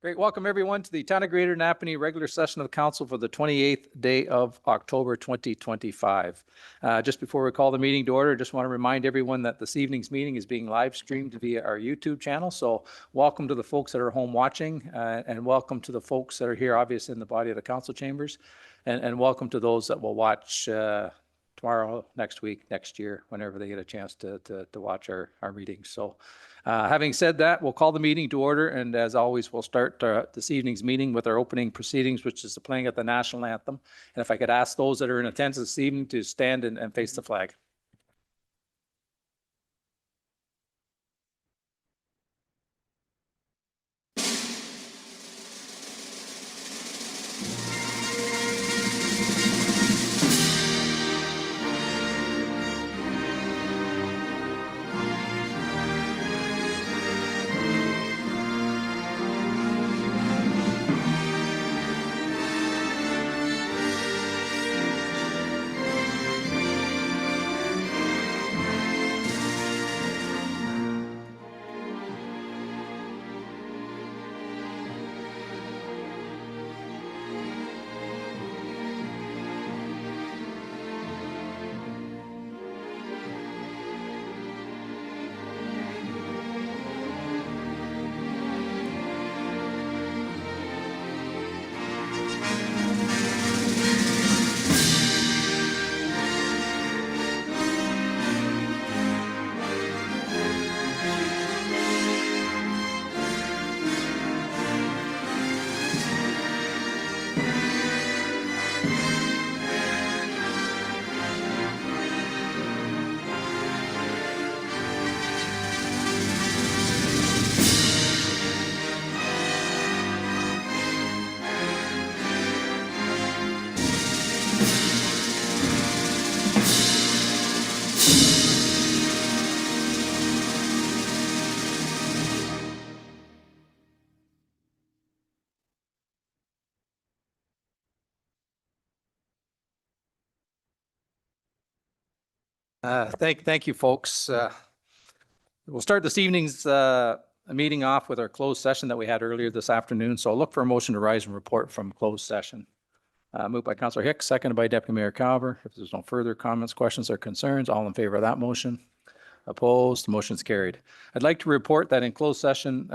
Great. Welcome everyone to the Town of Greater Napanee regular session of the council for the 28th day of October 2025. Just before we call the meeting to order, just want to remind everyone that this evening's meeting is being live streamed via our YouTube channel. So welcome to the folks that are home watching and welcome to the folks that are here, obviously in the body of the council chambers, and welcome to those that will watch tomorrow, next week, next year, whenever they get a chance to watch our meetings. So having said that, we'll call the meeting to order. And as always, we'll start this evening's meeting with our opening proceedings, which is the playing of the national anthem. And if I could ask those that are in attendance this evening to stand and face the flag. Thank you, folks. We'll start this evening's meeting off with our closed session that we had earlier this afternoon. So I'll look for a motion to rise and report from closed session. Moved by Councillor Hicks, seconded by Deputy Mayor Calver. If there's no further comments, questions, or concerns, all in favor of that motion? Opposed? Motion's carried. I'd like to report that in closed session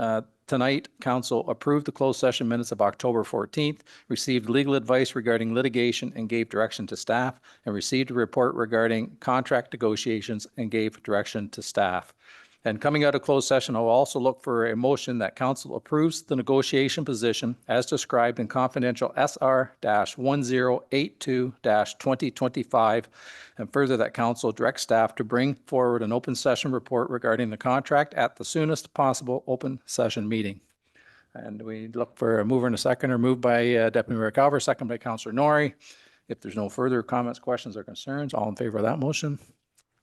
tonight, Council approved the closed session minutes of October 14th, received legal advice regarding litigation and gave direction to staff, and received a report regarding contract negotiations and gave direction to staff. And coming out of closed session, I'll also look for a motion that Council approves the negotiation position as described in confidential SR-1082-2025, and further that Council directs staff to bring forward an open session report regarding the contract at the soonest possible open session meeting. And we look for a mover and a seconder. Moved by Deputy Mayor Calver, second by Councillor Norrie. If there's no further comments, questions, or concerns, all in favor of that motion?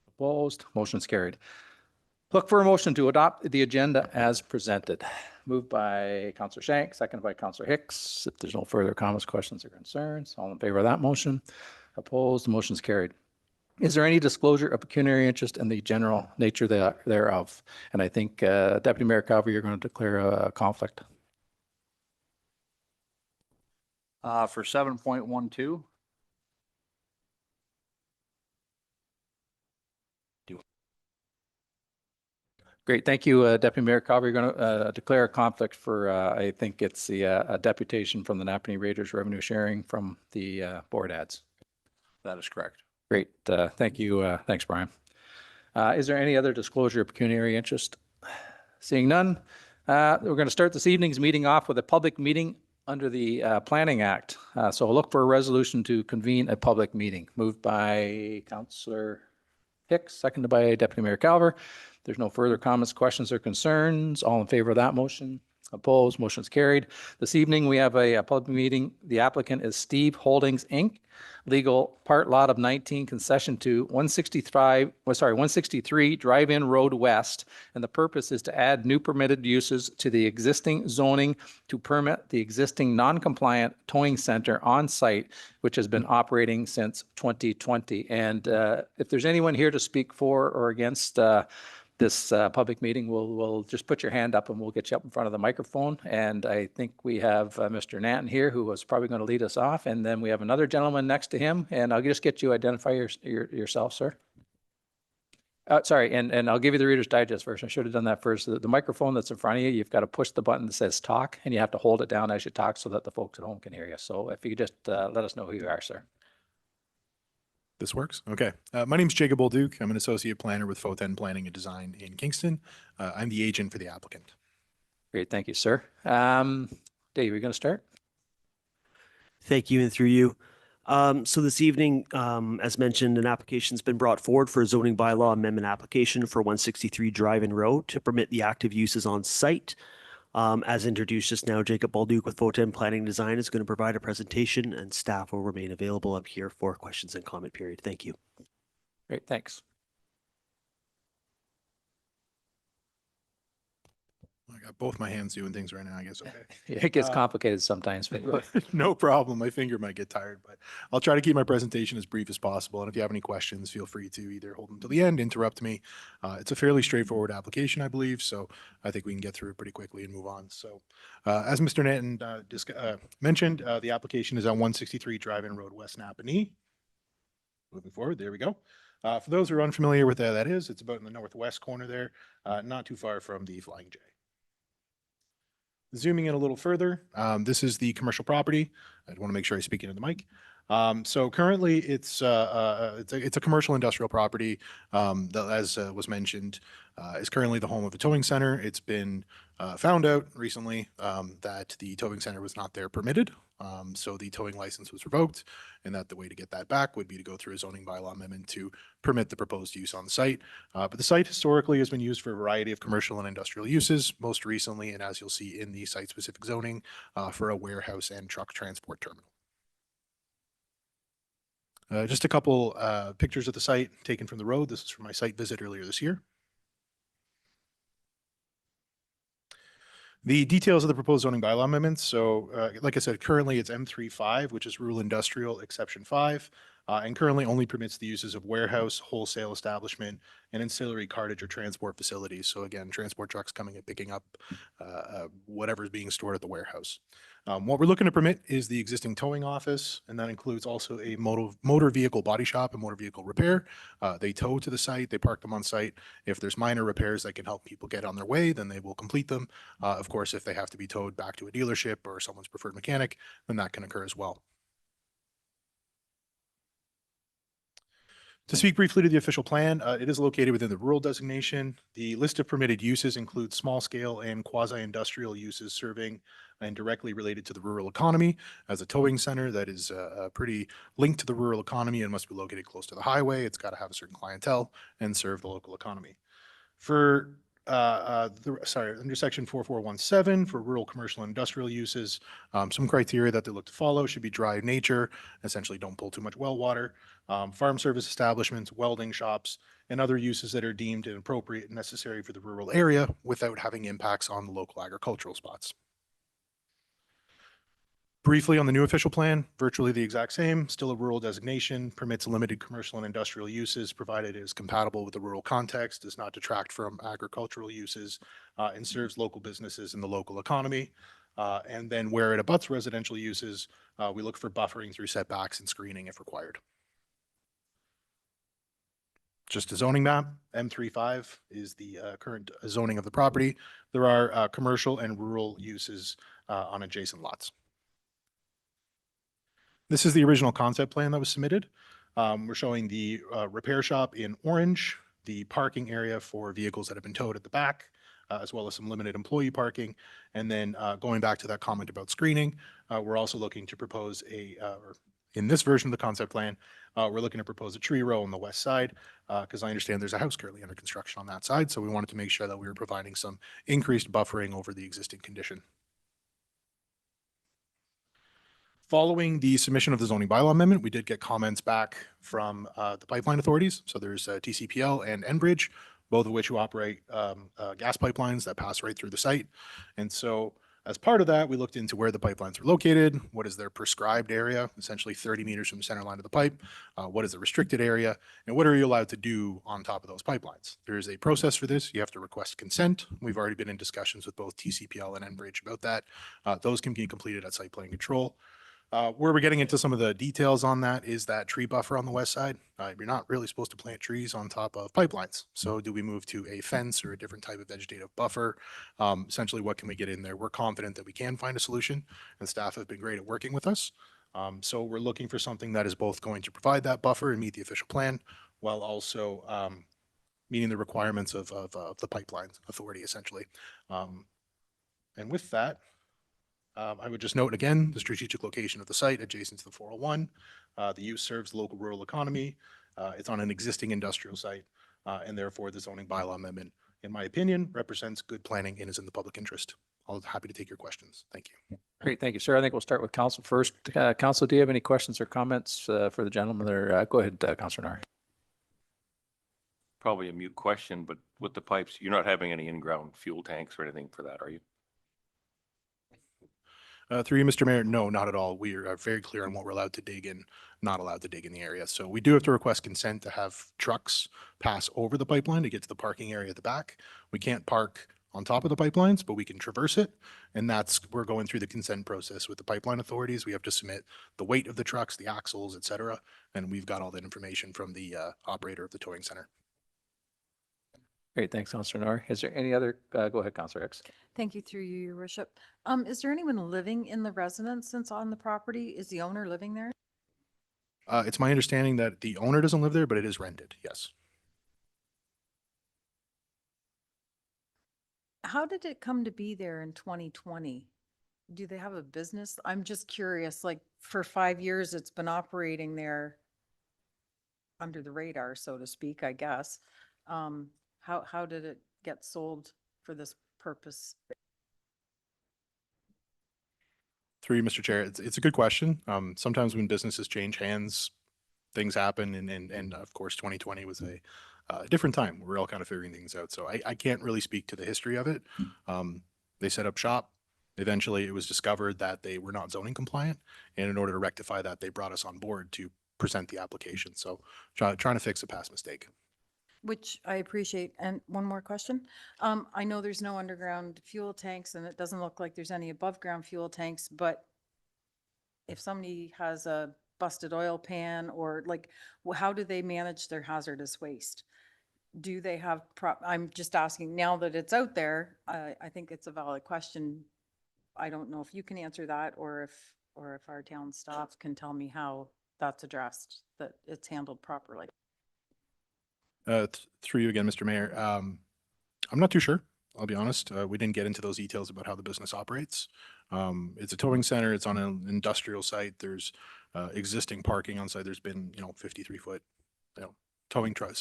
Opposed? Motion's carried. Look for a motion to adopt the agenda as presented. Moved by Councillor Shank, seconded by Councillor Hicks. If there's no further comments, questions, or concerns, all in favor of that motion? Opposed? The motion's carried. Is there any disclosure of pecuniary interest in the general nature thereof? And I think Deputy Mayor Calver, you're going to declare a conflict. For 7.12. Great. Thank you, Deputy Mayor Calver. You're going to declare a conflict for, I think it's the a deputation from the Napanee Raiders revenue sharing from the board ads. That is correct. Great. Thank you. Thanks, Brian. Is there any other disclosure of pecuniary interest? Seeing none, we're going to start this evening's meeting off with a public meeting under the Planning Act. So I'll look for a resolution to convene a public meeting. Moved by Councillor Hicks, seconded by Deputy Mayor Calver. There's no further comments, questions, or concerns. All in favor of that motion? Opposed? Motion's carried. This evening, we have a public meeting. The applicant is Steve Holdings, Inc., legal part lot of 19, concession to 163 Drive-In Road West. And the purpose is to add new permitted uses to the existing zoning to permit the existing non-compliant towing center on site, which has been operating since 2020. And if there's anyone here to speak for or against this public meeting, we'll just put your hand up and we'll get you up in front of the microphone. And I think we have Mr. Nanton here, who was probably going to lead us off. And then we have another gentleman next to him. And I'll just get you identify yourself, sir. Sorry, and I'll give you the Reader's Digest first. I should have done that first. The microphone that's in front of you, you've got to push the button that says talk, and you have to hold it down as you talk so that the folks at home can hear you. So if you just let us know who you are, sir. This works? Okay. My name is Jacob Bolduc. I'm an associate planner with Foten Planning and Design in Kingston. I'm the agent for the applicant. Great, thank you, sir. Dave, you're going to start? Thank you, and through you. So this evening, as mentioned, an application's been brought forward for a zoning bylaw amendment application for 163 Drive-In Road to permit the active uses on site. As introduced just now, Jacob Bolduc with Foten Planning Design is going to provide a presentation, and staff will remain available up here for questions and comment period. Thank you. Great, thanks. I got both my hands doing things right now, I guess. Okay. Yeah, it gets complicated sometimes. But No problem. My finger might get tired, but I'll try to keep my presentation as brief as possible. And if you have any questions, feel free to either hold them to the end, interrupt me. It's a fairly straightforward application, I believe. So I think we can get through it pretty quickly and move on. So as Mr. Nanton mentioned, the application is on 163 Drive-In Road, West Napanee. Moving forward, there we go. For those who are unfamiliar with where that is, it's about in the northwest corner there, not too far from the Flying J. Zooming in a little further, this is the commercial property. I want to make sure I speak into the mic. So currently it's a commercial industrial property that, as was mentioned, is currently the home of a towing center. It's been found out recently that the towing center was not there permitted. So the towing license was revoked, and that the way to get that back would be to go through a zoning bylaw amendment to permit the proposed use on the site. But the site historically has been used for a variety of commercial and industrial uses, most recently, and as you'll see in the site-specific zoning, for a warehouse and truck transport terminal. Just a couple pictures of the site taken from the road. This is from my site visit earlier this year. The details of the proposed zoning bylaw amendments. So like I said, currently it's M35, which is rural industrial exception 5, and currently only permits the uses of warehouse, wholesale establishment, and ancillary cartage or transport facilities. So again, transport trucks coming and picking up whatever is being stored at the warehouse. What we're looking to permit is the existing towing office, and that includes also a motor vehicle body shop and motor vehicle repair. They tow to the site, they park them on site. If there's minor repairs that can help people get on their way, then they will complete them. Of course, if they have to be towed back to a dealership or someone's preferred mechanic, then that can occur as well. To speak briefly to the official plan, it is located within the rural designation. The list of permitted uses includes small scale and quasi-industrial uses serving and directly related to the rural economy. As a towing center that is pretty linked to the rural economy and must be located close to the highway, it's got to have a certain clientele and serve the local economy. For under section 4417 for rural commercial and industrial uses, some criteria that they look to follow should be dry nature, essentially don't pull too much well water, farm service establishments, welding shops, and other uses that are deemed inappropriate and necessary for the rural area without having impacts on the local agricultural spots. Briefly on the new official plan, virtually the exact same, still a rural designation, permits limited commercial and industrial uses provided it is compatible with the rural context, does not detract from agricultural uses, and serves local businesses in the local economy. And then where it abuts residential uses, we look for buffering through setbacks and screening if required. Just a zoning map, M35 is the current zoning of the property. There are commercial and rural uses on adjacent lots. This is the original concept plan that was submitted. We're showing the repair shop in orange, the parking area for vehicles that have been towed at the back, as well as some limited employee parking. And then going back to that comment about screening, we're also looking to propose or in this version of the concept plan, we're looking to propose a tree row on the west side because I understand there's a house currently under construction on that side. So we wanted to make sure that we were providing some increased buffering over the existing condition. Following the submission of the zoning bylaw amendment, we did get comments back from the pipeline authorities. So there's TCPL and Enbridge, both of which who operate gas pipelines that pass right through the site. And so As part of that, we looked into where the pipelines were located, what is their prescribed area, essentially 30 meters from the center line of the pipe, what is the restricted area, and what are you allowed to do on top of those pipelines. There is a process for this. You have to request consent. We've already been in discussions with both TCPL and Enbridge about that. Those can be completed at site plan control. Where we're getting into some of the details on that is that tree buffer on the west side. You're not really supposed to plant trees on top of pipelines. So do we move to a fence or a different type of vegetative buffer? Essentially, what can we get in there? We're confident that we can find a solution, and staff have been great at working with us. So we're looking for something that is both going to provide that buffer and meet the official plan, while also meeting the requirements of the pipeline authority, essentially. And with that, I would just note again, the strategic location of the site adjacent to the 401. The use serves the local rural economy. It's on an existing industrial site, and therefore the zoning bylaw amendment, in my opinion, represents good planning and is in the public interest. I'll be happy to take your questions. Thank you. Great, thank you, sir. I think we'll start with council first. Council, do you have any questions or comments for the gentleman there? Go ahead, Councilor Nari. Probably a mute question, but with the pipes, you're not having any in-ground fuel tanks or anything for that, are you? Through you, Mr. Mayor, no, not at all. We are very clear on what we're allowed to dig and not allowed to dig in the area. So we do have to request consent to have trucks pass over the pipeline to get to the parking area at the back. We can't park on top of the pipelines, but we can traverse it. And we're going through the consent process with the pipeline authorities. We have to submit the weight of the trucks, the axles, et cetera. And we've got all that information from the operator of the towing center. Great, thanks, Councilor Nari. Is there any other, go ahead, Councilor Hicks. Thank you through you, your worship. Is there anyone living in the residence that's on the property? Is the owner living there? It's my understanding that the owner doesn't live there, but it is rented. Yes. How did it come to be there in 2020? Do they have a business? I'm just curious, like for 5 years, it's been operating there under the radar, so to speak, I guess. How did it get sold for this purpose? Through you, Mr. Chair, it's a good question. Sometimes when businesses change hands, things happen, and of course, 2020 was a different time. We're all kind of figuring things out. So I can't really speak to the history of it. They set up shop. Eventually, it was discovered that they were not zoning compliant, and in order to rectify that, they brought us on board to present the application. So trying to fix a past mistake. Which I appreciate. And one more question. I know there's no underground fuel tanks and it doesn't look like there's any above ground fuel tanks, but if somebody has a busted oil pan or like, how do they manage their hazardous waste? Do they have I'm just asking now that it's out there, I think it's a valid question. I don't know if you can answer that or if our town staff can tell me how that's addressed, that it's handled properly. Through you again, Mr. Mayor. I'm not too sure. I'll be honest. We didn't get into those details about how the business operates. It's a towing center. It's on an industrial site. There's existing parking on site. There's been, 53-foot, towing truck,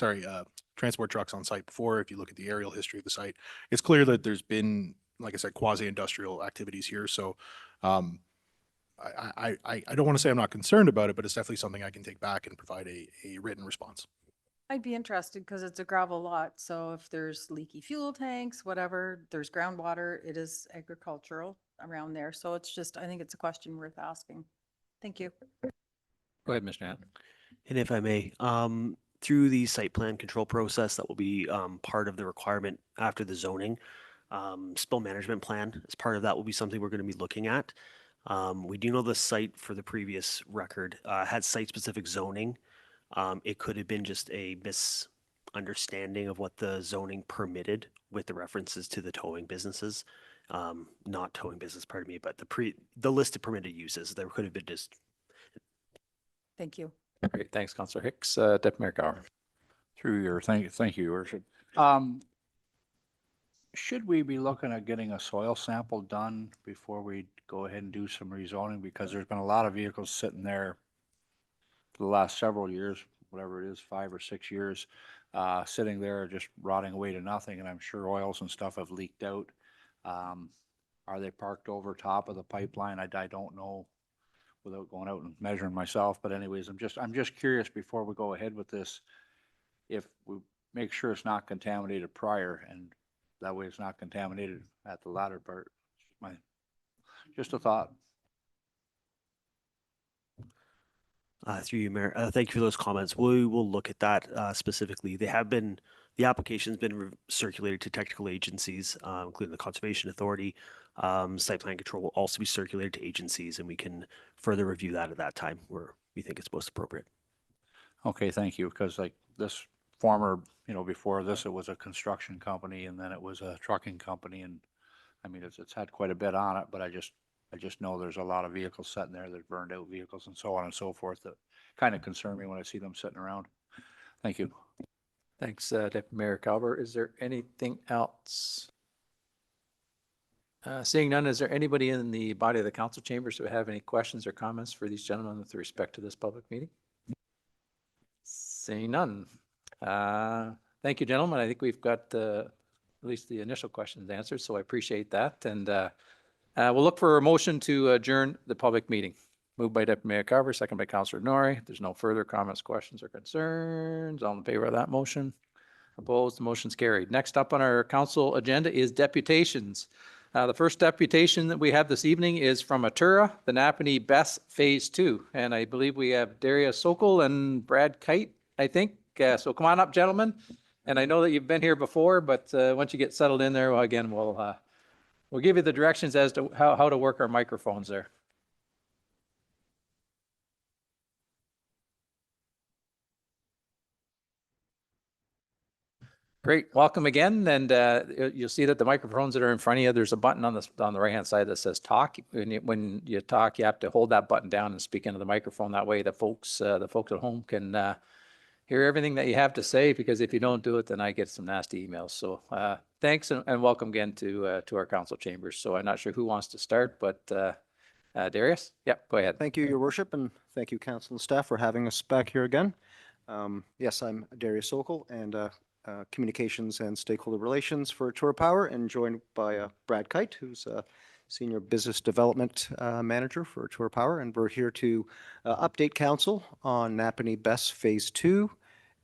transport trucks on site before. If you look at the aerial history of the site, it's clear that there's been, like I said, quasi-industrial activities here. So I don't want to say I'm not concerned about it, but it's definitely something I can take back and provide a written response. I'd be interested because it's a gravel lot. So if there's leaky fuel tanks, whatever, there's groundwater, it is agricultural around there. So it's just, I think it's a question worth asking. Thank you. Go ahead, Mr. Nat. And if I may, through the site plan control process, that will be part of the requirement after the zoning. Spill management plan, as part of that, will be something we're going to be looking at. We do know the site, for the previous record, had site-specific zoning. It could have been just a misunderstanding of what the zoning permitted with the references to the towing businesses. Not towing business, pardon me, but the list of permitted uses. There could have been just. Thank you. Great, thanks, Councilor Hicks. Deputy Mayor Gower. Through your, thank you, Your Worship. Should we be looking at getting a soil sample done before we go ahead and do some rezoning? Because there's been a lot of vehicles sitting there for the last several years, whatever it is, 5 or 6 years, sitting there just rotting away to nothing. And I'm sure oils and stuff have leaked out. Are they parked over top of the pipeline? I don't know without going out and measuring myself. But anyways, I'm just curious before we go ahead with this, if we make sure it's not contaminated prior, and that way it's not contaminated at the latter part. My Just a thought. Through you, Mayor. Thank you for those comments. We will look at that specifically. The application's been circulated to technical agencies, including the Conservation Authority. Site plan control will also be circulated to agencies, and we can further review that at that time where we think it's most appropriate. Okay, thank you, because like this former, before this, it was a construction company and then it was a trucking company, and I mean, it's had quite a bit on it, but I just know there's a lot of vehicles sitting there, there's burned out vehicles and so on and so forth that kind of concern me when I see them sitting around. Thank you. Thanks, Deputy Mayor Calver. Is there anything else? Seeing none, is there anybody in the body of the council chambers who have any questions or comments for these gentlemen with respect to this public meeting? Seeing none. Thank you, gentlemen. I think we've got at least the initial questions answered, so I appreciate that. And we'll look for a motion to adjourn the public meeting. Moved by Deputy Mayor Carver, second by Councillor Norrie. There's no further comments, questions, or concerns. All in favor of that motion? Opposed? The motion's carried. Next up on our council agenda is deputations. The first deputation that we have this evening is from Atura, the Napanee BESS Phase 2. And I believe we have Darius Sokol and Brad Kite, I think. So come on up, gentlemen. And I know that you've been here before, but once you get settled in there, well, again, we'll give you the directions as to how to work our microphones there. Great, welcome again, and you'll see that the microphones that are in front of you, there's a button on the right-hand side that says talk. When you talk, you have to hold that button down and speak into the microphone. That way the folks at home can hear everything that you have to say, because if you don't do it, then I get some nasty emails. So thanks and welcome again to our council chambers. So I'm not sure who wants to start, but Darius? Yep, go ahead. Thank you, Your Worship, and thank you, council and staff, for having us back here again. Yes, I'm Darius Sokol, and Communications and Stakeholder Relations for Atura Power, and joined by Brad Kite, who's a Senior Business Development Manager for Atura Power, and we're here to update council on Napanee BESS Phase 2,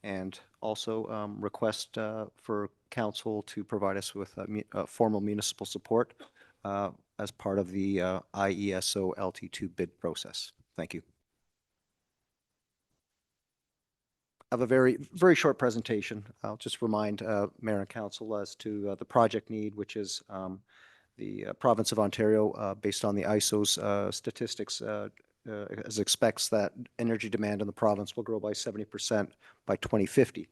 and also request for council to provide us with formal municipal support as part of the IESO LT2 bid process. Thank you. I have a very short presentation. I'll just remind Mayor and Council as to the project need, which is the province of Ontario, based on the ISO's statistics, expects that energy demand in the province will grow by 70% by 2050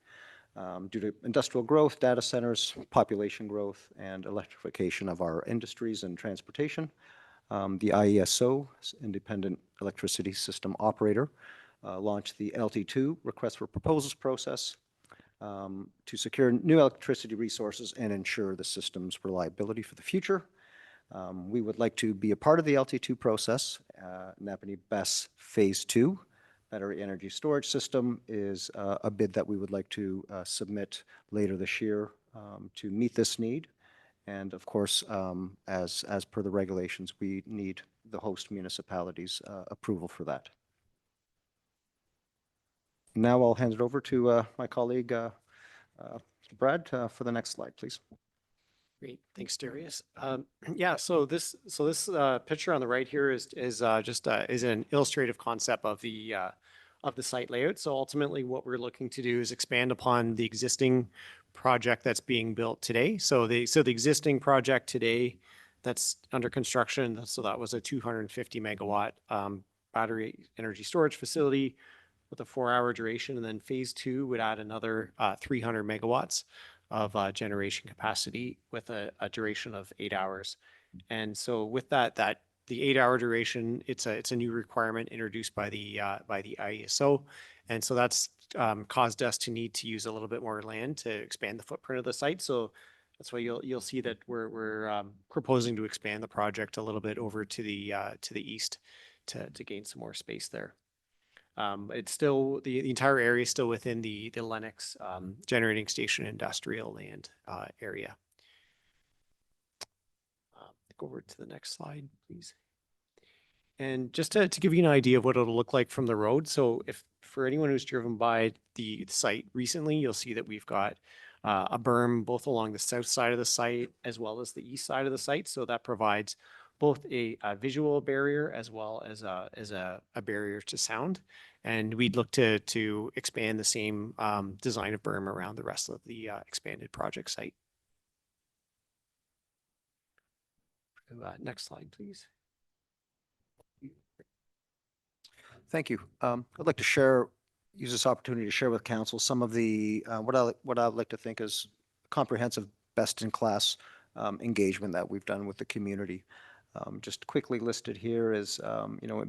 due to industrial growth, data centers, population growth, and electrification of our industries and transportation. The IESO, Independent Electricity System Operator, launched the LT2 request for proposals process to secure new electricity resources and ensure the system's reliability for the future. We would like to be a part of the LT2 process. Napanee BESS Phase 2 battery energy storage system is a bid that we would like to submit later this year to meet this need. And of course, as per the regulations, we need the host municipality's approval for that. Now I'll hand it over to my colleague, Brad, for the next slide, please. Great, thanks, Darius. Yeah, so this picture on the right here is an illustrative concept of the site layout. So ultimately, what we're looking to do is expand upon the existing project that's being built today. So the existing project today that's under construction, so that was a 250 megawatt battery energy storage facility with a 4-hour duration, and then Phase 2 would add another 300 megawatts of generation capacity with a duration of 8 hours. And so with that the 8-hour duration, it's a new requirement introduced by the IESO, and so that's caused us to need to use a little bit more land to expand the footprint of the site. So that's why you'll see that we're proposing to expand the project a little bit over to the east to gain some more space there. It's still the entire area is still within the Lennox generating station industrial land area. Go over to the next slide, please. And just to give you an idea of what it'll look like from the road. So if for anyone who's driven by the site recently, you'll see that we've got a berm both along the south side of the site as well as the east side of the site. So that provides both a visual barrier as well as a barrier to sound. And we'd look to expand the same design of berm around the rest of the expanded project site. Next slide, please. Thank you. I'd like to use this opportunity to share with council some of the, what I'd like to think is comprehensive, best-in-class engagement that we've done with the community. Just quickly listed here is,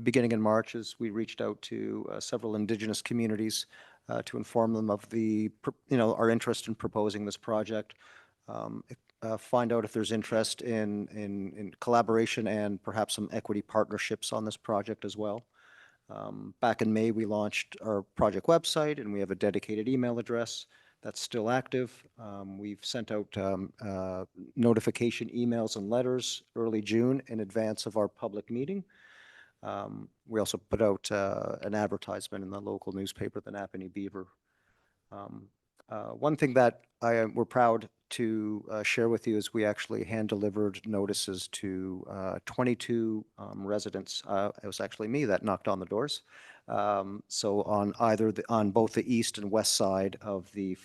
beginning in March, as we reached out to several Indigenous communities to inform them of our interest in proposing this project. Find out if there's interest in collaboration and perhaps some equity partnerships on this project as well. Back in May, we launched our project website, and we have a dedicated email address that's still active. We've sent out notification emails and letters early June in advance of our public meeting. We also put out an advertisement in the local newspaper, the Napanee Beaver. One thing that we're proud to share with you is we actually hand-delivered notices to 22 residents. It was actually me that knocked on the doors. So on both the east and west side of the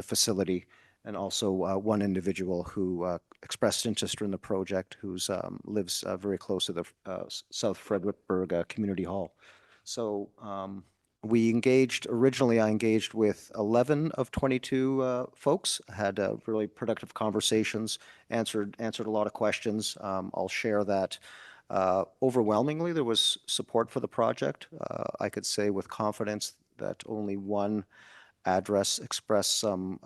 facility, and also one individual who expressed interest in the project, who lives very close to the South Fredericksburg Community Hall. So originally I engaged with 11 of 22 folks, had really productive conversations, answered a lot of questions. I'll share that overwhelmingly there was support for the project. I could say with confidence that only one address expressed some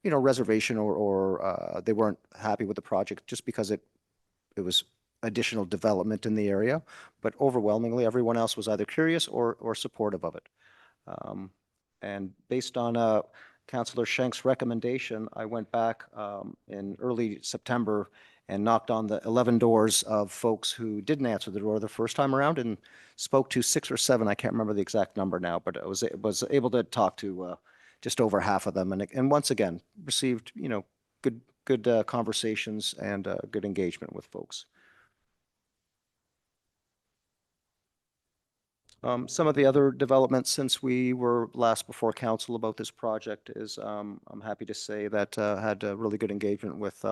reservation or they weren't happy with the project just because it was additional development in the area, but overwhelmingly everyone else was either curious or supportive of it. And based on Councillor Schenk's recommendation, I went back in early September and knocked on the 11 doors of folks who didn't answer the door the first time around and spoke to 6 or 7, I can't remember the exact number now, but I was able to talk to just over half of them. And once again, received, good conversations and good engagement with folks. Some of the other developments since we were last before council about this project is I'm happy to say that had a really good engagement with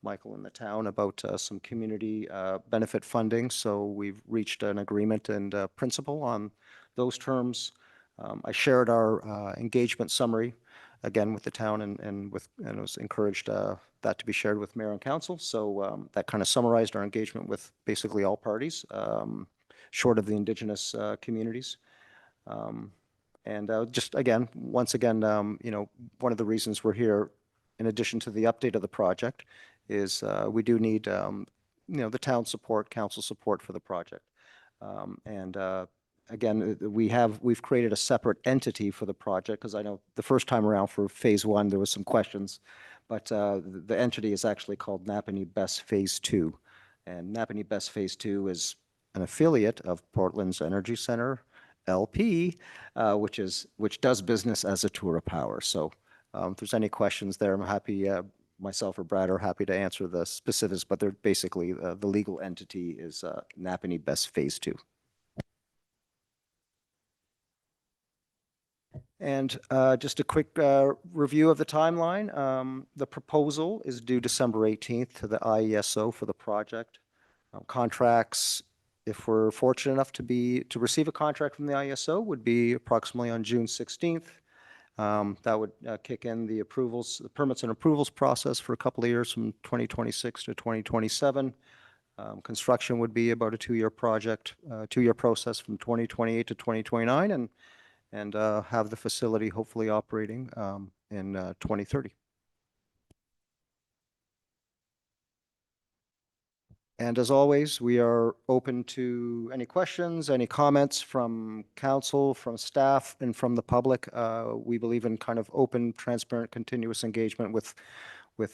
Michael in the town about some community benefit funding. So we've reached an agreement and principle on those terms. I shared our engagement summary again with the town and was encouraged that to be shared with mayor and council. So that kind of summarized our engagement with basically all parties. Short of the Indigenous communities. And just again, once again, one of the reasons we're here, in addition to the update of the project, is we do need, the town support, council support for the project. And again, we've created a separate entity for the project, because I know the first time around for phase 1, there was some questions, but the entity is actually called Napanee BESS Phase 2. And Napanee BESS Phase 2 is an affiliate of Portland's Energy Center, LP, which does business as Atura Power. So if there's any questions there, I'm happy, myself or Brad are happy to answer the specifics, but they're basically, the legal entity is Napanee BESS Phase 2. And just a quick review of the timeline. The proposal is due December 18th to the IESO for the project. Contracts, if we're fortunate enough to receive a contract from the ISO, would be approximately on June 16th. That would kick in the permits and approvals process for a couple of years from 2026 to 2027. Construction would be about a 2-year project, 2-year process from 2028 to 2029, and have the facility hopefully operating in 2030. And as always, we are open to any questions, any comments from council, from staff, and from the public. We believe in kind of open, transparent, continuous engagement with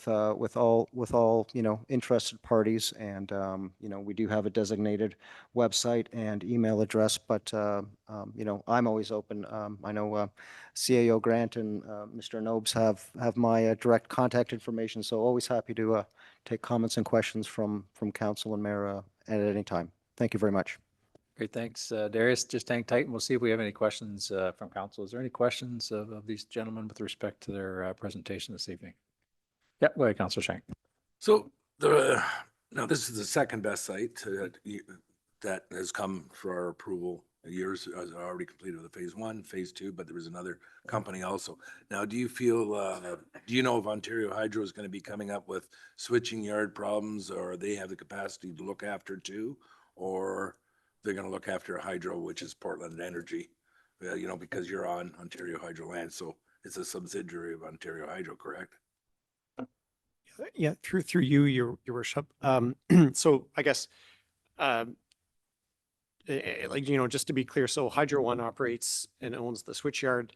all interested parties. And we do have a designated website and email address, but I'm always open. I know CAO Grant and Mr. Nobes have my direct contact information, so always happy to take comments and questions from council and mayor at any time. Thank you very much. Great, thanks. Darius, just hang tight and we'll see if we have any questions from council. Is there any questions of these gentlemen with respect to their presentation this evening? Yeah, go ahead, Councilor Shank. So now this is the second best site that has come for our approval. Yours has already completed with the phase 1, phase 2, but there was another company also. Now, do you feel, do you know if Ontario Hydro is going to be coming up with switching yard problems, or they have the capacity to look after too, or they're going to look after Hydro, which is Portland Energy, because you're on Ontario Hydro land, so it's a subsidiary of Ontario Hydro, correct? Yeah, through you, your worship. So I guess, just to be clear, so Hydro One operates and owns the switchyard.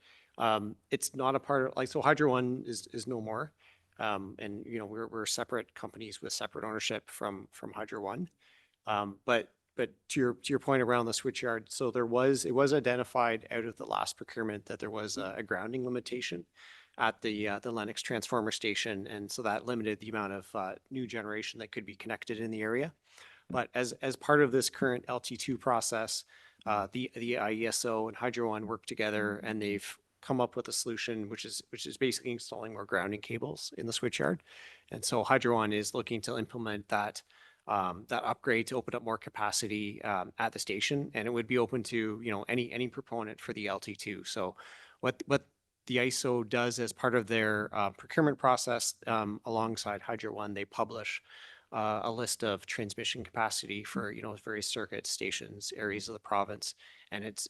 It's not a part of, so Hydro One is no more. And we're separate companies with separate ownership from Hydro One. But to your point around the switchyard, so it was identified out of the last procurement that there was a grounding limitation at the Lennox transformer station, and so that limited the amount of new generation that could be connected in the area. But as part of this current LT2 process, the IESO and Hydro One work together, and they've come up with a solution which is basically installing more grounding cables in the switchyard. And so Hydro One is looking to implement that upgrade to open up more capacity at the station, and it would be open to any proponent for the LT2. So what the ISO does as part of their procurement process, alongside Hydro One, they publish a list of transmission capacity for various circuit stations, areas of the province, and it's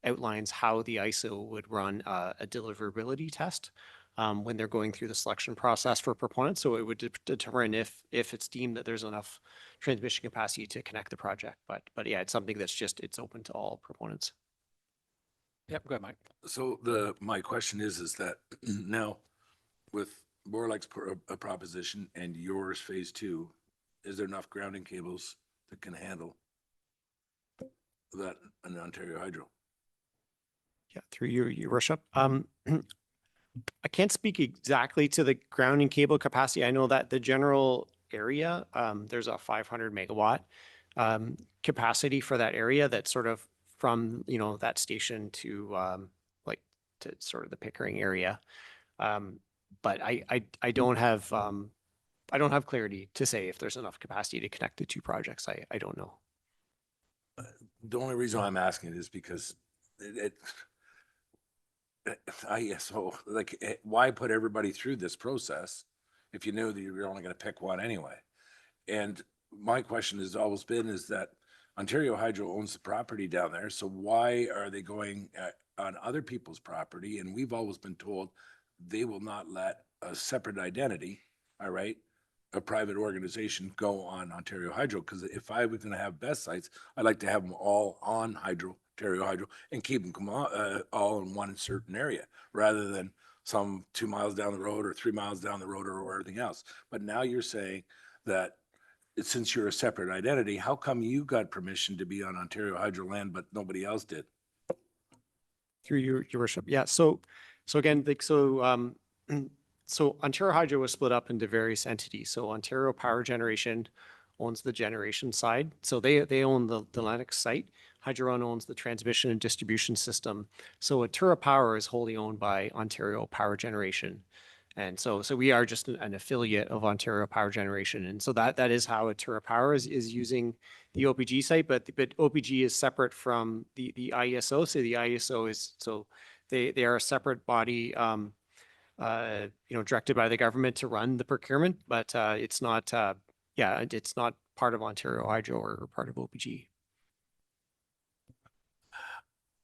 outlines how the ISO would run a deliverability test when they're going through the selection process for proponents. So it would determine if it's deemed that there's enough transmission capacity to connect the project. But yeah, it's something that's it's open to all proponents. Yep, go ahead, Mike. So my question is that now with Borlaug's proposition and yours phase 2, is there enough grounding cables that can handle that in Ontario Hydro? Yeah, through your worship. I can't speak exactly to the grounding cable capacity. I know that the general area, there's a 500 megawatt capacity for that area that's sort of from that station to to sort of the Pickering area. But I don't have clarity to say if there's enough capacity to connect the two projects. I don't know. The only reason I'm asking it is because why put everybody through this process if you knew that you're only going to pick one anyway? And my question has always been is that Ontario Hydro owns the property down there, so why are they going on other people's property? And we've always been told they will not let a separate identity, all right, a private organization go on Ontario Hydro, because if I was going to have BESS sites, I'd like to have them all on Ontario Hydro, and keep them all in one certain area, rather than some 2 miles down the road or 3 miles down the road or everything else. But now you're saying that since you're a separate identity, how come you got permission to be on Ontario Hydro land, but nobody else did? Through your worship. Yeah. So again, so Ontario Hydro was split up into various entities. So Ontario Power Generation owns the generation side. So they own the Lennox site. Hydro One owns the transmission and distribution system. So Atura Power is wholly owned by Ontario Power Generation. And so we are just an affiliate of Ontario Power Generation. And so that is how Atura Power is using the OPG site, but OPG is separate from the IESO. So the IESO is, so they are a separate body, directed by the government to run the procurement, but it's not, it's not part of Ontario Hydro or part of OPG.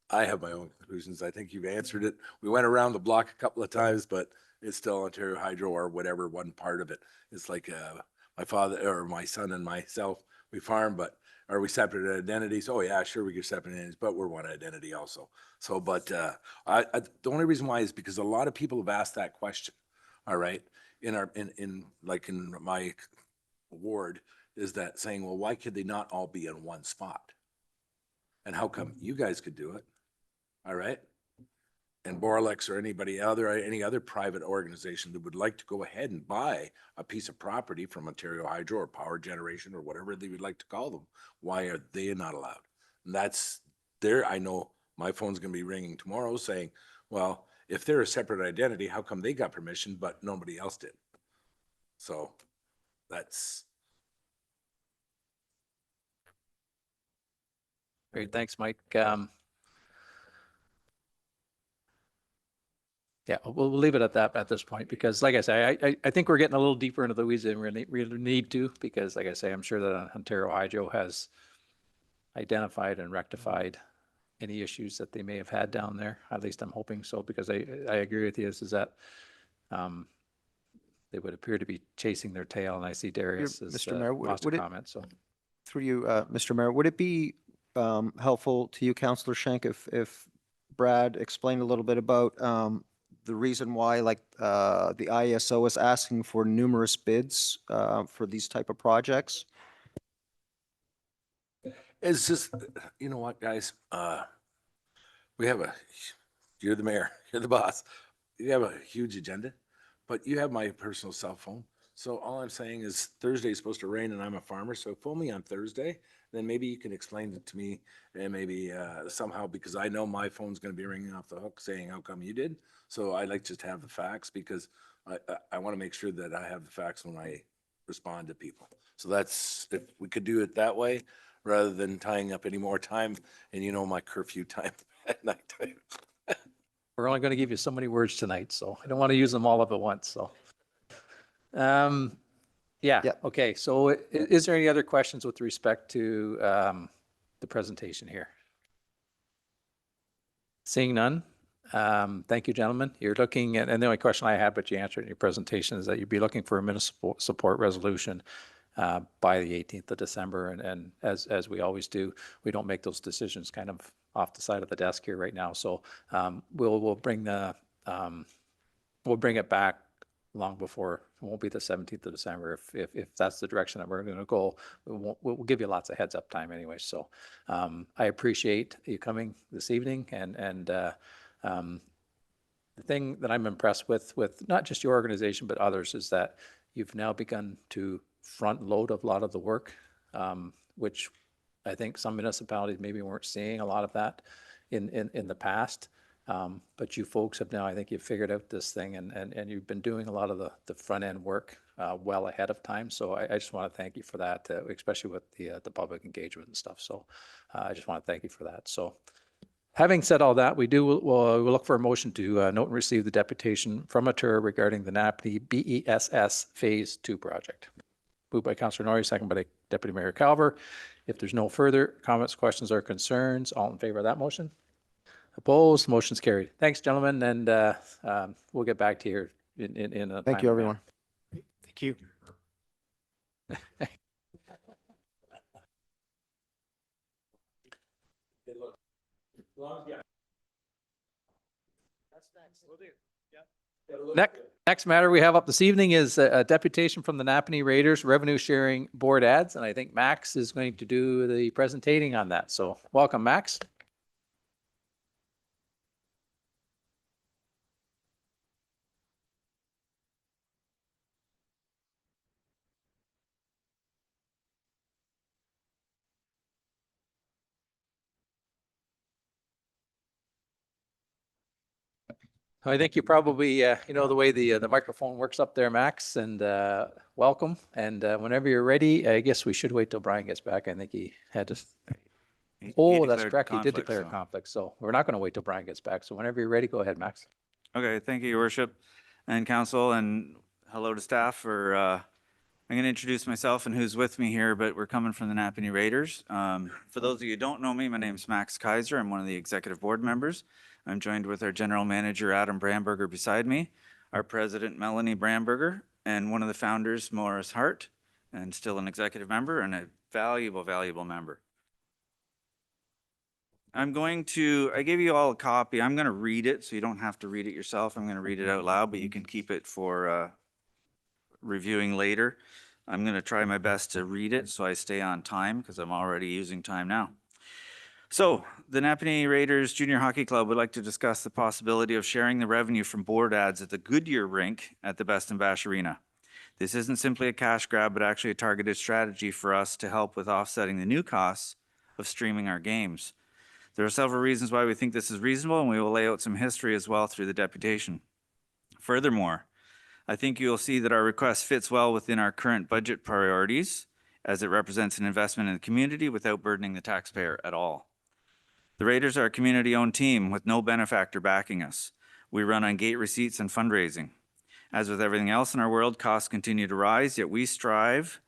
I have my own conclusions. I think you've answered it. We went around the block a couple of times, but it's still Ontario Hydro or whatever one part of it. It's like my father or my son and myself, we farm, but are we separate identities? Oh yeah, sure, we get separate identities, but we're one identity also. So, but the only reason why is because a lot of people have asked that question. All right, in my ward, is that saying, well, why could they not all be in one spot? And how come you guys could do it? All right. and Borlex or any other private organization that would like to go ahead and buy a piece of property from Ontario Hydro or Power Generation or whatever they would like to call them, why are they not allowed? And that's there. I know my phone's going to be ringing tomorrow saying, well, if they're a separate identity, how come they got permission, but nobody else did? So that's, Great, thanks, Mike. Yeah, we'll leave it at that at this point, because like I say, I think we're getting a little deeper into the weeds than we really need to, because like I say, I'm sure that Ontario Hydro has identified and rectified any issues that they may have had down there. At least I'm hoping so, because I agree with you, is that they would appear to be chasing their tail, and I see Darius has Mr. Mayor, lost a comment, so. Through you, Mr. Mayor, would it be helpful to you, Councillor Schenk, if Brad explained a little bit about the reason why, like, the ISO is asking for numerous bids for these type of projects? it's just, you know what, guys, we have you're the mayor, you're the boss. You have a huge agenda, but you have my personal cell phone. So all I'm saying is Thursday is supposed to rain and I'm a farmer, so phone me on Thursday, then maybe you can explain it to me and maybe somehow, because I know my phone's gonna be ringing off the hook saying, how come you did? So I like just to have the facts, because I wanna make sure that I have the facts when I respond to people. So that's, if we could do it that way, rather than tying up any more time, and you know my curfew time at night. We're only going to give you so many words tonight, so I don't want to use them all up at once, so. Yeah, Yep. okay, so is there any other questions with respect to the presentation here? Seeing none, thank you, gentlemen. You're looking at, and the only question I had, but you answered in your presentation, is that you'd be looking for a municipal support resolution by the 18th of December. And as we always do, we don't make those decisions kind of off the side of the desk here right now. So we'll bring it back long before. It won't be the 17th of December. If that's the direction that we're going to go, we'll give you lots of heads up time anyway. So I appreciate you coming this evening, and the thing that I'm impressed with not just your organization, but others, is that you've now begun to front load a lot of the work, which I think some municipalities maybe weren't seeing a lot of that in the past. But you folks have now, I think you've figured out this thing, and you've been doing a lot of the front end work well ahead of time. So I just want to thank you for that, especially with the public engagement and stuff. So I just want to thank you for that. So having said all that, we'll look for a motion to note and receive the deputation from Atura regarding the Napanee BESS Phase 2 project. Moved by Councillor Norrie, second by Deputy Mayor Calver. If there's no further comments, questions, or concerns, all in favor of that motion? Opposed? Motion's carried. Thanks, gentlemen, and we'll get back to you in a Thank you, everyone. Thank you. Next matter we have up this evening is a deputation from the Napanee Raiders Revenue Sharing Board Ads, and I think Max is going to do the presentating on that. So welcome, Max. I think you probably, you know the way the microphone works up there, Max, and welcome. And whenever you're ready, I guess we should wait till Brian gets back. I think he had to. Oh, that's correct. He did declare a conflict. So we're not going to wait till Brian gets back. So whenever you're ready, go ahead, Max. Okay, thank you, Your Worship and Council, and hello to staff. I'm going to introduce myself and who's with me here, but we're coming from the Napanee Raiders. For those of you who don't know me, my name is Max Kaiser. I'm one of the executive board members. I'm joined with our general manager, Adam Bramberger, beside me, our president, Melanie Bramberger, and one of the founders, Morris Hart, and still an executive member and a valuable, valuable member. I gave you all a copy. I'm going to read it, so you don't have to read it yourself. I'm going to read it out loud, but you can keep it for reviewing later. I'm going to try my best to read it so I stay on time, because I'm already using time now. So the Napanee Raiders Junior Hockey Club would like to discuss the possibility of sharing the revenue from board ads at the Goodyear rink at the Best and Bash Arena. This isn't simply a cash grab, but actually a targeted strategy for us to help with offsetting the new costs of streaming our games. There are several reasons why we think this is reasonable, and we will lay out some history as well through the deputation. Furthermore, I think you'll see that our request fits well within our current budget priorities, as it represents an investment in the community without burdening the taxpayer at all. The Raiders are a community-owned team with no benefactor backing us. We run on gate receipts and fundraising. As with everything else in our world, costs continue to rise, yet we strive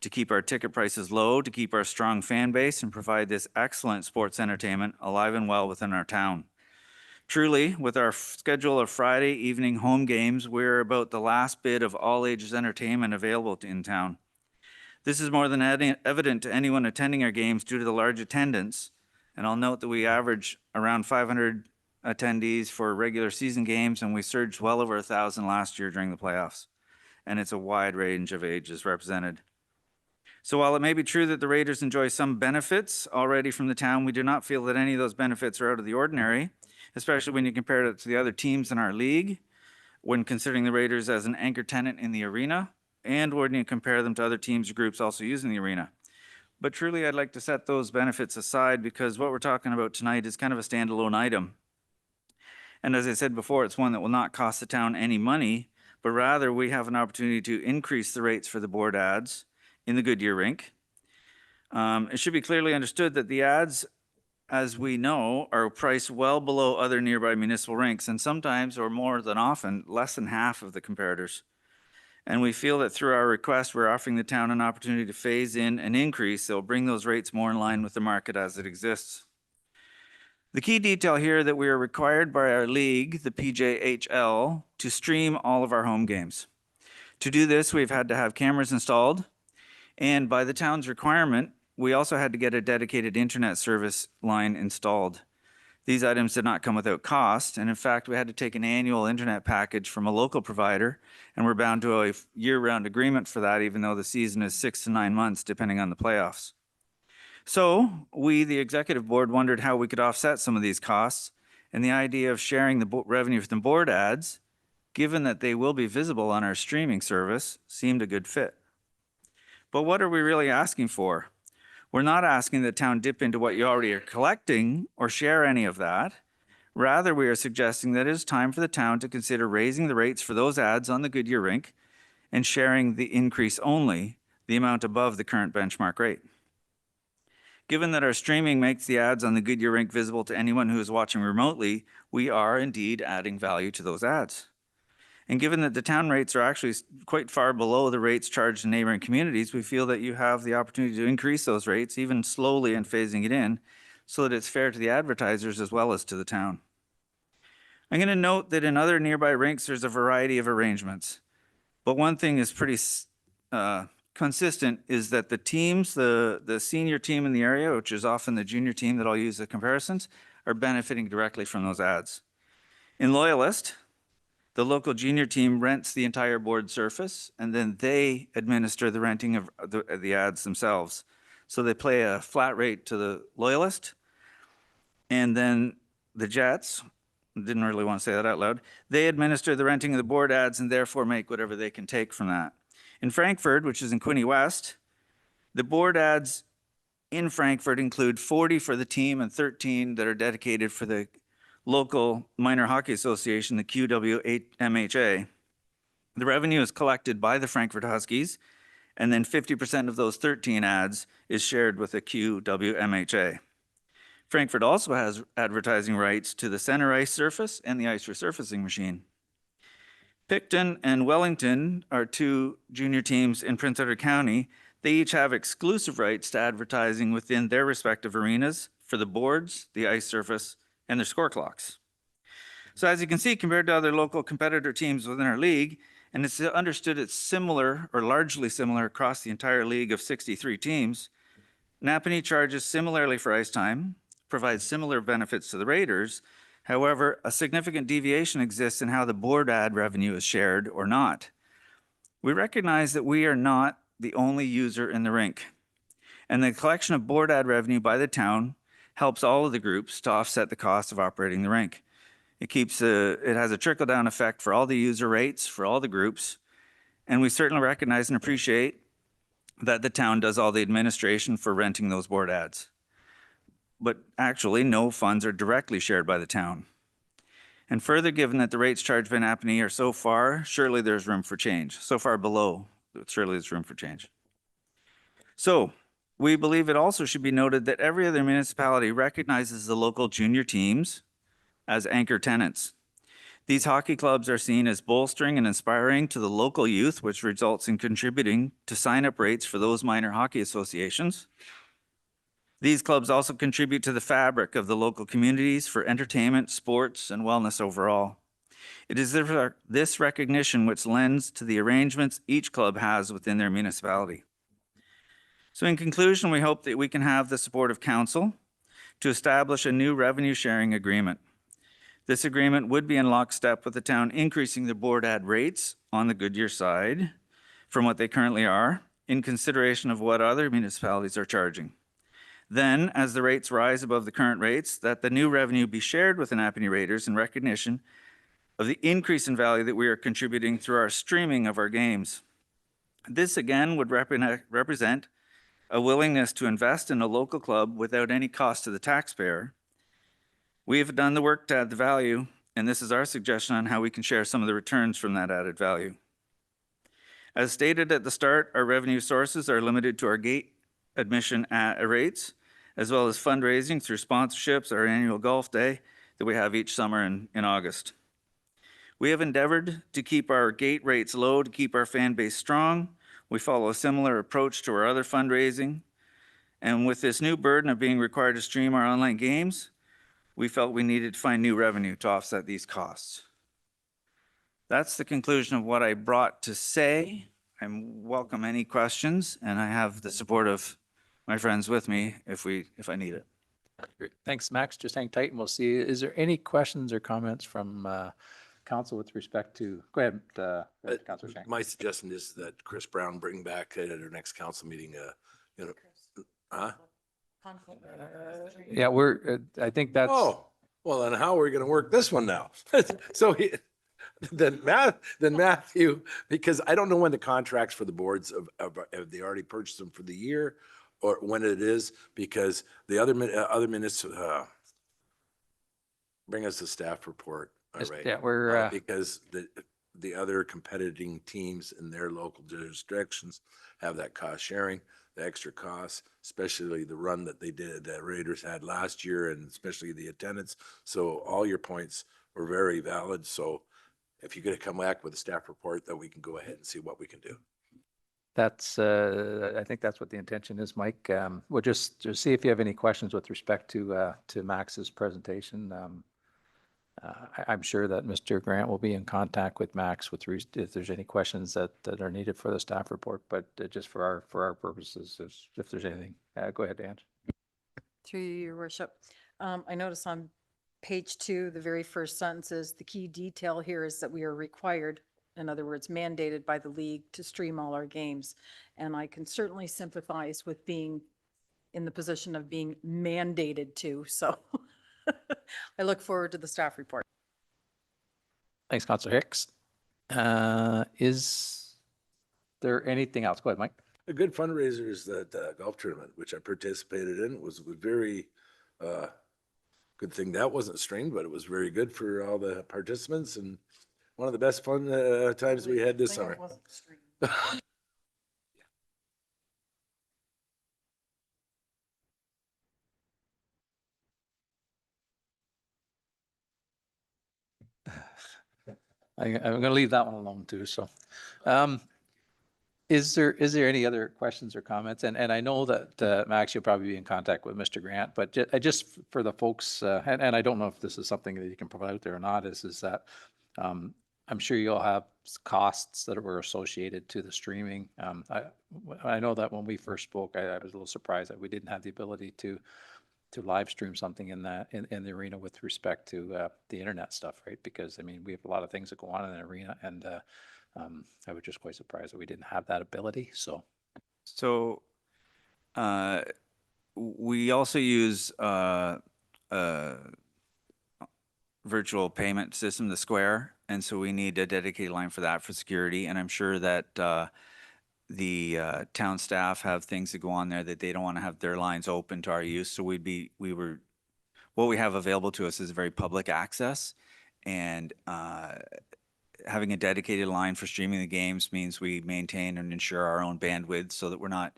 to keep our ticket prices low, to keep our strong fan base, and provide this excellent sports entertainment alive and well within our town. Truly, with our schedule of Friday evening home games, we're about the last bit of all ages entertainment available in town. This is more than evident to anyone attending our games due to the large attendance, and I'll note that we average around 500 attendees for regular season games, and we surged well over 1,000 last year during the playoffs. And it's a wide range of ages represented. So while it may be true that the Raiders enjoy some benefits already from the town, we do not feel that any of those benefits are out of the ordinary, especially when you compare it to the other teams in our league, when considering the Raiders as an anchor tenant in the arena, and when you compare them to other teams or groups also using the arena. But truly, I'd like to set those benefits aside because what we're talking about tonight is kind of a standalone item. And as I said before, it's one that will not cost the town any money, but rather we have an opportunity to increase the rates for the board ads in the Goodyear rink. It should be clearly understood that the ads, as we know, are priced well below other nearby municipal rinks, and sometimes, or more than often, less than half of the comparators. And we feel that through our request, we're offering the town an opportunity to phase in an increase that will bring those rates more in line with the market as it exists. The key detail here that we are required by our league, the PJHL, to stream all of our home games. To do this, we've had to have cameras installed, and by the town's requirement, we also had to get a dedicated internet service line installed. These items did not come without cost, and in fact, we had to take an annual internet package from a local provider, and we're bound to a year-round agreement for that, even though the season is 6 to 9 months, depending on the playoffs. So we, the executive board, wondered how we could offset some of these costs, and the idea of sharing the revenue from the board ads, given that they will be visible on our streaming service, seemed a good fit. But what are we really asking for? We're not asking the town dip into what you already are collecting or share any of that. Rather, we are suggesting that it is time for the town to consider raising the rates for those ads on the Goodyear rink and sharing the increase only, the amount above the current benchmark rate. Given that our streaming makes the ads on the Goodyear rink visible to anyone who is watching remotely, we are indeed adding value to those ads. And given that the town rates are actually quite far below the rates charged in neighboring communities, we feel that you have the opportunity to increase those rates, even slowly and phasing it in, so that it's fair to the advertisers as well as to the town. I'm going to note that in other nearby rinks, there's a variety of arrangements. But one thing is pretty consistent is that the teams, the senior team in the area, which is often the junior team that I'll use the comparisons, are benefiting directly from those ads. In Loyalist, the local junior team rents the entire board surface, and then they administer the renting of the ads themselves. So they pay a flat rate to the Loyalist, and then the Jets, didn't really want to say that out loud, they administer the renting of the board ads and therefore make whatever they can take from that. In Frankfurt, which is in Quinte West, the board ads in Frankfurt include 40 for the team and 13 that are dedicated for the local minor hockey association, the QWMHA. The revenue is collected by the Frankfurt Huskies, and then 50% of those 13 ads is shared with the QWMHA. Frankfurt also has advertising rights to the center ice surface and the ice resurfacing machine. Picton and Wellington are two junior teams in Prince Edward County. They each have exclusive rights to advertising within their respective arenas for the boards, the ice surface, and their score clocks. So as you can see, compared to other local competitor teams within our league, and it's understood it's similar or largely similar across the entire league of 63 teams, Napanee charges similarly for ice time, provides similar benefits to the Raiders. However, a significant deviation exists in how the board ad revenue is shared or not. We recognize that we are not the only user in the rink, and the collection of board ad revenue by the town helps all of the groups to offset the cost of operating the rink. It has a trickle-down effect for all the user rates, for all the groups, and we certainly recognize and appreciate that the town does all the administration for renting those board ads. But actually, no funds are directly shared by the town. And further, given that the rates charged by Napanee are so far, surely there's room for change. So far below, surely there's room for change. So, we believe it also should be noted that every other municipality recognizes the local junior teams as anchor tenants. These hockey clubs are seen as bolstering and inspiring to the local youth, which results in contributing to sign-up rates for those minor hockey associations. These clubs also contribute to the fabric of the local communities for entertainment, sports, and wellness overall. It is this recognition which lends to the arrangements each club has within their municipality. So in conclusion, we hope that we can have the support of council to establish a new revenue sharing agreement. This agreement would be in lockstep with the town increasing the board ad rates on the Goodyear side from what they currently are in consideration of what other municipalities are charging. Then, as the rates rise above the current rates, that the new revenue be shared with the Napanee Raiders in recognition of the increase in value that we are contributing through our streaming of our games. This again would represent a willingness to invest in a local club without any cost to the taxpayer. We have done the work to add the value, and this is our suggestion on how we can share some of the returns from that added value. As stated at the start, our revenue sources are limited to our gate admission rates, as well as fundraising through sponsorships, our annual golf day that we have each summer in August. We have endeavored to keep our gate rates low to keep our fan base strong. We follow a similar approach to our other fundraising. And with this new burden of being required to stream our online games, we felt we needed to find new revenue to offset these costs. That's the conclusion of what I brought to say. I welcome any questions, and I have the support of my friends with me if I need it. Great. Thanks, Max. Just hang tight and we'll see. Is there any questions or comments from council with respect to, go ahead, Councilor Shank. My suggestion is that Chris Brown bring back at our next council meeting, Yeah, I think that's. Oh, well, then how are we going to work this one now? So then Matthew, because I don't know when the contracts for the boards have they already purchased them for the year or when it is, because the other minutes, bring us a staff report. All right. Yeah, we're. Because the other competing teams in their local jurisdictions have that cost sharing, the extra costs, especially the run that they did, that Raiders had last year, and especially the attendance. So all your points were very valid. So if you're going to come back with a staff report, that we can go ahead and see what we can do. That's, I think that's what the intention is, Mike. We'll just see if you have any questions with respect to Max's presentation. I'm sure that Mr. Grant will be in contact with Max if there's any questions that are needed for the staff report, but just for our purposes, if there's anything, go ahead, Dan. Through you, your worship. I notice on page 2, the very first sentence is, the key detail here is that we are required, in other words, mandated by the league to stream all our games. And I can certainly sympathize with being in the position of being mandated to, so I look forward to the staff report. Thanks, Councilor Hicks. Is there anything else? Go ahead, Mike. A good fundraiser is that golf tournament, which I participated in. It was a very good thing. That wasn't streamed, but it was very good for all the participants and one of the best fun times we had this summer. I'm going to leave that one alone too. So, is there any other questions or comments? And I know that Max, you'll probably be in contact with Mr. Grant, but just for the folks, and I don't know if this is something that you can provide out there or not, is that I'm sure you'll have costs that were associated to the streaming. I know that when we first spoke, I was a little surprised that we didn't have the ability to live stream something in the arena with respect to the internet stuff, right? Because I mean, we have a lot of things that go on in the arena, and I was just quite surprised that we didn't have that ability. So we also use virtual payment system, the Square, and so we need a dedicated line for that for security. And I'm sure that the town staff have things that go on there that they don't want to have their lines open to our use. So what we have available to us is very public access, and having a dedicated line for streaming the games means we maintain and ensure our own bandwidth so that we're not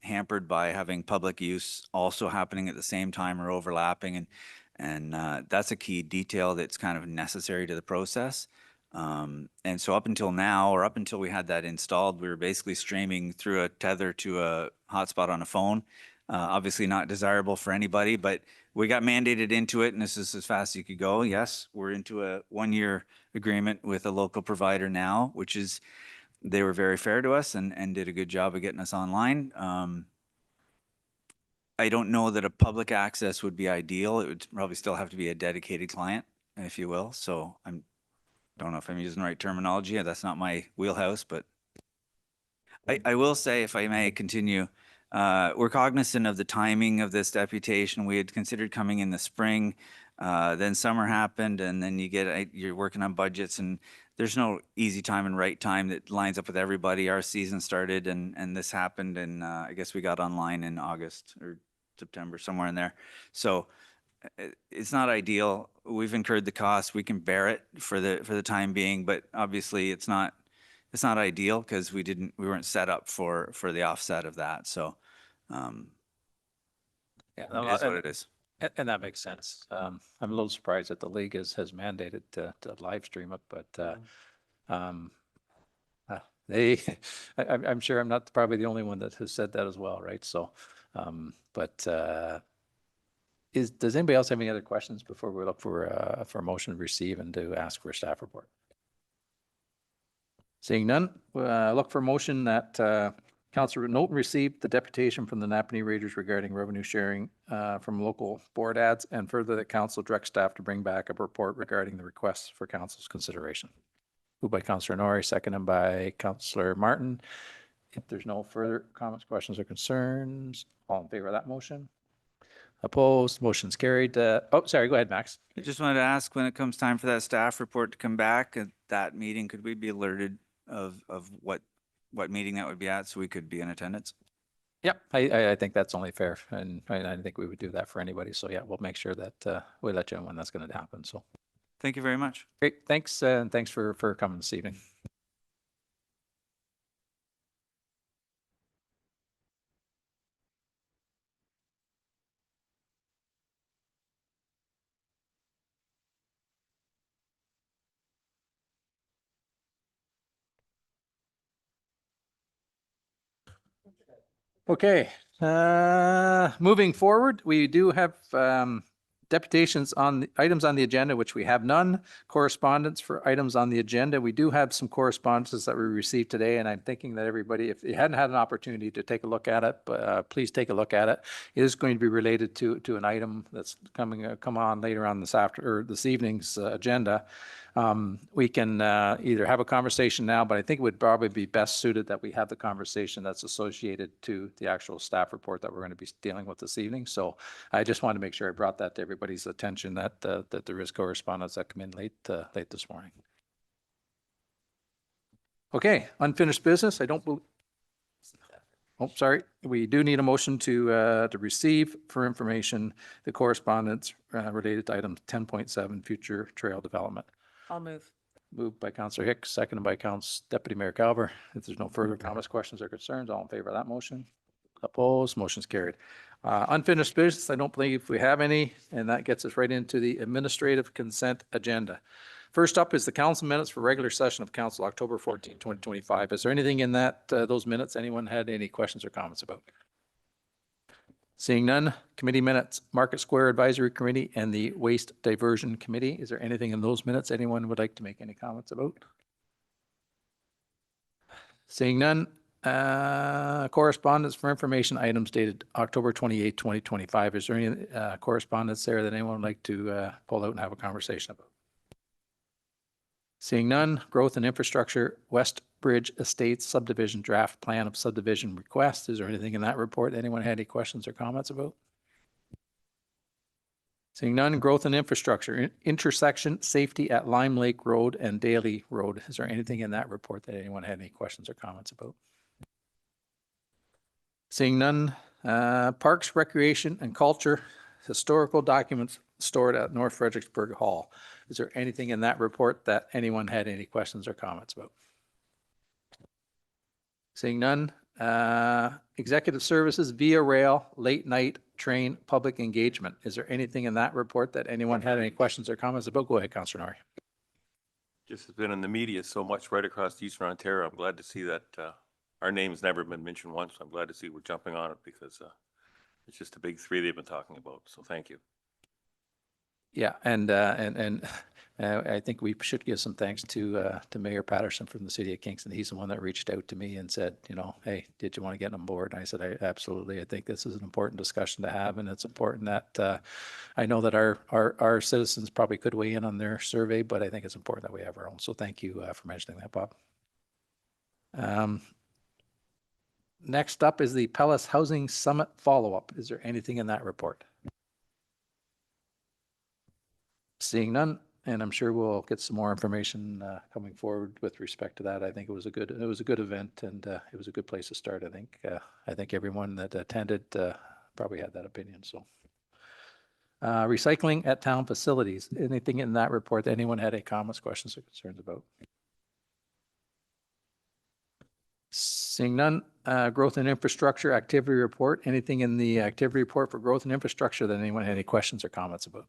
hampered by having public use also happening at the same time or overlapping. And that's a key detail that's kind of necessary to the process. And so up until now, or up until we had that installed, we were basically streaming through a tether to a hotspot on a phone. Obviously not desirable for anybody, but we got mandated into it, and this is as fast as you could go. Yes, we're into a 1-year agreement with a local provider now, which is, they were very fair to us and did a good job of getting us online. I don't know that a public access would be ideal. It would probably still have to be a dedicated client, if you will. So don't know if I'm using the right terminology. That's not my wheelhouse, but I will say, if I may continue, we're cognizant of the timing of this deputation. We had considered coming in the spring, then summer happened, and then you're working on budgets, and there's no easy time and right time that lines up with everybody. Our season started and this happened, and I guess we got online in August or September, somewhere in there. So it's not ideal. We've incurred the cost. We can bear it for the time being, but obviously it's not ideal because we weren't set up for the offset of that. So Yeah, it is what it is. and that makes sense. I'm a little surprised that the league has mandated to live stream it, but I'm sure I'm not probably the only one that has said that as well, right? So, does anybody else have any other questions before we look for a motion to receive and to ask for a staff report? Seeing none, look for a motion that Councillor Knowlton received the deputation from the Napanee Raiders regarding revenue sharing from local board ads, and further that council direct staff to bring back a report regarding the requests for council's consideration. Moved by Councillor Norrie, seconded by Councillor Martin. If there's no further comments, questions, or concerns, all in favor of that motion? Opposed? Motion's carried. Sorry, go ahead, Max. I just wanted to ask, when it comes time for that staff report to come back at that meeting, could we be alerted of what meeting that would be at so we could be in attendance? Yep, I think that's only fair, and I think we would do that for anybody. So yeah, we'll make sure that we let you know when that's going to happen. So Thank you very much. great, thanks, and thanks for coming this evening. Okay, moving forward, we do have deputations on the items on the agenda, which we have none. Correspondence for items on the agenda. We do have some correspondences that we received today, and I'm thinking that everybody, if you hadn't had an opportunity to take a look at it, please take a look at it. It is going to be related to an item that's come on later on this evening's agenda. We can either have a conversation now, but I think it would probably be best suited that we have the conversation that's associated to the actual staff report that we're going to be dealing with this evening. So I just wanted to make sure I brought that to everybody's attention, that there is correspondence that come in late this morning. Okay, unfinished business. I don't believe. Oh, sorry. We do need a motion to receive for information the correspondence related to item 10.7, future trail development. I'll move. Moved by Councillor Hicks, seconded by Deputy Mayor Calver. If there's no further comments, questions, or concerns, all in favor of that motion? Opposed? Motion's carried. Unfinished business, I don't believe we have any, and that gets us right into the administrative consent agenda. First up is the council minutes for regular session of council, October 14, 2025. Is there anything in those minutes anyone had any questions or comments about? Seeing none, committee minutes, Market Square Advisory Committee and the Waste Diversion Committee. Is there anything in those minutes anyone would like to make any comments about? Seeing none, correspondence for information items dated October 28, 2025. Is there any correspondence there that anyone would like to pull out and have a conversation about? Seeing none, growth and infrastructure, West Bridge Estates subdivision draft plan of subdivision request. Is there anything in that report anyone had any questions or comments about? Seeing none, growth and infrastructure, intersection safety at Lime Lake Road and Daly Road. Is there anything in that report that anyone had any questions or comments about? Seeing none, parks, recreation and culture, historical documents stored at North Fredericksburg Hall. Is there anything in that report that anyone had any questions or comments about? Seeing none, executive services via rail, late night train, public engagement. Is there anything in that report that anyone had any questions or comments about? Go ahead, Councillor Norrie. Just has been in the media so much right across Eastern Ontario. I'm glad to see that our name's never been mentioned once. I'm glad to see we're jumping on it because it's just a big three they've been talking about. So thank you. Yeah, and I think we should give some thanks to Mayor Patterson from the city of Kingston. He's the one that reached out to me and said, you know, hey, did you want to get on board? And I said, absolutely. I think this is an important discussion to have, and it's important that I know that our citizens probably could weigh in on their survey, but I think it's important that we have our own. So thank you for mentioning that, Bob. Next up is the Pellis Housing Summit follow-up. Is there anything in that report? Seeing none, and I'm sure we'll get some more information coming forward with respect to that. I think it was a good event, and it was a good place to start. I think everyone that attended probably had that opinion. So, recycling at town facilities. Anything in that report that anyone had any comments, questions, or concerns about? Seeing none, growth and infrastructure activity report. Anything in the activity report for growth and infrastructure that anyone had any questions or comments about?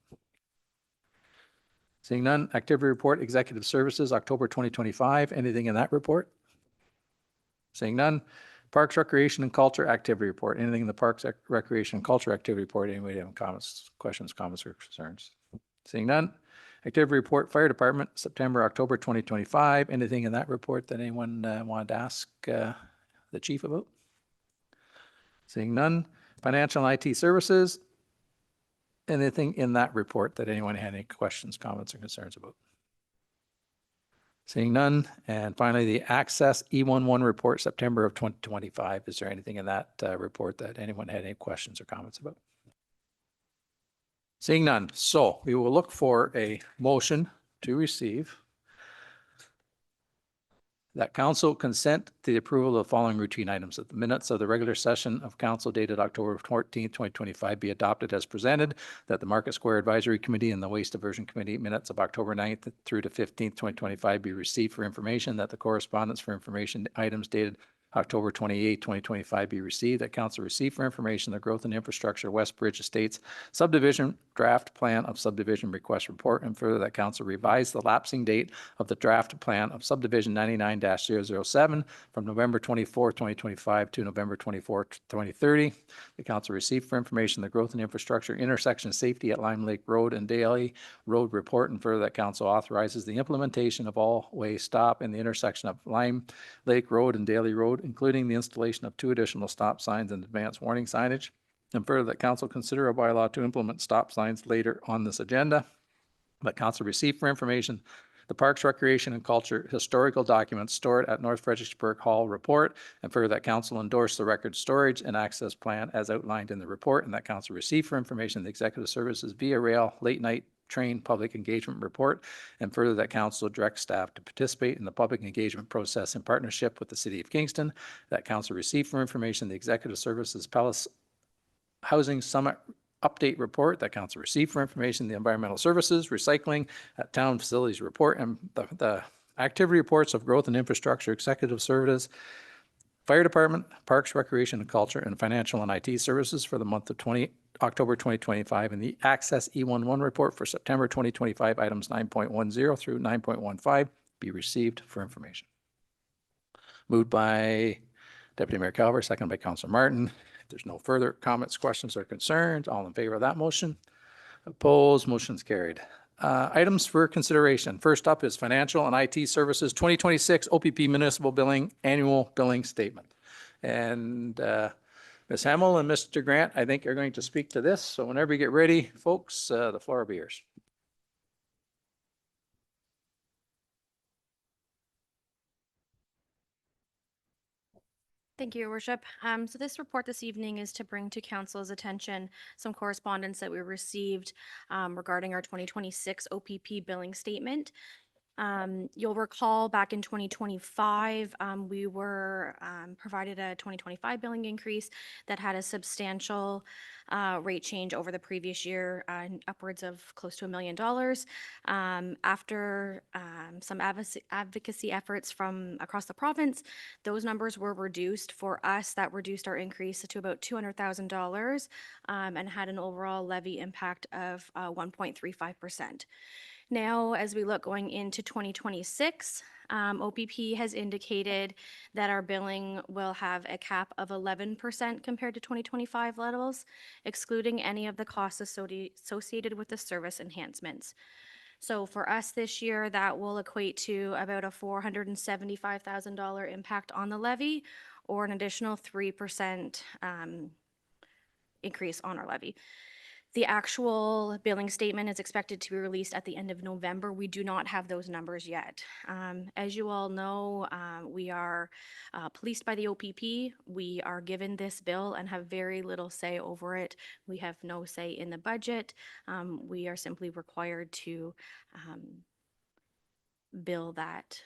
Seeing none, activity report, executive services, October 2025. Anything in that report? Seeing none, parks, recreation, and culture activity report. Anything in the parks, recreation, and culture activity report? Anybody have comments, questions, comments, or concerns? Seeing none, activity report, fire department, September, October 2025. Anything in that report that anyone wanted to ask the chief about? Seeing none, financial and IT services. Anything in that report that anyone had any questions, comments, or concerns about? Seeing none. And finally, the Access E11 report, September of 2025. Is there anything in that report that anyone had any questions or comments about? Seeing none. So we will look for a motion to receive that council consent to the approval of the following routine items. That the minutes of the regular session of council dated October 14th, 2025 be adopted as presented, that the Market Square Advisory Committee and the Waste Diversion Committee minutes of October 9th through to 15th, 2025 be received for information, that the correspondence for information items dated October 28, 2025 be received, that council receive for information the growth and infrastructure West Bridge Estates subdivision draft plan of subdivision request report, and further that council revise the lapsing date of the draft plan of subdivision 99-007 from November 24, 2025 to November 24, 2030. The council receive for information the growth and infrastructure intersection safety at Lime Lake Road and Daly Road report, and further that council authorizes the implementation of all-way stop in the intersection of Lime Lake Road and Daly Road, including the installation of 2 additional stop signs and advance warning signage. And further, that council consider a bylaw to implement stop signs later on this agenda. That council receive for information the Parks, Recreation, and Culture historical documents stored at North Fredericksburg Hall report, and further that council endorse the record storage and access plan as outlined in the report, and that council receive for information the executive services via rail late night train public engagement report, and further that council direct staff to participate in the public engagement process in partnership with the city of Kingston. That council receive for information the executive services Pellis Housing Summit update report, that council receive for information the environmental services recycling at town facilities report, and the activity reports of growth and infrastructure executive services, fire department, parks, recreation, and culture, and financial and IT services for the month of October 2025, and the Access E11 report for September 2025, items 9.10 through 9.15 be received for information. Moved by Deputy Mayor Calver, seconded by Councilor Martin. If there's no further comments, questions, or concerns, all in favor of that motion? Opposed? Motion's carried. Items for consideration. First up is Financial and IT Services 2026 OPP Municipal Billing Annual Billing Statement. And Ms. Hamill and Mr. Grant, I think, are going to speak to this. So whenever you get ready, folks, the floor will be yours. Thank you, Your Worship. So this report this evening is to bring to council's attention some correspondence that we received regarding our 2026 OPP billing statement. You'll recall back in 2025, we were provided a 2025 billing increase that had a substantial rate change over the previous year, upwards of close to $1 million. After some advocacy efforts from across the province, those numbers were reduced. For us, that reduced our increase to about $200,000 and had an overall levy impact of 1.35%. Now, as we look going into 2026, OPP has indicated that our billing will have a cap of 11% compared to 2025 levels, excluding any of the costs associated with the service enhancements. So for us this year, that will equate to about a $475,000 impact on the levy, or an additional 3% increase on our levy. The actual billing statement is expected to be released at the end of November. We do not have those numbers yet. As you all know, we are policed by the OPP. We are given this bill and have very little say over it. We have no say in the budget. We are simply required to bill that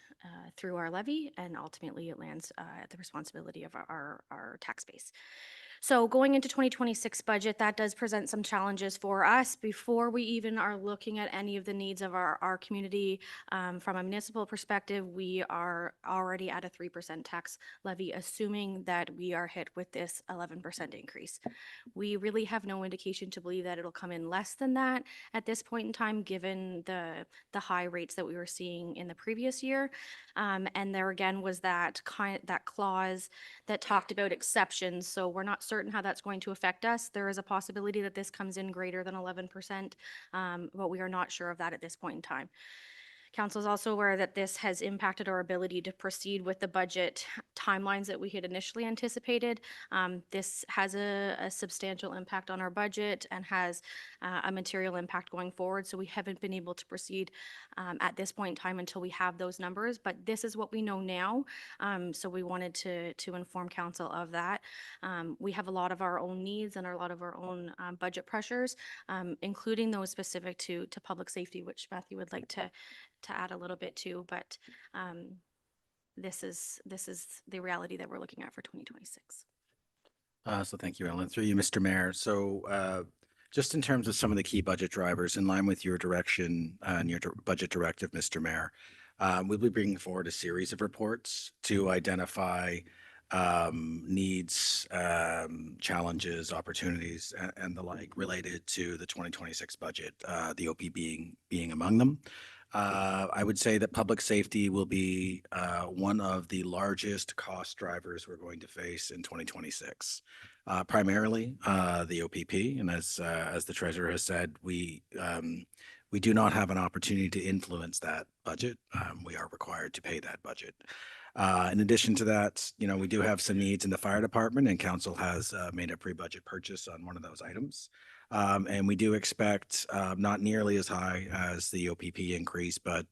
through our levy, and ultimately it lands at the responsibility of our tax base. So going into 2026 budget, that does present some challenges for us before we even are looking at any of the needs of our community. From a municipal perspective, we are already at a 3% tax levy, assuming that we are hit with this 11% increase. We really have no indication to believe that it'll come in less than that at this point in time, given the high rates that we were seeing in the previous year. And there again was that clause that talked about exceptions. So we're not certain how that's going to affect us. There is a possibility that this comes in greater than 11%, but we are not sure of that at this point in time. Council is also aware that this has impacted our ability to proceed with the budget timelines that we had initially anticipated. This has a substantial impact on our budget and has a material impact going forward. So we haven't been able to proceed at this point in time until we have those numbers. But this is what we know now. So we wanted to inform council of that. We have a lot of our own needs and a lot of our own budget pressures, including those specific to public safety, which Matthew would like to add a little bit to, but this is the reality that we're looking at for 2026. So thank you, Ellen. Through you, Mr. Mayor. So just in terms of some of the key budget drivers, in line with your direction and your budget directive, Mr. Mayor, we'll be bringing forward a series of reports to identify needs, challenges, opportunities, and the like related to the 2026 budget, the OP being among them. I would say that public safety will be one of the largest cost drivers we're going to face in 2026. Primarily the OPP, and as the treasurer has said, we do not have an opportunity to influence that budget. We are required to pay that budget. In addition to that, we do have some needs in the fire department, and council has made a pre-budget purchase on one of those items. And we do expect not nearly as high as the OPP increase, but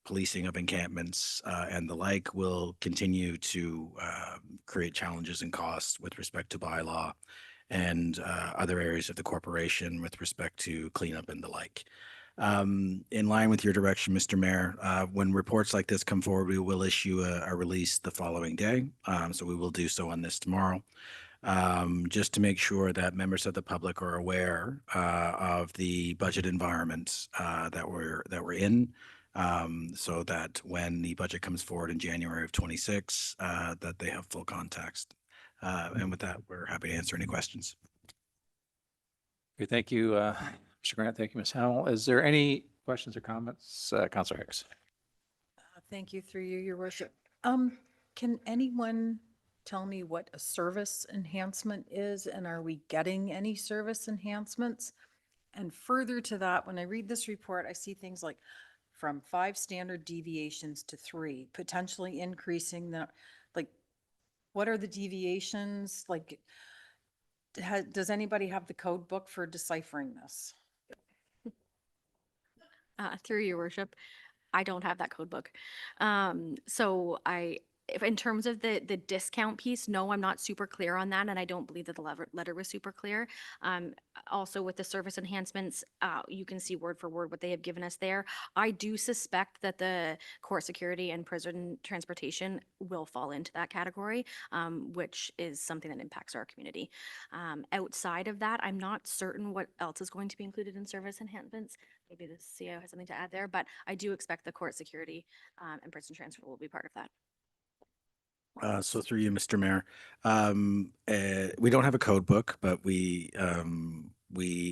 policing of encampments and the like will continue to create challenges and costs with respect to bylaw and other areas of the corporation with respect to cleanup and the like. In line with your direction, Mr. Mayor, when reports like this come forward, we will issue a release the following day. So we will do so on this tomorrow. Just to make sure that members of the public are aware of the budget environment that we're in, so that when the budget comes forward in January of 26, that they have full context. And with that, we're happy to answer any questions. Okay, thank you, Mr. Grant. Thank you, Ms. Howell. Is there any questions or comments? Councilor Hicks. Thank you, through you, Your Worship. Can anyone tell me what a service enhancement is, and are we getting any service enhancements? And further to that, when I read this report, I see things like from 5 standard deviations to 3, potentially increasing the, like, what are the deviations? Like, does anybody have the code book for deciphering this? Through Your Worship, I don't have that code book. So if in terms of the discount piece, no, I'm not super clear on that, and I don't believe that the letter was super clear. Also with the service enhancements, you can see word for word what they have given us there. I do suspect that the court security and prison transportation will fall into that category, which is something that impacts our community. Outside of that, I'm not certain what else is going to be included in service enhancements. Maybe the CIO has something to add there, but I do expect the court security and prison transfer will be part of that. So through you, Mr. Mayor, we don't have a code book, but we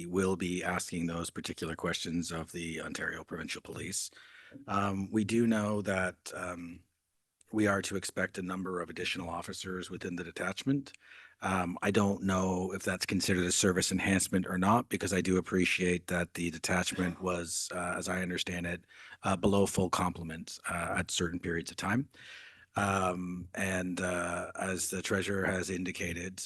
will be asking those particular questions of the Ontario Provincial Police. We do know that we are to expect a number of additional officers within the detachment. I don't know if that's considered a service enhancement or not, because I do appreciate that the detachment was, as I understand it, below full complement at certain periods of time. As the treasurer has indicated,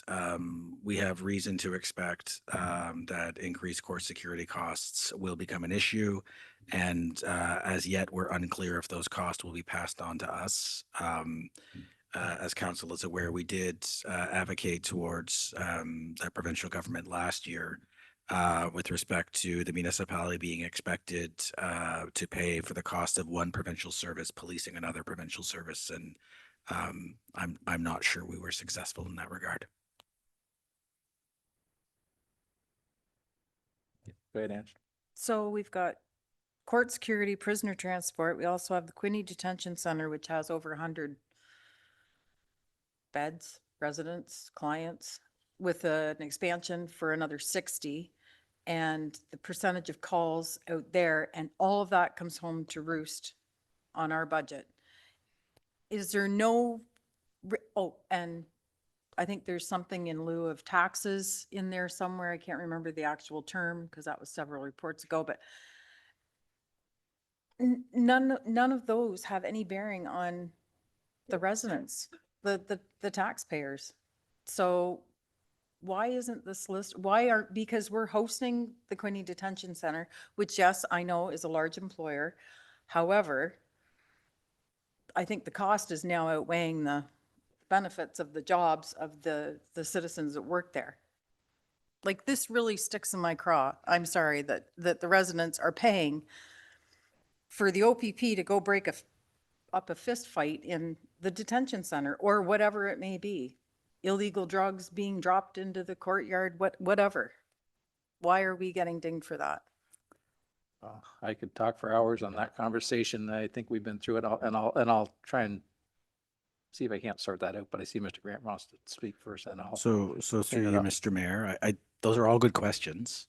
we have reason to expect that increased court security costs will become an issue. And as yet, we're unclear if those costs will be passed on to us. As council is aware, we did advocate towards the provincial government last year with respect to the municipality being expected to pay for the cost of one provincial service policing another provincial service, and I'm not sure we were successful in that regard. Go ahead, Ange. So we've got court security, prisoner transport. We also have the Quinte Detention Center, which has over 100 beds, residents, clients, with an expansion for another 60. And the percentage of calls out there, and all of that comes home to roost on our budget. Is there no, oh, and I think there's something in lieu of taxes in there somewhere. I can't remember the actual term because that was several reports ago, but none of those have any bearing on the residents, the taxpayers. So why isn't this list, because we're hosting the Quinte Detention Center, which, yes, I know is a large employer. However, I think the cost is now outweighing the benefits of the jobs of the citizens that work there. Like, this really sticks in my craw. I'm sorry that the residents are paying for the OPP to go break up a fist fight in the detention center or whatever it may be. Illegal drugs being dropped into the courtyard, whatever. Why are we getting dinged for that? I could talk for hours on that conversation. I think we've been through it, and I'll try and see if I can't sort that out, but I see Mr. Grant wants to speak first, and I'll. So through clean it you, up. Mr. Mayor, those are all good questions.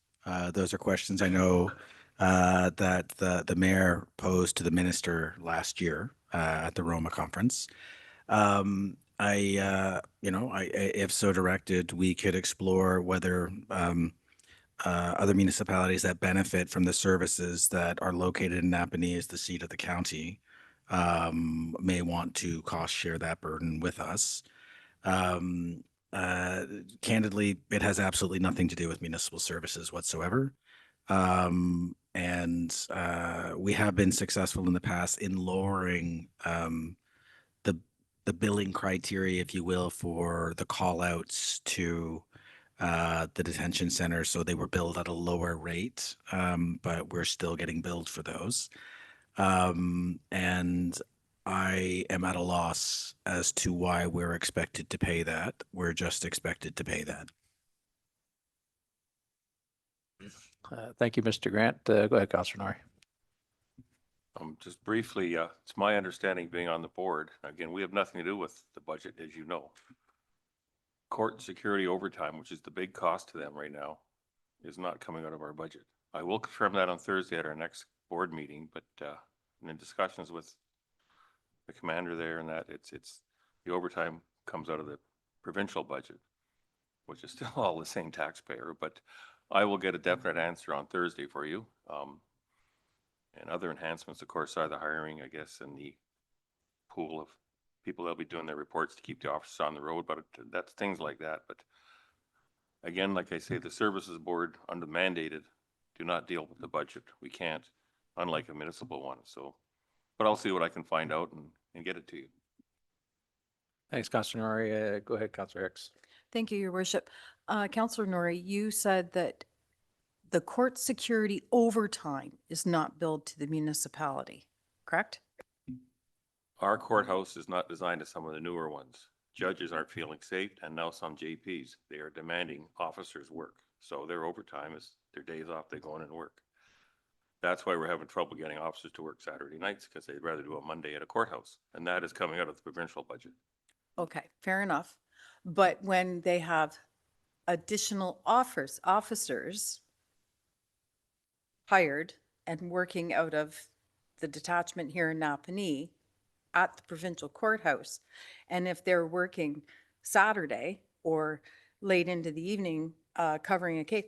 Those are questions I know that the mayor posed to the minister last year at the Roma conference. If so directed, we could explore whether other municipalities that benefit from the services that are located in Napanee as the seat of the county may want to cost share that burden with us. Candidly, it has absolutely nothing to do with municipal services whatsoever. We have been successful in the past in lowering the billing criteria, if you will, for the call outs to the detention center. So they were billed at a lower rate, but we're still getting billed for those. And I am at a loss as to why we're expected to pay that. We're just expected to pay that. Thank you, Mr. Grant. Go ahead, Councilor Norrie. Just briefly, it's my understanding, being on the board, again, we have nothing to do with the budget, as you know. Court security overtime, which is the big cost to them right now, is not coming out of our budget. I will confirm that on Thursday at our next board meeting, but in discussions with the commander there, and that it's the overtime comes out of the provincial budget, which is still all the same taxpayer. But I will get a definite answer on Thursday for you. And other enhancements, of course, are the hiring, I guess, and the pool of people that'll be doing their reports to keep the officers on the road. But that's things like that. But again, like I say, the services board, under mandated, do not deal with the budget. We can't, unlike a municipal one. So, but I'll see what I can find out and get it to you. Thanks, Councilor Norrie. Go ahead, Councilor Hicks. Thank you, Your Worship. Councillor Norrie, you said that the court security overtime is not billed to the municipality, correct? Our courthouse is not designed as some of the newer ones. Judges aren't feeling safe, and now some JPs, they are demanding officers work. So their overtime is their days off, they go in and work. That's why we're having trouble getting officers to work Saturday nights, because they'd rather do a Monday at a courthouse, and that is coming out of the provincial budget. Okay, fair enough. But when they have additional officers hired and working out of the detachment here in Napanee at the provincial courthouse, and if they're working Saturday or late into the evening covering a case,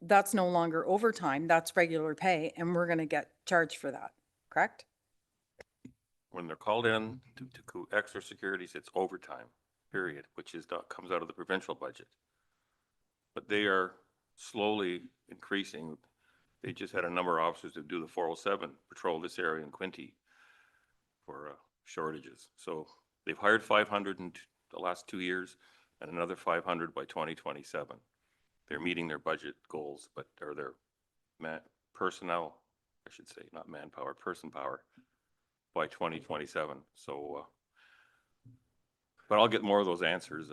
that's no longer overtime, that's regular pay, and we're going to get charged for that, correct? When they're called in to do extra securities, it's overtime, period, which is, comes out of the provincial budget. But they are slowly increasing. They just had a number of officers that do the 407 patrol this area in Quinte for shortages. So they've hired 500 in the last 2 years and another 500 by 2027. They're meeting their budget goals, but or their personnel, I should say, not manpower, person power by 2027. So, but I'll get more of those answers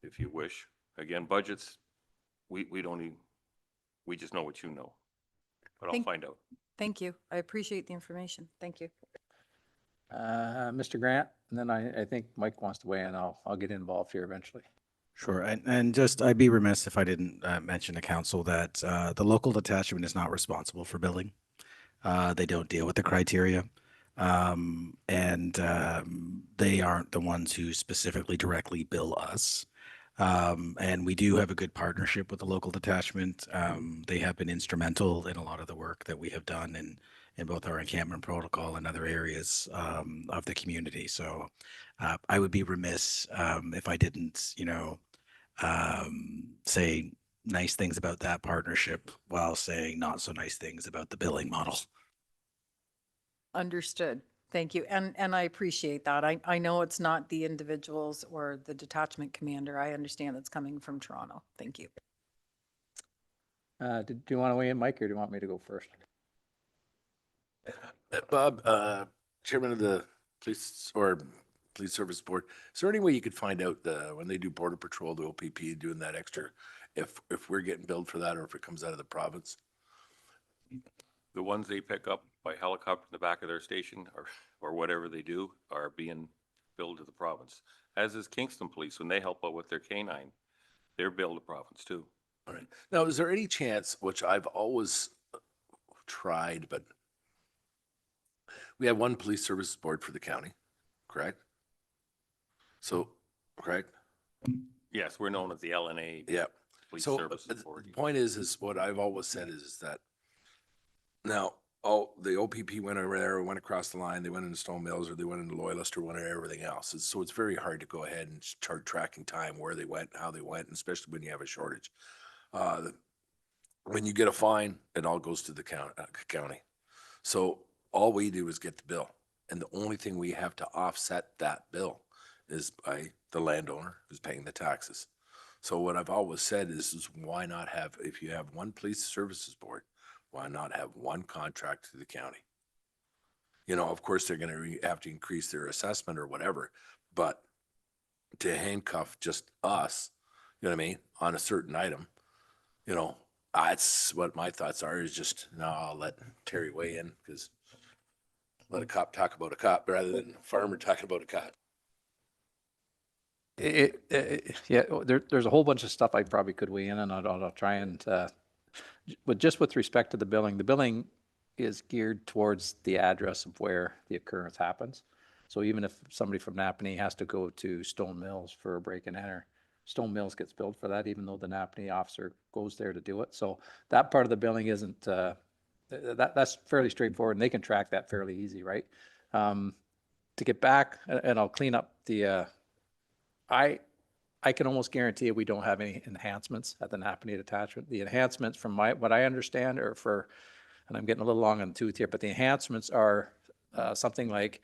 if you wish. Again, budgets, we don't even, we just know what you know, but I'll find out. Thank you. I appreciate the information. Thank you. Mr. Grant, and then I think Mike wants to weigh in. I'll get involved here eventually. Sure. And just, I'd be remiss if I didn't mention to council that the local detachment is not responsible for billing. They don't deal with the criteria. And they aren't the ones who specifically directly bill us. And we do have a good partnership with the local detachment. They have been instrumental in a lot of the work that we have done in both our encampment protocol and other areas of the community. So I would be remiss if I didn't, say nice things about that partnership while saying not so nice things about the billing model. Understood. Thank you. And I appreciate that. I know it's not the individuals or the detachment commander. I understand it's coming from Toronto. Thank you. Do you want to weigh in, Mike, or do you want me to go first? Bob, Chairman of the Police Service Board, is there any way you could find out when they do Border Patrol, the OPP doing that extra, if we're getting billed for that or if it comes out of the province? The ones they pick up by helicopter in the back of their station or whatever they do are being billed to the province, as is Kingston Police. When they help out with their canine, they're billed to province too. All right. Now, is there any chance, which I've always tried, but we have one police services board for the county, correct? So, correct? Yes, we're known as the LNA. Yeah. Police So Services Board. the point is what I've always said is that now, the OPP went over there, went across the line, they went into Stone Mills or they went into Loyalist or went into everything else. So it's very hard to go ahead and start tracking time, where they went, how they went, and especially when you have a shortage. When you get a fine, it all goes to the county. So all we do is get the bill. And the only thing we have to offset that bill is by the landowner who's paying the taxes. So what I've always said is why not have, if you have one police services board, why not have one contract to the county? Of course, they're going to have to increase their assessment or whatever, but to handcuff just us, you know what I mean, on a certain item, that's what my thoughts are, is just, no, I'll let Terry weigh in, because let a cop talk about a cop rather than a farmer talking about a cop. Yeah, there's a whole bunch of stuff I probably could weigh in, and I'll try and, but just with respect to the billing is geared towards the address of where the occurrence happens. So even if somebody from Napanee has to go to Stone Mills for a break and enter, Stone Mills gets billed for that, even though the Napanee officer goes there to do it. So that part of the billing isn't, that's fairly straightforward, and they can track that fairly easy, right? To get back, and I'll clean up the, I can almost guarantee you we don't have any enhancements at the Napanee detachment. The enhancements from what I understand are for, and I'm getting a little long on the tooth here, but the enhancements are something like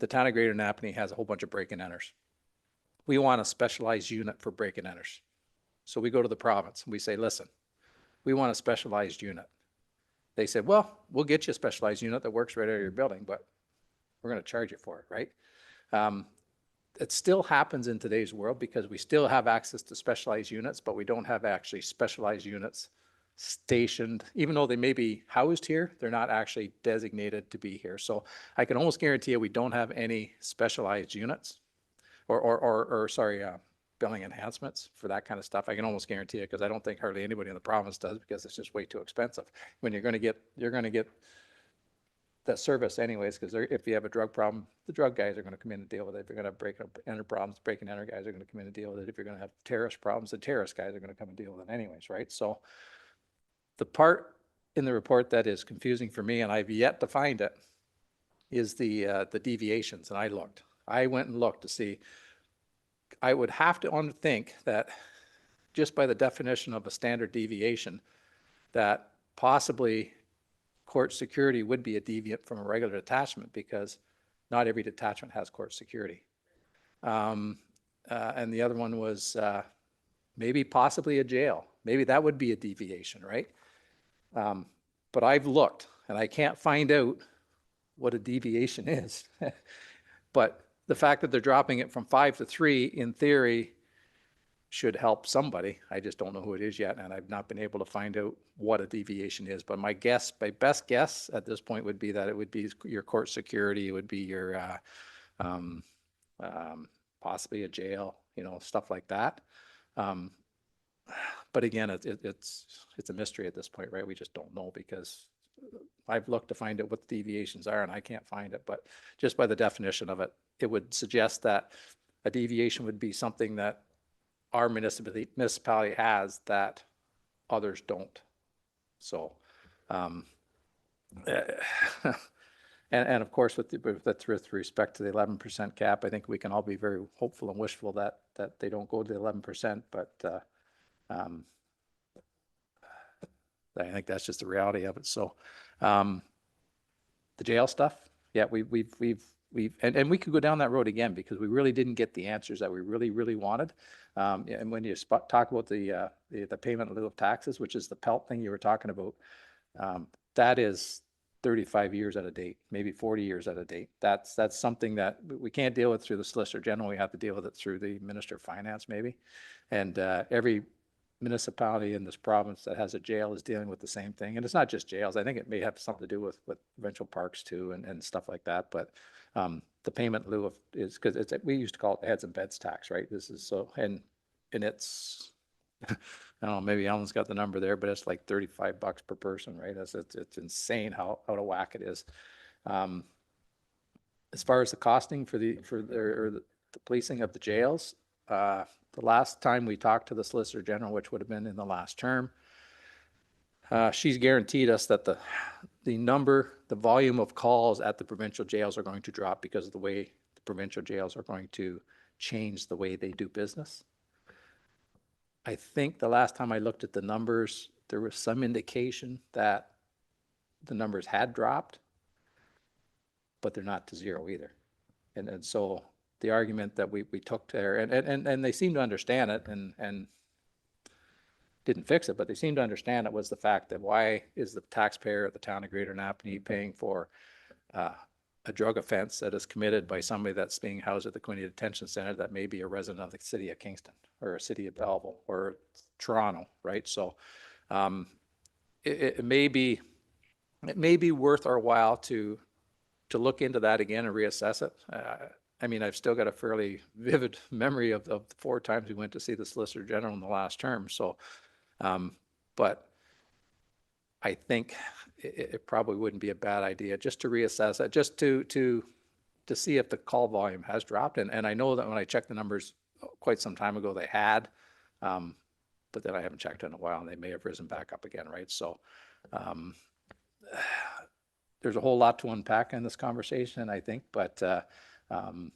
the town of Greater Napanee has a whole bunch of break and enters. we want a specialized unit for break and enters. So we go to the province and we say, listen, we want a specialized unit. They said, well, we'll get you a specialized unit that works right out of your building, but we're going to charge you for it, right? It still happens in today's world because we still have access to specialized units, but we don't have actually specialized units stationed, even though they may be housed here, they're not actually designated to be here. So I can almost guarantee you we don't have any specialized units or billing enhancements for that kind of stuff. I can almost guarantee it because I don't think hardly anybody in the province does because it's just way too expensive. When you're going to get that service anyways, because if you have a drug problem, the drug guys are going to come in and deal with it. If you're going to have break and enter problems, break and enter guys are going to come in and deal with it. If you're going to have terrorist problems, the terrorist guys are going to come and deal with it anyways, right? So the part in the report that is confusing for me, and I've yet to find it, is the deviations. And I went and looked to see. I would have to think that just by the definition of a standard deviation, that possibly court security would be a deviant from a regular detachment because not every detachment has court security. And the other one was maybe possibly a jail. Maybe that would be a deviation, right? But I've looked and I can't find out what a deviation is. But the fact that they're dropping it from 5 to 3 in theory should help somebody. I just don't know who it is yet, and I've not been able to find out what a deviation is. But my best guess at this point would be that it would be your court security, it would be your possibly a jail, stuff like that. But again, it's a mystery at this point, right? We just don't know because I've looked to find out what the deviations are and I can't find it. But just by the definition of it, it would suggest that a deviation would be something that our municipality has that others don't. So, and of course, with respect to the 11% cap, I think we can all be very hopeful and wishful that they don't go to the 11%, but I think that's just the reality of it. So, the jail stuff, yeah, and we could go down that road again because we really didn't get the answers that we really wanted. And when you talk about the payment in lieu of taxes, which is the PELT thing you were talking about, that is 35 years out of date, maybe 40 years out of date. That's something that we can't deal with through the Solicitor General. We have to deal with it through the Minister of Finance, maybe. And every municipality in this province that has a jail is dealing with the same thing. And it's not just jails. I think it may have something to do with provincial parks too and stuff like that. But the payment in lieu of is because we used to call it the heads and beds tax, right? This is so, and it's, I don't know, maybe Alan's got the number there, but it's like $35 per person, right? It's insane how out of whack it is. As far as the costing for the policing of the jails, the last time we talked to the Solicitor General, which would have been in the last term, she's guaranteed us that the volume of calls at the provincial jails are going to drop because of the way the provincial jails are going to change the way they do business. I think the last time I looked at the numbers, there was some indication that the numbers had dropped, but they're not to zero either. And so the argument that we took there, and they seem to understand it and didn't fix it, but they seem to understand it, was the fact that why is the taxpayer of the town of Greater Napanee paying for a drug offense that is committed by somebody that's being housed at the Community Detention Center that may be a resident of the city of Kingston or a city of Belleville or Toronto, right? So it may be worth our while to look into that again and reassess it. I mean, I've still got a fairly vivid memory of the 4 times we went to see the Solicitor General in the last term. So, but I think it probably wouldn't be a bad idea just to reassess it, just to see if the call volume has dropped. And I know that when I checked the numbers quite some time ago, they had, but then I haven't checked in a while and they may have risen back up again, right? So there's a whole lot to unpack in this conversation, I think, but and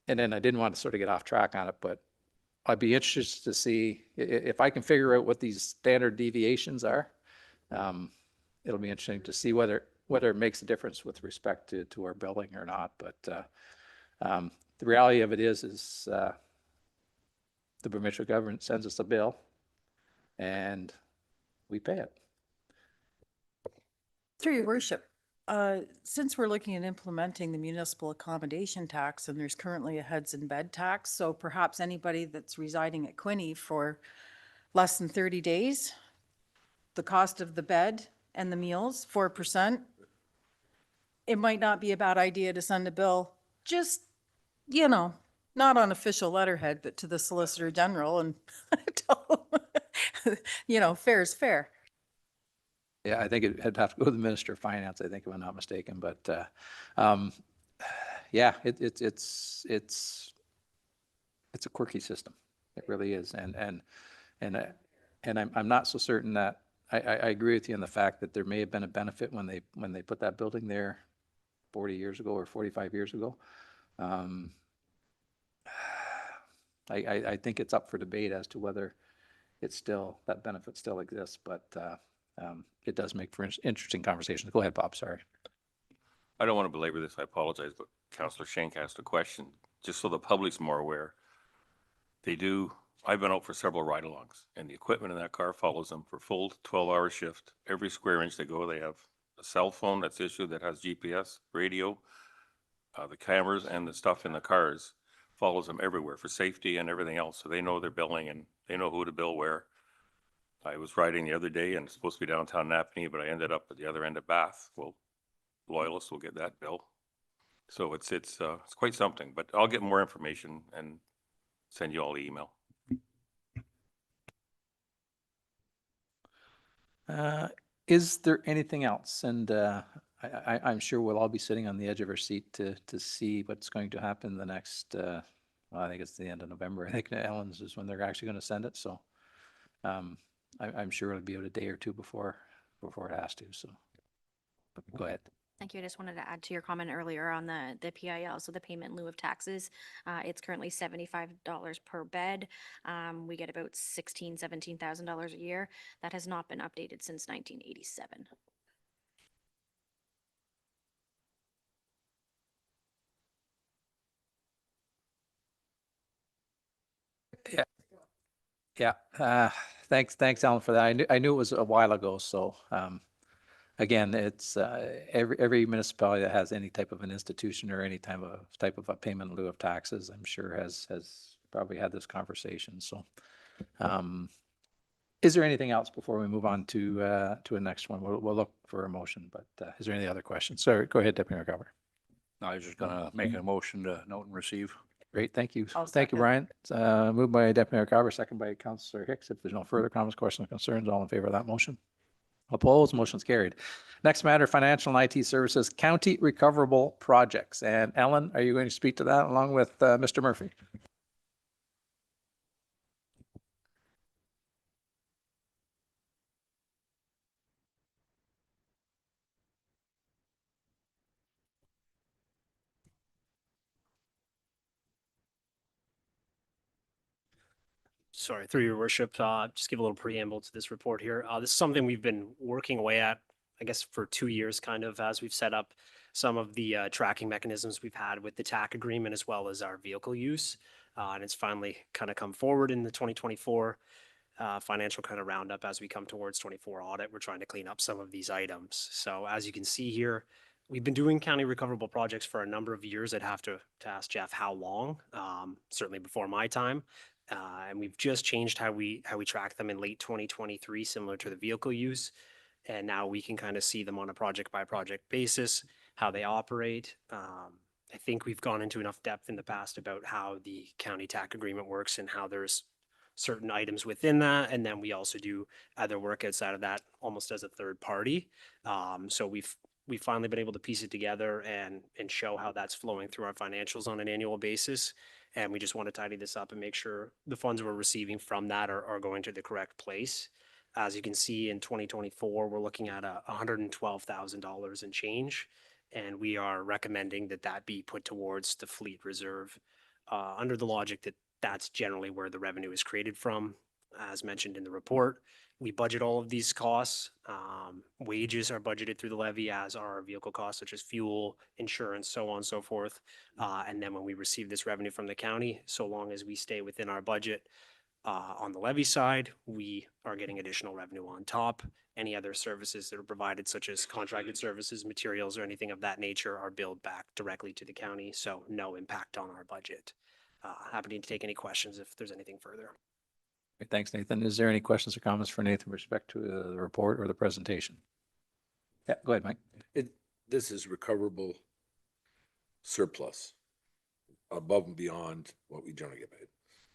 then I didn't want to sort of get off track on it, but I'd be interested to see if I can figure out what these standard deviations are. It'll be interesting to see whether it makes a difference with respect to our billing or not. But the reality of it is the provincial government sends us a bill and we pay it. Through your worship, since we're looking at implementing the municipal accommodation tax and there's currently a heads and bed tax, so perhaps anybody that's residing at Quinny for less than 30 days, the cost of the bed and the meals, 4%, it might not be a bad idea to send a bill, just, you know, not on official letterhead, but to the Solicitor General and tell them, you know, fair is fair. Yeah, I think it'd have to go to the Minister of Finance, I think, if I'm not mistaken, but, yeah, it's a quirky system. It really is. And I'm not so certain that, I agree with you on the fact that there may have been a benefit when they put that building there 40 years ago or 45 years ago. I think it's up for debate as to whether it's still, that benefit still exists, but it does make for interesting conversations. Go ahead, Bob, sorry. I don't want to belabor this, I apologize, but Councillor Schenk asked a question, just so the public's more aware. I've been out for several ride-alongs, and the equipment in that car follows them for full 12-hour shift. Every square inch they go, they have a cell phone that's issued that has GPS, radio, the cameras and the stuff in the cars follows them everywhere for safety and everything else. So they know their billing and they know who to bill where. I was riding the other day and it's supposed to be downtown Napanee, but I ended up at the other end of Bath. Well, loyalists will get that bill. So it's quite something, but I'll get more information and send you all the email. Is there anything else? And I'm sure we'll all be sitting on the edge of our seat to see what's going to happen the next, well, I think it's the end of November. I think Ellen's is when they're actually going to send it. So I'm sure it'll be out a day or two before it has to. So but go ahead. Thank you. I just wanted to add to your comment earlier on the PIL, so the payment in lieu of taxes. It's currently $75 per bed. We get about $17,000 a year. That has not been updated since 1987. Yeah. Thanks, Alan, for that. I knew it was a while ago. So again, it's every municipality that has any type of an institution or any type of a payment in lieu of taxes, I'm sure has probably had this conversation. So is there anything else before we move on to a next one? We'll look for a motion, but is there any other questions? Sorry, go ahead, Deputy Mayor Cover. No, I was just gonna make a motion to note and receive. Great, thank you. I'll Thank you, second. Brian. Moved by Deputy Mayor Carver, second by Councillor Hicks. If there's no further comments, questions, or concerns, all in favor of that motion? Opposed, motion's carried. Next matter, financial and IT services, county recoverable projects. And Ellen, are you going to speak to that along with Mr. Murphy? Sorry, through your worship, just give a little preamble to this report here. This is something we've been working away at, I guess, for 2 years, kind of, as we've set up some of the tracking mechanisms we've had with the TAC agreement as well as our vehicle use. And it's finally kind of come forward in the 2024 financial kind of roundup as we come towards 24 audit. We're trying to clean up some of these items. So as you can see here, we've been doing county recoverable projects for a number of years. I'd have to ask Jeff how long, certainly before my time. And we've just changed how we track them in late 2023, similar to the vehicle use. And now we can kind of see them on a project by project basis, how they operate. I think we've gone into enough depth in the past about how the county TAC agreement works and how there's certain items within that. And then we also do other work outside of that almost as a third party. So we've finally been able to piece it together and show how that's flowing through our financials on an annual basis. And we just want to tidy this up and make sure the funds we're receiving from that are going to the correct place. As you can see, in 2024, we're looking at $112,000 and change. And we are recommending that be put towards the fleet reserve under the logic that that's generally where the revenue is created from. As mentioned in the report, we budget all of these costs. Wages are budgeted through the levy, as are our vehicle costs, such as fuel, insurance, so on and so forth. And then when we receive this revenue from the county, so long as we stay within our budget, On the levy side, we are getting additional revenue on top. Any other services that are provided, such as contracted services, materials, or anything of that nature, are billed back directly to the county, so no impact on our budget. Happy to take any questions if there's anything further. Great, thanks, Nathan. Is there any questions or comments for Nathan with respect to the report or the presentation? Yeah, go ahead, Mike. This is recoverable surplus above and beyond what we generally get paid.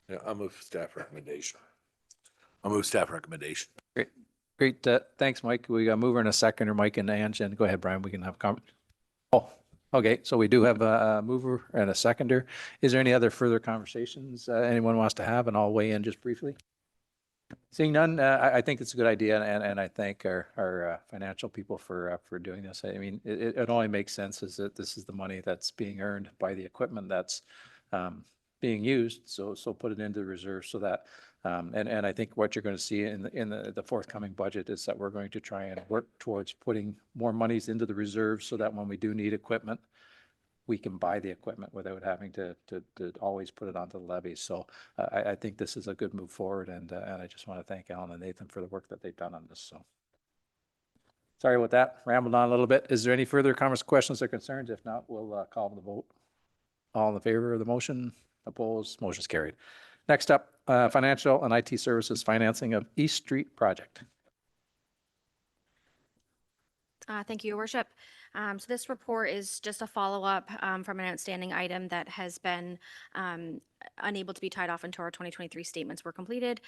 Yeah, I'll move staff recommendation. Great, thanks, Mike. We got mover and a seconder, Mike and Ange, and go ahead, Brian, we can have comment. Oh, okay, so we do have a mover and a seconder. Is there any other further conversations anyone wants to have, and I'll weigh in just briefly? Seeing none, I think it's a good idea, and I thank our financial people for doing this. I mean, it only makes sense is that this is the money that's being earned by the equipment that's being used, so put it into the reserve so that, and I think what you're going to see in the forthcoming budget is that we're going to try and work towards putting more monies into the reserve so that when we do need equipment, we can buy the equipment without having to always put it onto the levy. So I think this is a good move forward, and I just want to thank Alan and Nathan for the work that they've done on this. So sorry about that, rambled on a little bit. Is there any further comments, questions, or concerns? If not, we'll call the vote. All in favor of the motion? Opposed? Motion's carried. Next up, financial and IT services financing of East Street project. Thank you, Your Worship. So this report is just a follow-up from an outstanding item that has been unable to be tied off until our 2023 statements were completed.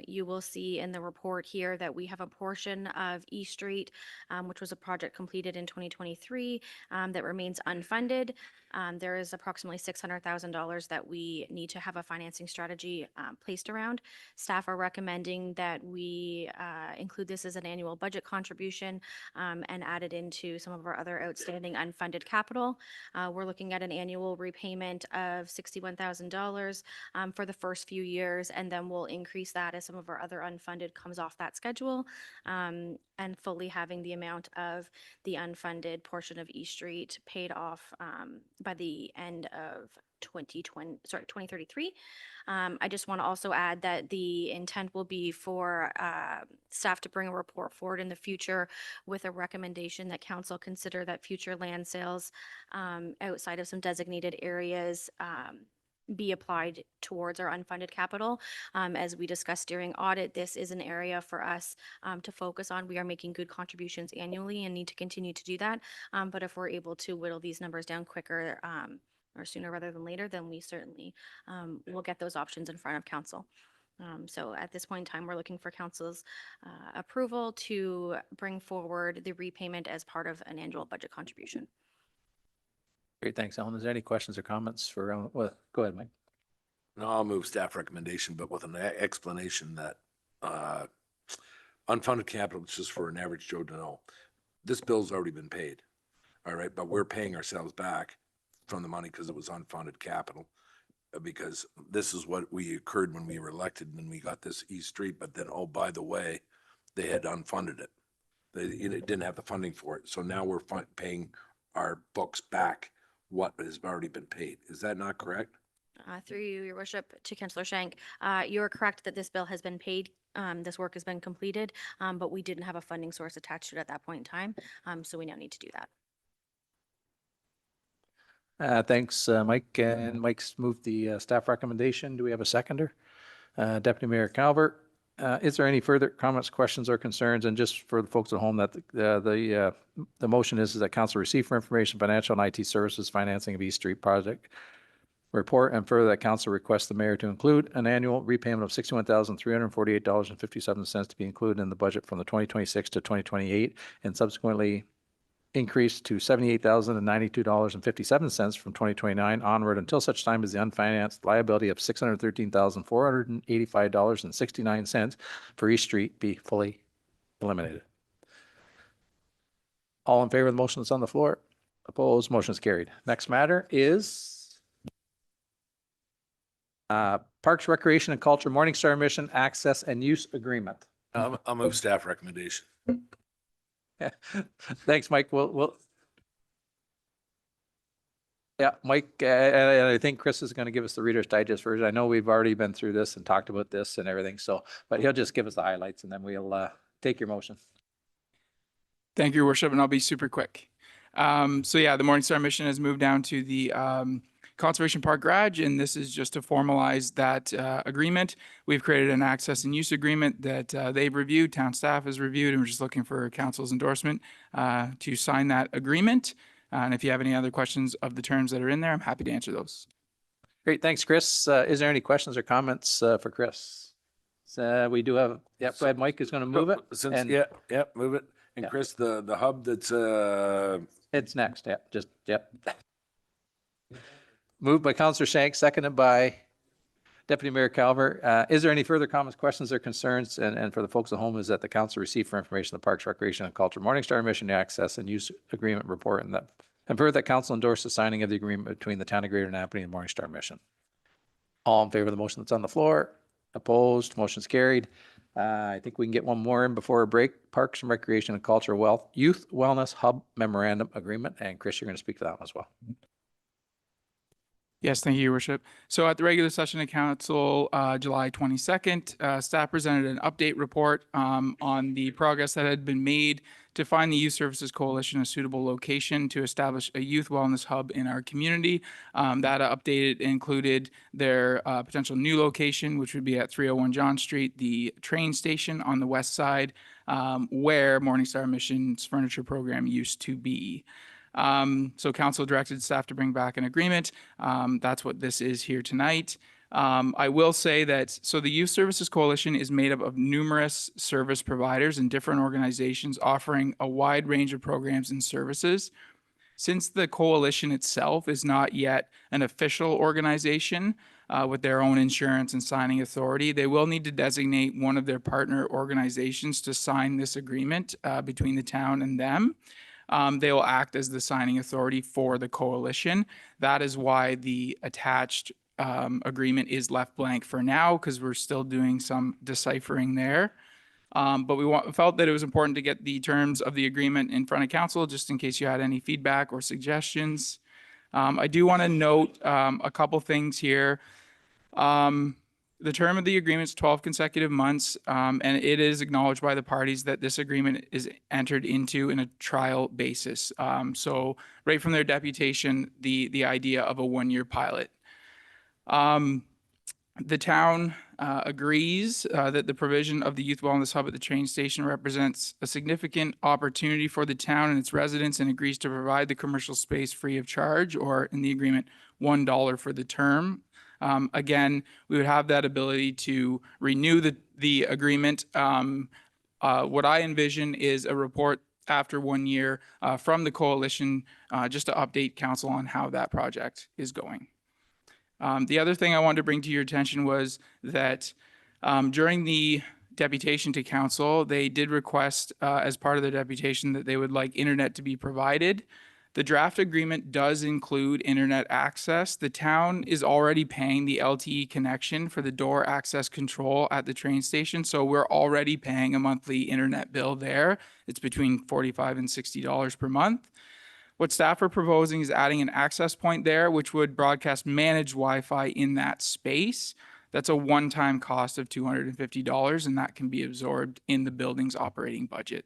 You will see in the report here that we have a portion of East Street, which was a project completed in 2023 that remains unfunded. There is approximately $600,000 that we need to have a financing strategy placed around. Staff are recommending that we include this as an annual budget contribution and add it into some of our other outstanding unfunded capital. We're looking at an annual repayment of $61,000 for the first few years, and then we'll increase that as some of our other unfunded comes off that schedule, and fully having the amount of the unfunded portion of East Street paid off by the end of 2033. I just want to also add that the intent will be for staff to bring a report forward in the future with a recommendation that council consider that future land sales outside of some designated areas be applied towards our unfunded capital. As we discussed during audit, this is an area for us to focus on. We are making good contributions annually and need to continue to do that. But if we're able to whittle these numbers down quicker or sooner rather than later, then we certainly will get those options in front of council. So at this point in time, we're looking for council's approval to bring forward the repayment as part of an annual budget contribution. Great, thanks, Alan. Is there any questions or comments for, well, go ahead, Mike. No, I'll move staff recommendation, but with an explanation that unfunded capital, it's just for an average Joe to know. This bill's already been paid, all right, but we're paying ourselves back from the money because it was unfunded capital, because this is what we occurred when we were elected and we got this East Street, but then, oh, by the way, they had unfunded it. They didn't have the funding for it. So now we're paying our books back what has already been paid. Is that not correct? Through you, Your Worship, to Councillor Shank, you're correct that this bill has been paid. This work has been completed, but we didn't have a funding source attached to it at that point in time. So we now need to do that. Thanks, Mike. And Mike's moved the staff recommendation. Do we have a seconder? Deputy Mayor Calvert. Is there any further comments, questions, or concerns? And just for the folks at home, that the motion is that council receive for information financial and IT services financing of East Street project report, and further that council requests the mayor to include an annual repayment of $61,348.57 to be included in the budget from the 2026 to 2028, and subsequently increased to $78,092.57 from 2029 onward until such time as the unfinanced liability of $613,485.69 for East Street be fully eliminated. All in favor of the motion that's on the floor? Opposed? Motion is carried. Next matter is Parks, Recreation, and Culture Morningstar Mission Access and Use Agreement. I'll move staff recommendation. Thanks, Mike. We'll Yeah, Mike, and I think Chris is going to give us the Reader's Digest version. I know we've already been through this and talked about this and everything, so, but he'll just give us the highlights and then we'll take your motion. Thank you, Your Worship, and I'll be super quick. So yeah, the Morningstar mission has moved down to the Conservation Park Garage, and this is just to formalize that agreement. We've created an access and use agreement that they've reviewed, town staff has reviewed, and we're just looking for council's endorsement to sign that agreement. And if you have any other questions of the terms that are in there, I'm happy to answer those. Great, thanks, Chris. Is there any questions or comments for Chris? We do have, yep, go ahead, Mike is going to move it. Since, and- yeah, move it. And Yeah. Chris, the hub that's, It's next, yep, just, yep. Moved by Councillor Shank, seconded by Deputy Mayor Calver. Is there any further comments, questions, or concerns? And for the folks at home, is that the council received for information the Parks, Recreation, and Culture Morningstar Mission Access and Use Agreement Report, and that, and further that council endorsed the signing of the agreement between the town of Greater Napanee and Morningstar Mission. All in favor of the motion that's on the floor? Opposed? Motion's carried. I think we can get one more in before a break. Parks and Recreation and Culture Youth Wellness Hub Memorandum Agreement. And Chris, you're going to speak to that one as well. Yes, thank you, Your Worship. So at the regular session of council, July 22nd, staff presented an update report on the progress that had been made to find the Youth Services Coalition a suitable location to establish a youth wellness hub in our community. That updated included their potential new location, which would be at 301 John Street, the train station on the west side, where Morningstar Mission's furniture program used to be. So council directed staff to bring back an agreement. That's what this is here tonight. I will say that, so the Youth Services Coalition is made up of numerous service providers and different organizations offering a wide range of programs and services. Since the coalition itself is not yet an official organization with their own insurance and signing authority, they will need to designate one of their partner organizations to sign this agreement between the town and them. They will act as the signing authority for the coalition. That is why the attached agreement is left blank for now, because we're still doing some deciphering there. But we felt that it was important to get the terms of the agreement in front of council, just in case you had any feedback or suggestions. I do want to note a couple things here. The term of the agreement is 12 consecutive months, and it is acknowledged by the parties that this agreement is entered into in a trial basis. So right from their deputation, the idea of a one-year pilot. The town agrees that the provision of the Youth Wellness Hub at the train station represents a significant opportunity for the town and its residents, and agrees to provide the commercial space free of charge, or in the agreement, $1 for the term. Again, we would have that ability to renew the agreement. What I envision is a report after 1 year from the coalition, just to update council on how that project is going. The other thing I wanted to bring to your attention was that during the deputation to council, they did request as part of their deputation that they would like internet to be provided. The draft agreement does include internet access. The town is already paying the LTE connection for the door access control at the train station, so we're already paying a monthly internet bill there. It's between $45 and $60 per month. What staff are proposing is adding an access point there, which would broadcast managed Wi-Fi in that space. That's a one-time cost of $250, and that can be absorbed in the building's operating budget.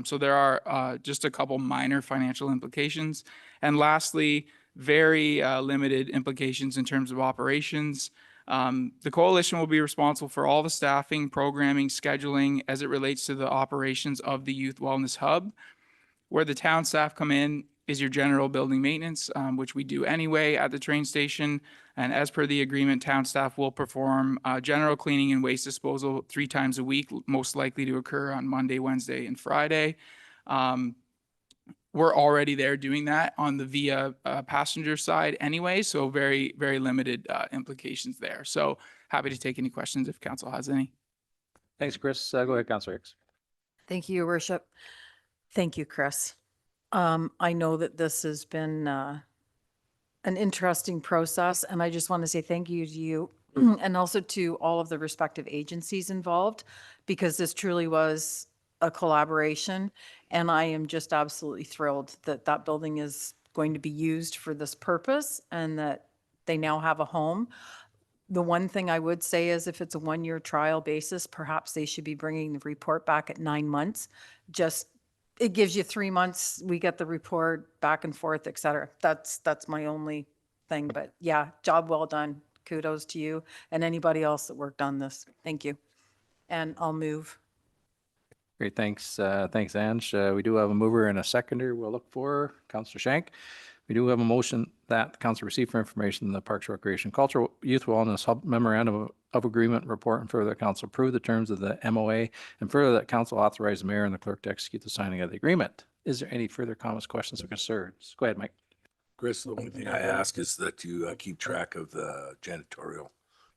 So there are just a couple minor financial implications. And lastly, very limited implications in terms of operations. The coalition will be responsible for all the staffing, programming, scheduling as it relates to the operations of the Youth Wellness Hub. Where the town staff come in is your general building maintenance, which we do anyway at the train station. And as per the agreement, town staff will perform general cleaning and waste disposal 3 times a week, most likely to occur on Monday, Wednesday, and Friday. We're already there doing that on the via passenger side anyway, so very, very limited implications there. So happy to take any questions if council has any. Thanks, Chris. Go ahead, Councillor Hicks. Thank you, Your Worship. Thank you, Chris. I know that this has been an interesting process, and I just want to say thank you to you and also to all of the respective agencies involved, because this truly was a collaboration, and I am just absolutely thrilled that that building is going to be used for this purpose and that they now have a home. The one thing I would say is if it's a one-year trial basis, perhaps they should be bringing the report back at 9 months. Just, it gives you 3 months, we get the report back and forth, et cetera. That's my only thing, but yeah, job well done. Kudos to you and anybody else that worked on this. Thank you. And I'll move. Great, thanks, thanks, Ange. We do have a mover and a seconder we'll look for, Councillor Shank. We do have a motion that the council receive for information the Parks, Recreation, Culture, Youth Wellness Hub Memorandum of Agreement report, and further that council approve the terms of the MOA, and further that council authorize the mayor and the clerk to execute the signing of the agreement. Is there any further comments, questions, or concerns? Go ahead, Mike. Chris, the only thing I ask is that you keep track of the janitorial,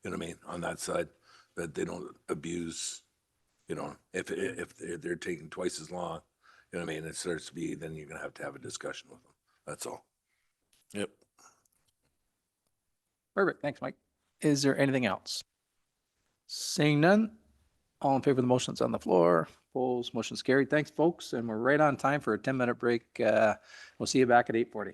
you know what I mean, on that side, that they don't abuse, you know, if they're taking twice as long, you know what I mean, it starts to be, then you're gonna have to have a discussion with them. That's all. Yep. Perfect, thanks, Mike. Is there anything else? Seeing none, all in favor of the motions on the floor, opposed, motion's carried. Thanks, folks, and we're right on time for a 10-minute break. We'll see you back at 8:40.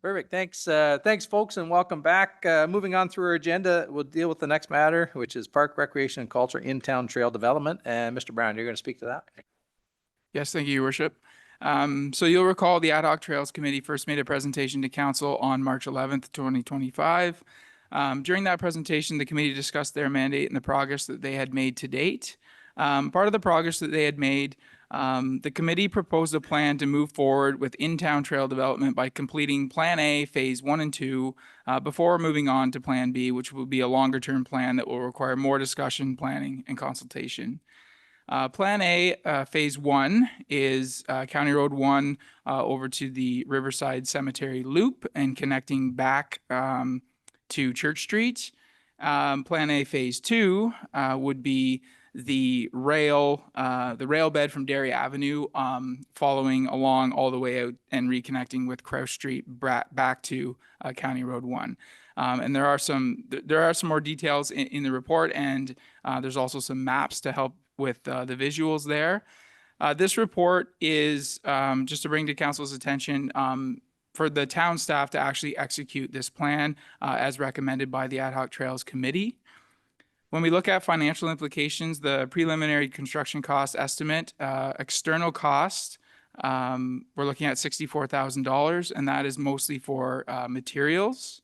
Perfect. Thanks, thanks, folks, and welcome back. Moving on through our agenda, we'll deal with the next matter, which is Park, Recreation, and Culture in-town trail development. And Mr. Brown, you're going to speak to that? Yes, thank you, Your Worship. So you'll recall the Ad hoc Trails Committee first made a presentation to Council on March 11th, 2025. During that presentation, the committee discussed their mandate and the progress that they had made to date. Part of the progress that they had made, the committee proposed a plan to move forward with in-town trail development by completing Plan A, Phase 1 and 2, before moving on to Plan B, which will be a longer-term plan that will require more discussion, planning, and consultation. Plan A, Phase 1 is County Road 1 over to the Riverside Cemetery Loop and connecting back to Church Street. Plan A, Phase 2 would be the rail bed from Dairy Avenue, following along all the way out and reconnecting with Crouse Street back to County Road 1. And there are some more details in the report, and there's also some maps to help with the visuals there. This report is just to bring to council's attention for the town staff to actually execute this plan as recommended by the Ad hoc Trails Committee. When we look at financial implications, the preliminary construction cost estimate, external cost, we're looking at $64,000, and that is mostly for materials.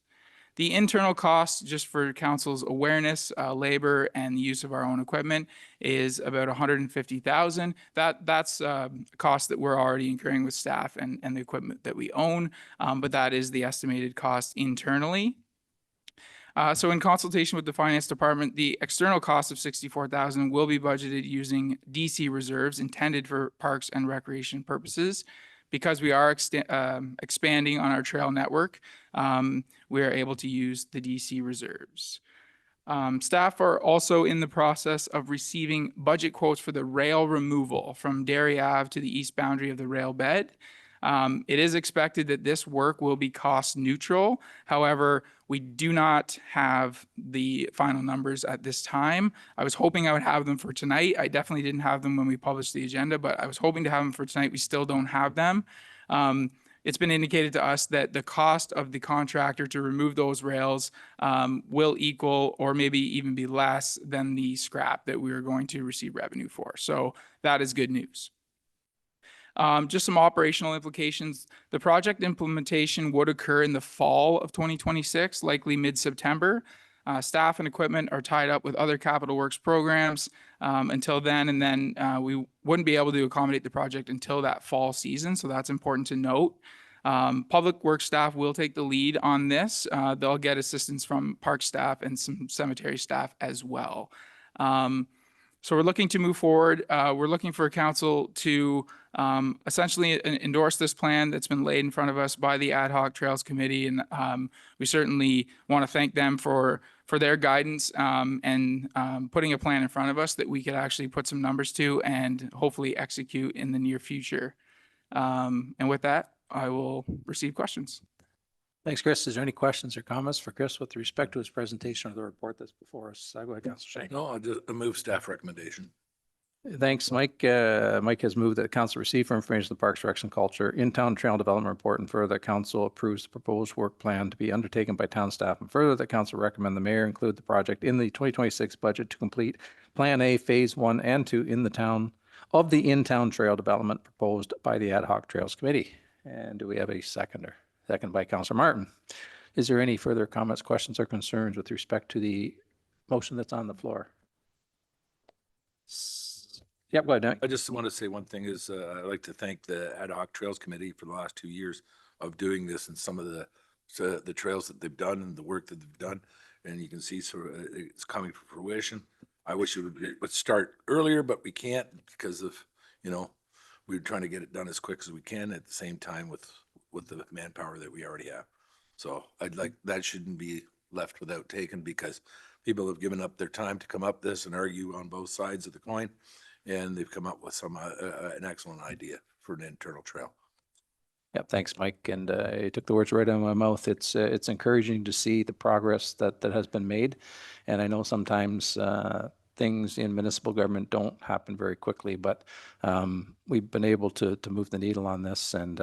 The internal cost, just for council's awareness, labor, and the use of our own equipment, is about $150,000. That's a cost that we're already incurring with staff and the equipment that we own, but that is the estimated cost internally. So in consultation with the finance department, the external cost of $64,000 will be budgeted using DC reserves intended for parks and recreation purposes. Because we are expanding on our trail network, we are able to use the DC reserves. Staff are also in the process of receiving budget quotes for the rail removal from Dairy Ave to the east boundary of the rail bed. It is expected that this work will be cost neutral. However, we do not have the final numbers at this time. I was hoping I would have them for tonight. I definitely didn't have them when we published the agenda, but I was hoping to have them for tonight. We still don't have them. It's been indicated to us that the cost of the contractor to remove those rails will equal or maybe even be less than the scrap that we are going to receive revenue for. So that is good news. Just some operational implications. The project implementation would occur in the fall of 2026, likely mid-September. Staff and equipment are tied up with other capital works programs until then, and then we wouldn't be able to accommodate the project until that fall season, so that's important to note. Public works staff will take the lead on this. They'll get assistance from park staff and some cemetery staff as well. So we're looking to move forward. We're looking for council to essentially endorse this plan that's been laid in front of us by the Ad hoc Trails Committee. And we certainly want to thank them for their guidance and putting a plan in front of us that we could actually put some numbers to and hopefully execute in the near future. And with that, I will receive questions. Thanks, Chris. Is there any questions or comments for Chris with respect to his presentation of the report that's before us? Go ahead, Councilor Shank. No, I'll just move staff recommendation. Thanks, Mike. Mike has moved that council receive for information of the Parks, Recs, and Culture in-town trail development report, and further that council approves the proposed work plan to be undertaken by town staff, and further that council recommend the mayor include the project in the 2026 budget to complete Plan A, Phase 1 and 2 in the town of the in-town trail development proposed by the Ad hoc Trails Committee. And do we have a seconder? Second by Councilor Martin. Is there any further comments, questions, or concerns with respect to the motion that's on the floor? Yep, go ahead, Nick. I just want to say one thing is I'd like to thank the Ad hoc Trails Committee for the last 2 years of doing this and some of the trails that they've done and the work that they've done. And you can see it's coming to fruition. I wish it would start earlier, but we can't because of, we're trying to get it done as quick as we can at the same time with the manpower that we already have. So that shouldn't be left without taken because people have given up their time to come up this and argue on both sides of the coin. And they've come up with an excellent idea for an internal trail. Yeah, thanks, Mike. And you took the words right out of my mouth. It's encouraging to see the progress that has been made. And I know sometimes things in municipal government don't happen very quickly, but we've been able to move the needle on this and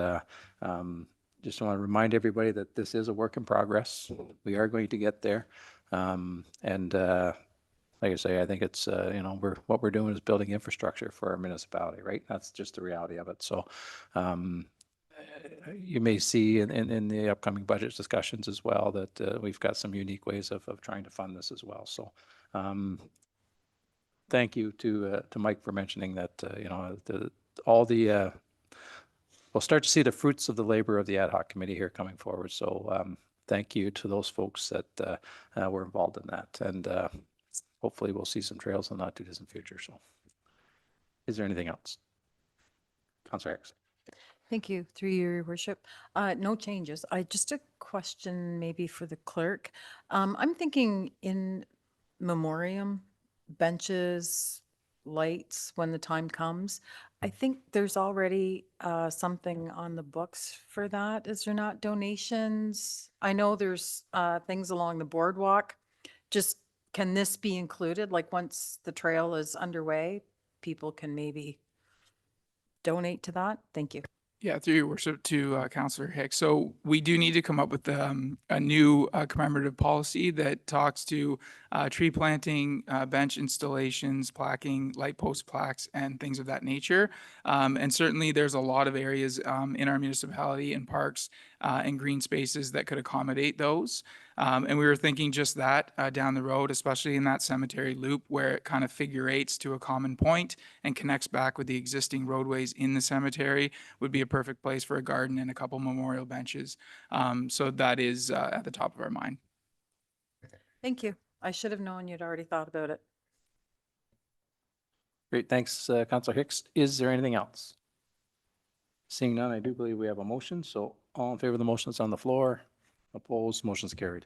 just want to remind everybody that this is a work in progress. We are going to get there. Like I say, I think it's, you know, what we're doing is building infrastructure for our municipality, right? That's just the reality of it. So you may see in the upcoming budget discussions as well that we've got some unique ways of trying to fund this as well. So thank you to Mike for mentioning that, you know, we'll start to see the fruits of the labor of the ad hoc committee here coming forward. So thank you to those folks that were involved in that. And hopefully we'll see some trails in the not too distant future. So is there anything else? Councillor Hicks. Thank you, through your worship. No changes. Just a question maybe for the clerk. I'm thinking in memoriam, benches, lights, when the time comes. I think there's already something on the books for that. Is there not donations? I know there's things along the boardwalk. Just, can this be included? Like once the trail is underway, people can maybe donate to that? Thank you. Yeah, through your worship to Councillor Hicks. So we do need to come up with a new commemorative policy that talks to tree planting, bench installations, plaquing, light post plaques, and things of that nature. And certainly there's a lot of areas in our municipality and parks and green spaces that could accommodate those. And we were thinking just that down the road, especially in that cemetery loop where it kind of figure eights to a common point and connects back with the existing roadways in the cemetery, would be a perfect place for a garden and a couple memorial benches. So that is at the top of our mind. Thank you. I should have known you'd already thought about it. Great, thanks, Councillor Hicks. Is there anything else? Seeing none, I do believe we have a motion. So all in favor of the motion that's on the floor? Opposed? Motion's carried.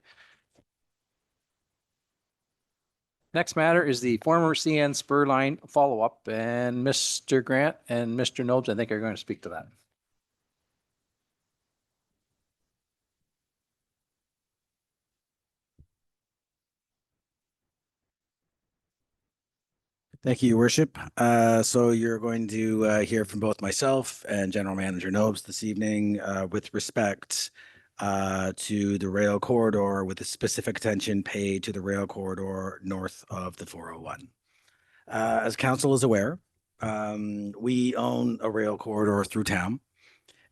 Next matter is the former CN spur line follow-up, and Mr. Grant and Mr. Nobes, I think, are going to speak to that. Thank you, Your Worship. So you're going to hear from both myself and General Manager Nobes this evening with respect to the rail corridor, with a specific attention paid to the rail corridor north of the 401. As council is aware, we own a rail corridor through town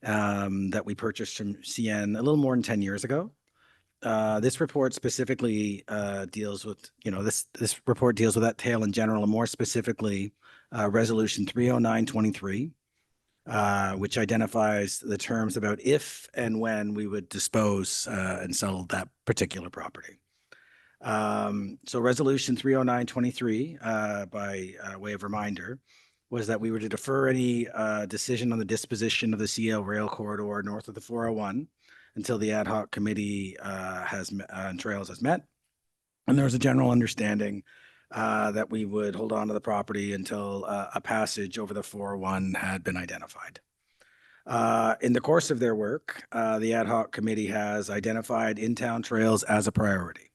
that we purchased from CN a little more than 10 years ago. This report specifically deals with, this report deals with that tail in general, and more specifically, Resolution 30923, which identifies the terms about if and when we would dispose and sell that particular property. So Resolution 30923, by way of reminder, was that we were to defer any decision on the disposition of the CL rail corridor north of the 401 until the ad hoc committee and trails has met. And there was a general understanding that we would hold on to the property until a passage over the 401 had been identified. In the course of their work, the ad hoc committee has identified in-town trails as a priority.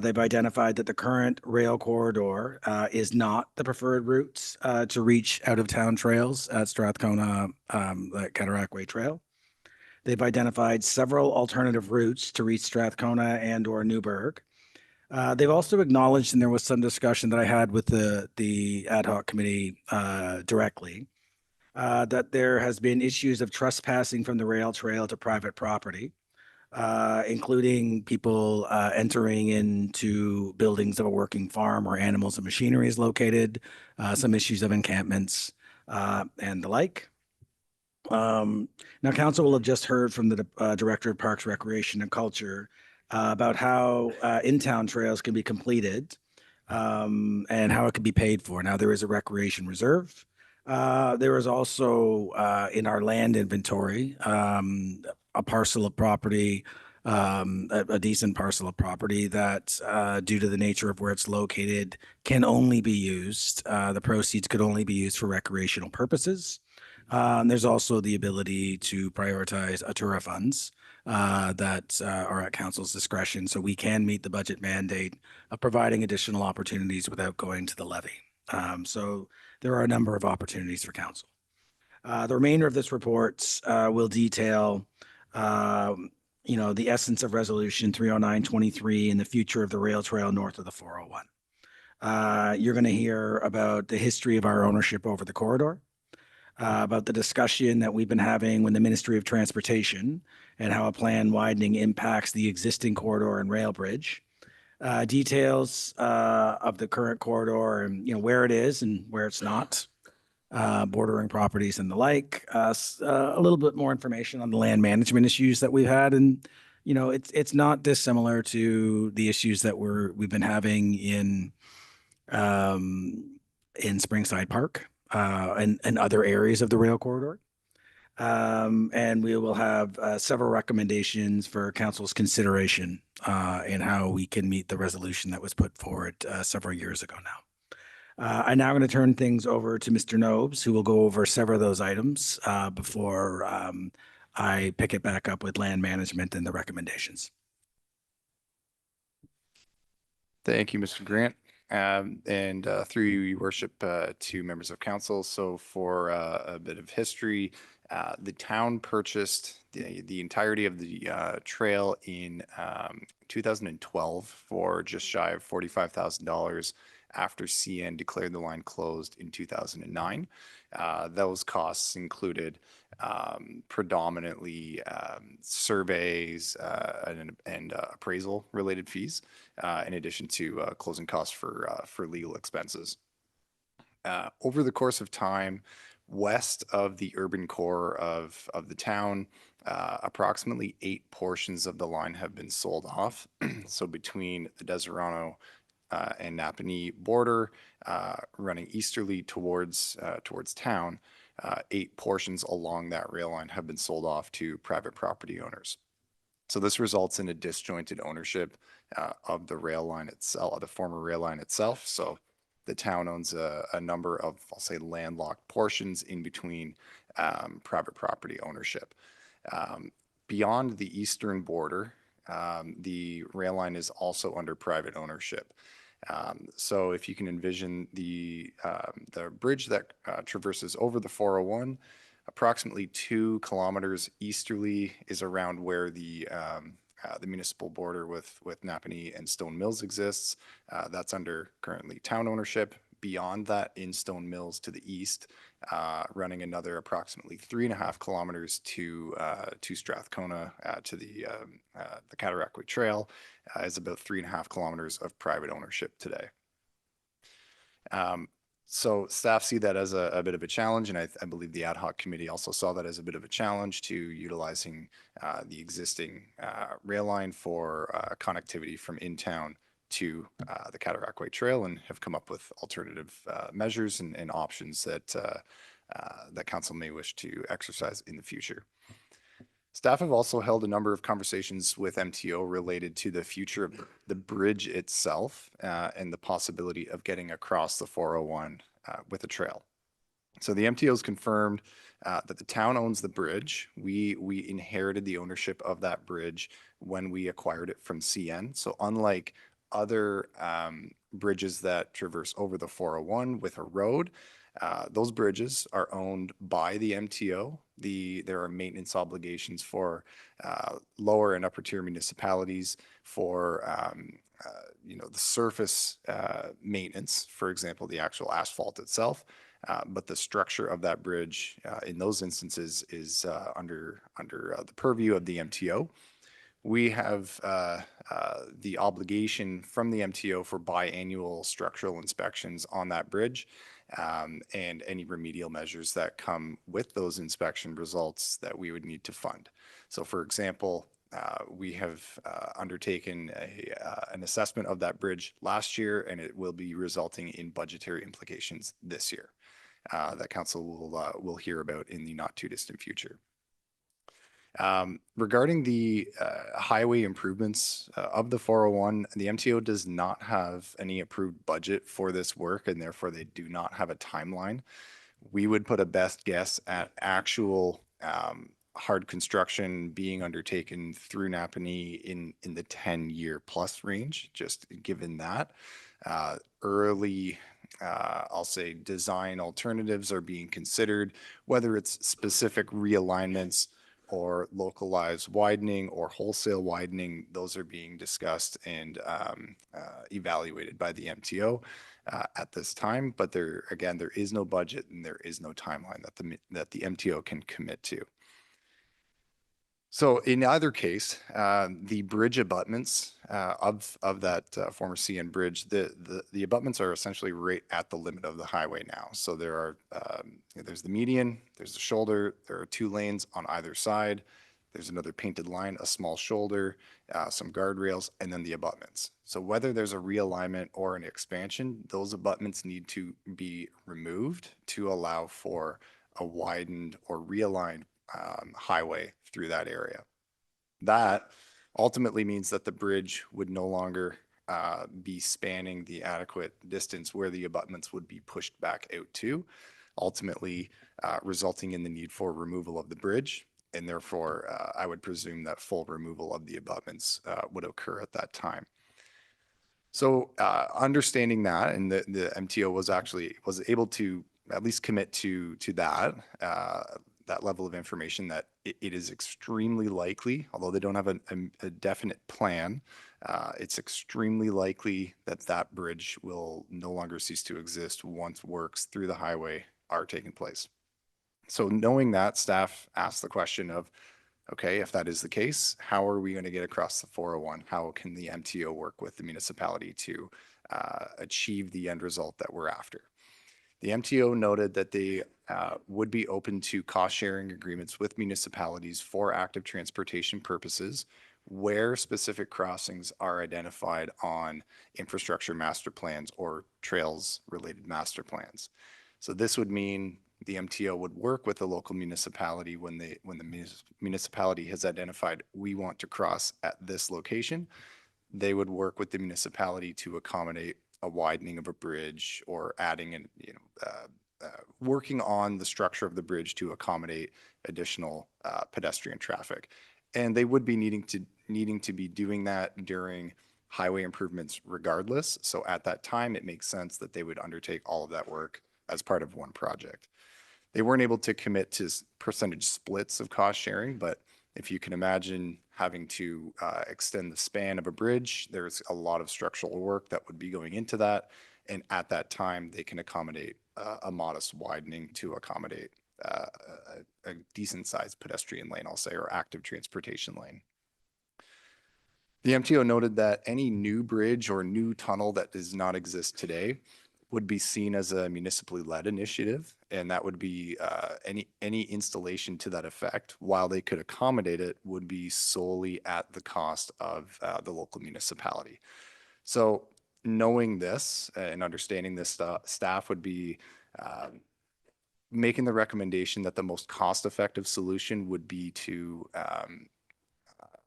They've identified that the current rail corridor is not the preferred route to reach out-of-town trails at Strathcona, the Cataract Way Trail. They've identified several alternative routes to reach Strathcona and or Newburgh. They've also acknowledged, and there was some discussion that I had with the ad hoc committee directly, that there has been issues of trespassing from the rail trail to private property, including people entering into buildings of a working farm where animals and machinery is located, some issues of encampments and the like. Now, council will have just heard from the Director of Parks, Recreation and Culture about how in-town trails can be completed and how it can be paid for. Now, there is a recreation reserve. There is also in our land inventory a parcel of property, a decent parcel of property that due to the nature of where it's located can only be used. The proceeds could only be used for recreational purposes. There's also the ability to prioritize Atura funds that are at council's discretion, so we can meet the budget mandate of providing additional opportunities without going to the levy. So there are a number of opportunities for council. The remainder of this report will detail the essence of Resolution 30923 and the future of the rail trail north of the 401. You're going to hear about the history of our ownership over the corridor, about the discussion that we've been having with the Ministry of Transportation and how a plan widening impacts the existing corridor and rail bridge. Details of the current corridor and where it is and where it's not, bordering properties and the like. A little bit more information on the land management issues that we've had, and it's not dissimilar to the issues that we've been having in Springside Park and other areas of the rail corridor. And we will have several recommendations for council's consideration in how we can meet the resolution that was put forward several years ago now. I'm now going to turn things over to Mr. Nobes, who will go over several of those items before I pick it back up with land management and the recommendations. Thank you, Mr. Grant. And through you, Your Worship, to members of council. So for a bit of history, the town purchased the entirety of the trail in 2012 for just shy of $45,000 after CN declared the line closed in 2009. Those costs included predominantly surveys and appraisal related fees, in addition to closing costs for legal expenses. Over the course of time, west of the urban core of the town, approximately 8 portions of the line have been sold off. So between the Deserano and Napanee border, running easterly towards town, 8 portions along that rail line have been sold off to private property owners. So this results in a disjointed ownership of the rail line itself, the former rail line itself. So the town owns a number of, I'll say, landlocked portions in between private property ownership. Beyond the eastern border, the rail line is also under private ownership. So if you can envision the bridge that traverses over the 401, approximately 2 kilometers easterly is around where the municipal border with Napanee and Stone Mills exists. That's under currently town ownership. Beyond that, in Stone Mills to the east, running another approximately 3.5 kilometers to Strathcona, to the Cataraqui Trail, is about 3.5 kilometers of private ownership today. So staff see that as a bit of a challenge, and I believe the ad hoc committee also saw that as a bit of a challenge to utilizing the existing rail line for connectivity from in town to the Cataraqui Trail, and have come up with alternative measures and options that council may wish to exercise in the future. Staff have also held a number of conversations with MTO related to the future of the bridge itself and the possibility of getting across the 401 with a trail. So the MTO's confirmed that the town owns the bridge. We inherited the ownership of that bridge when we acquired it from CN. So unlike other bridges that traverse over the 401 with a road, those bridges are owned by the MTO. There are maintenance obligations for lower and upper tier municipalities for the surface maintenance, for example, the actual asphalt itself. But the structure of that bridge in those instances is under the purview of the MTO. We have the obligation from the MTO for biannual structural inspections on that bridge, and any remedial measures that come with those inspection results that we would need to fund. So for example, we have undertaken an assessment of that bridge last year, and it will be resulting in budgetary implications this year that council will hear about in the not too distant future. Regarding the highway improvements of the 401, the MTO does not have any approved budget for this work, and therefore they do not have a timeline. We would put a best guess at actual hard construction being undertaken through Napanee in the 10-year plus range, just given that. Early, I'll say, design alternatives are being considered, whether it's specific realignments or localized widening or wholesale widening, those are being discussed and evaluated by the MTO at this time. But there is no budget and there is no timeline that the MTO can commit to. So in either case, the bridge abutments of that former CN bridge, the abutments are essentially right at the limit of the highway now. So there's the median, there's the shoulder, there are 2 lanes on either side. There's another painted line, a small shoulder, some guardrails, and then the abutments. So whether there's a realignment or an expansion, those abutments need to be removed to allow for a widened or realigned highway through that area. That ultimately means that the bridge would no longer be spanning the adequate distance where the abutments would be pushed back out to, ultimately resulting in the need for removal of the bridge. And therefore, I would presume that full removal of the abutments would occur at that time. So understanding that, and the MTO was able to at least commit to that level of information, that it is extremely likely, although they don't have a definite plan, it's extremely likely that that bridge will no longer cease to exist once works through the highway are taking place. So knowing that, staff asked the question of, okay, if that is the case, how are we going to get across the 401? How can the MTO work with the municipality to achieve the end result that we're after? The MTO noted that they would be open to cost-sharing agreements with municipalities for active transportation purposes where specific crossings are identified on infrastructure master plans or trails-related master plans. So this would mean the MTO would work with the local municipality when the municipality has identified, we want to cross at this location. They would work with the municipality to accommodate a widening of a bridge or adding and working on the structure of the bridge to accommodate additional pedestrian traffic. And they would be needing to be doing that during highway improvements regardless. So at that time, it makes sense that they would undertake all of that work as part of one project. They weren't able to commit to percentage splits of cost sharing, but if you can imagine having to extend the span of a bridge, there's a lot of structural work that would be going into that. And at that time, they can accommodate a modest widening to accommodate a decent sized pedestrian lane, I'll say, or active transportation lane. The MTO noted that any new bridge or new tunnel that does not exist today would be seen as a municipally led initiative, and that would be any installation to that effect, while they could accommodate it, would be solely at the cost of the local municipality. So knowing this and understanding this, staff would be making the recommendation that the most cost-effective solution would be to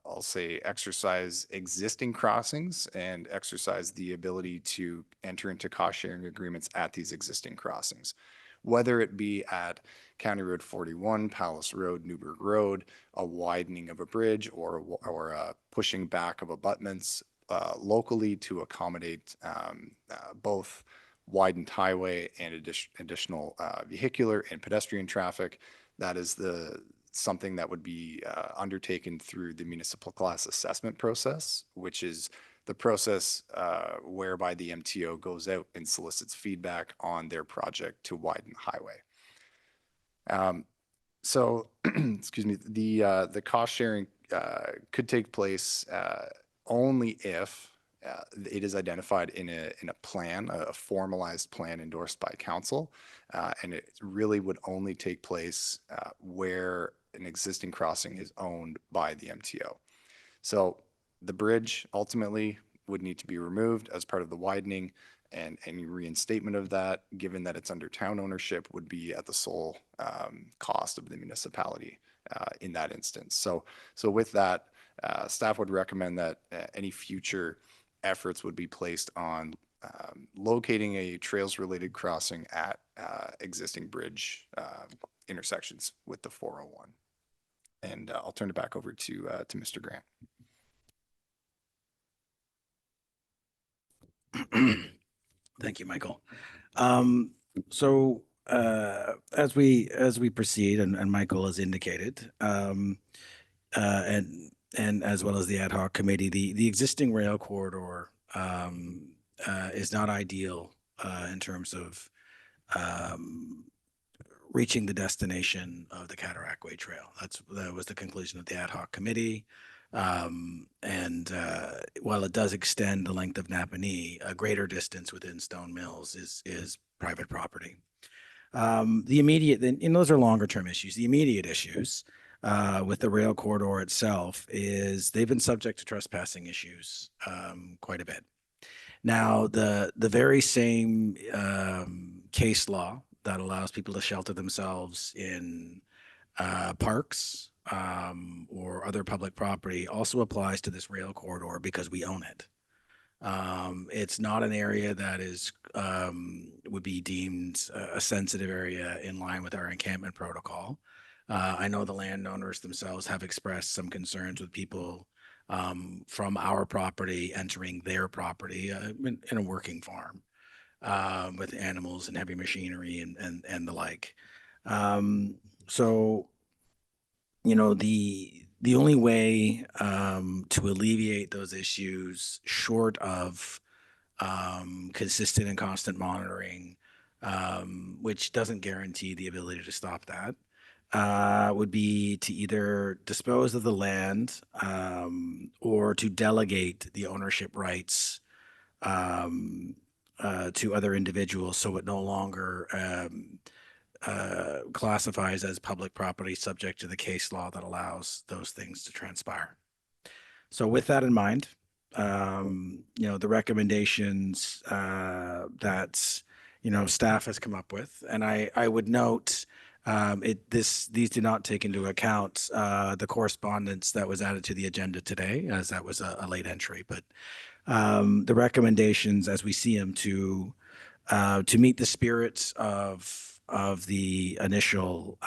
I'll say exercise existing crossings and exercise the ability to enter into cost sharing agreements at these existing crossings, whether it be at County Road 41, Palace Road, Newburgh Road, a widening of a bridge or a pushing back of abutments locally to accommodate both widened highway and additional vehicular and pedestrian traffic. That is something that would be undertaken through the municipal class assessment process, which is the process whereby the MTO goes out and solicits feedback on their project to widen the highway. So, excuse me, the cost sharing could take place only if it is identified in a plan, a formalized plan endorsed by council, and it really would only take place where an existing crossing is owned by the MTO. So the bridge ultimately would need to be removed as part of the widening, and any reinstatement of that, given that it's under town ownership, would be at the sole cost of the municipality in that instance. So with that, staff would recommend that any future efforts would be placed on locating a trails-related crossing at existing bridge intersections with the 401. And I'll turn it back over to Mr. Grant. Thank you, Michael. So as we proceed, and Michael has indicated, and as well as the ad hoc committee, the existing rail corridor is not ideal in terms of reaching the destination of the Cataract Way Trail. That was the conclusion of the ad hoc committee. And while it does extend the length of Napanee, a greater distance within Stone Mills is private property. The immediate, and those are longer term issues. The immediate issues with the rail corridor itself is they've been subject to trespassing issues quite a bit. Now, the very same case law that allows people to shelter themselves in parks or other public property also applies to this rail corridor because we own it. It's not an area that is would be deemed a sensitive area in line with our encampment protocol. I know the landowners themselves have expressed some concerns with people from our property entering their property in a working farm with animals and heavy machinery and the like. So, you know, the only way to alleviate those issues short of consistent and constant monitoring, which doesn't guarantee the ability to stop that, would be to either dispose of the land or to delegate the ownership rights to other individuals so it no longer classifies as public property subject to the case law that allows those things to transpire. So with that in mind, you know, the recommendations that, you know, staff has come up with, and I would note these do not take into account the correspondence that was added to the agenda today, as that was a late entry, but the recommendations as we see them to meet the spirits of the initial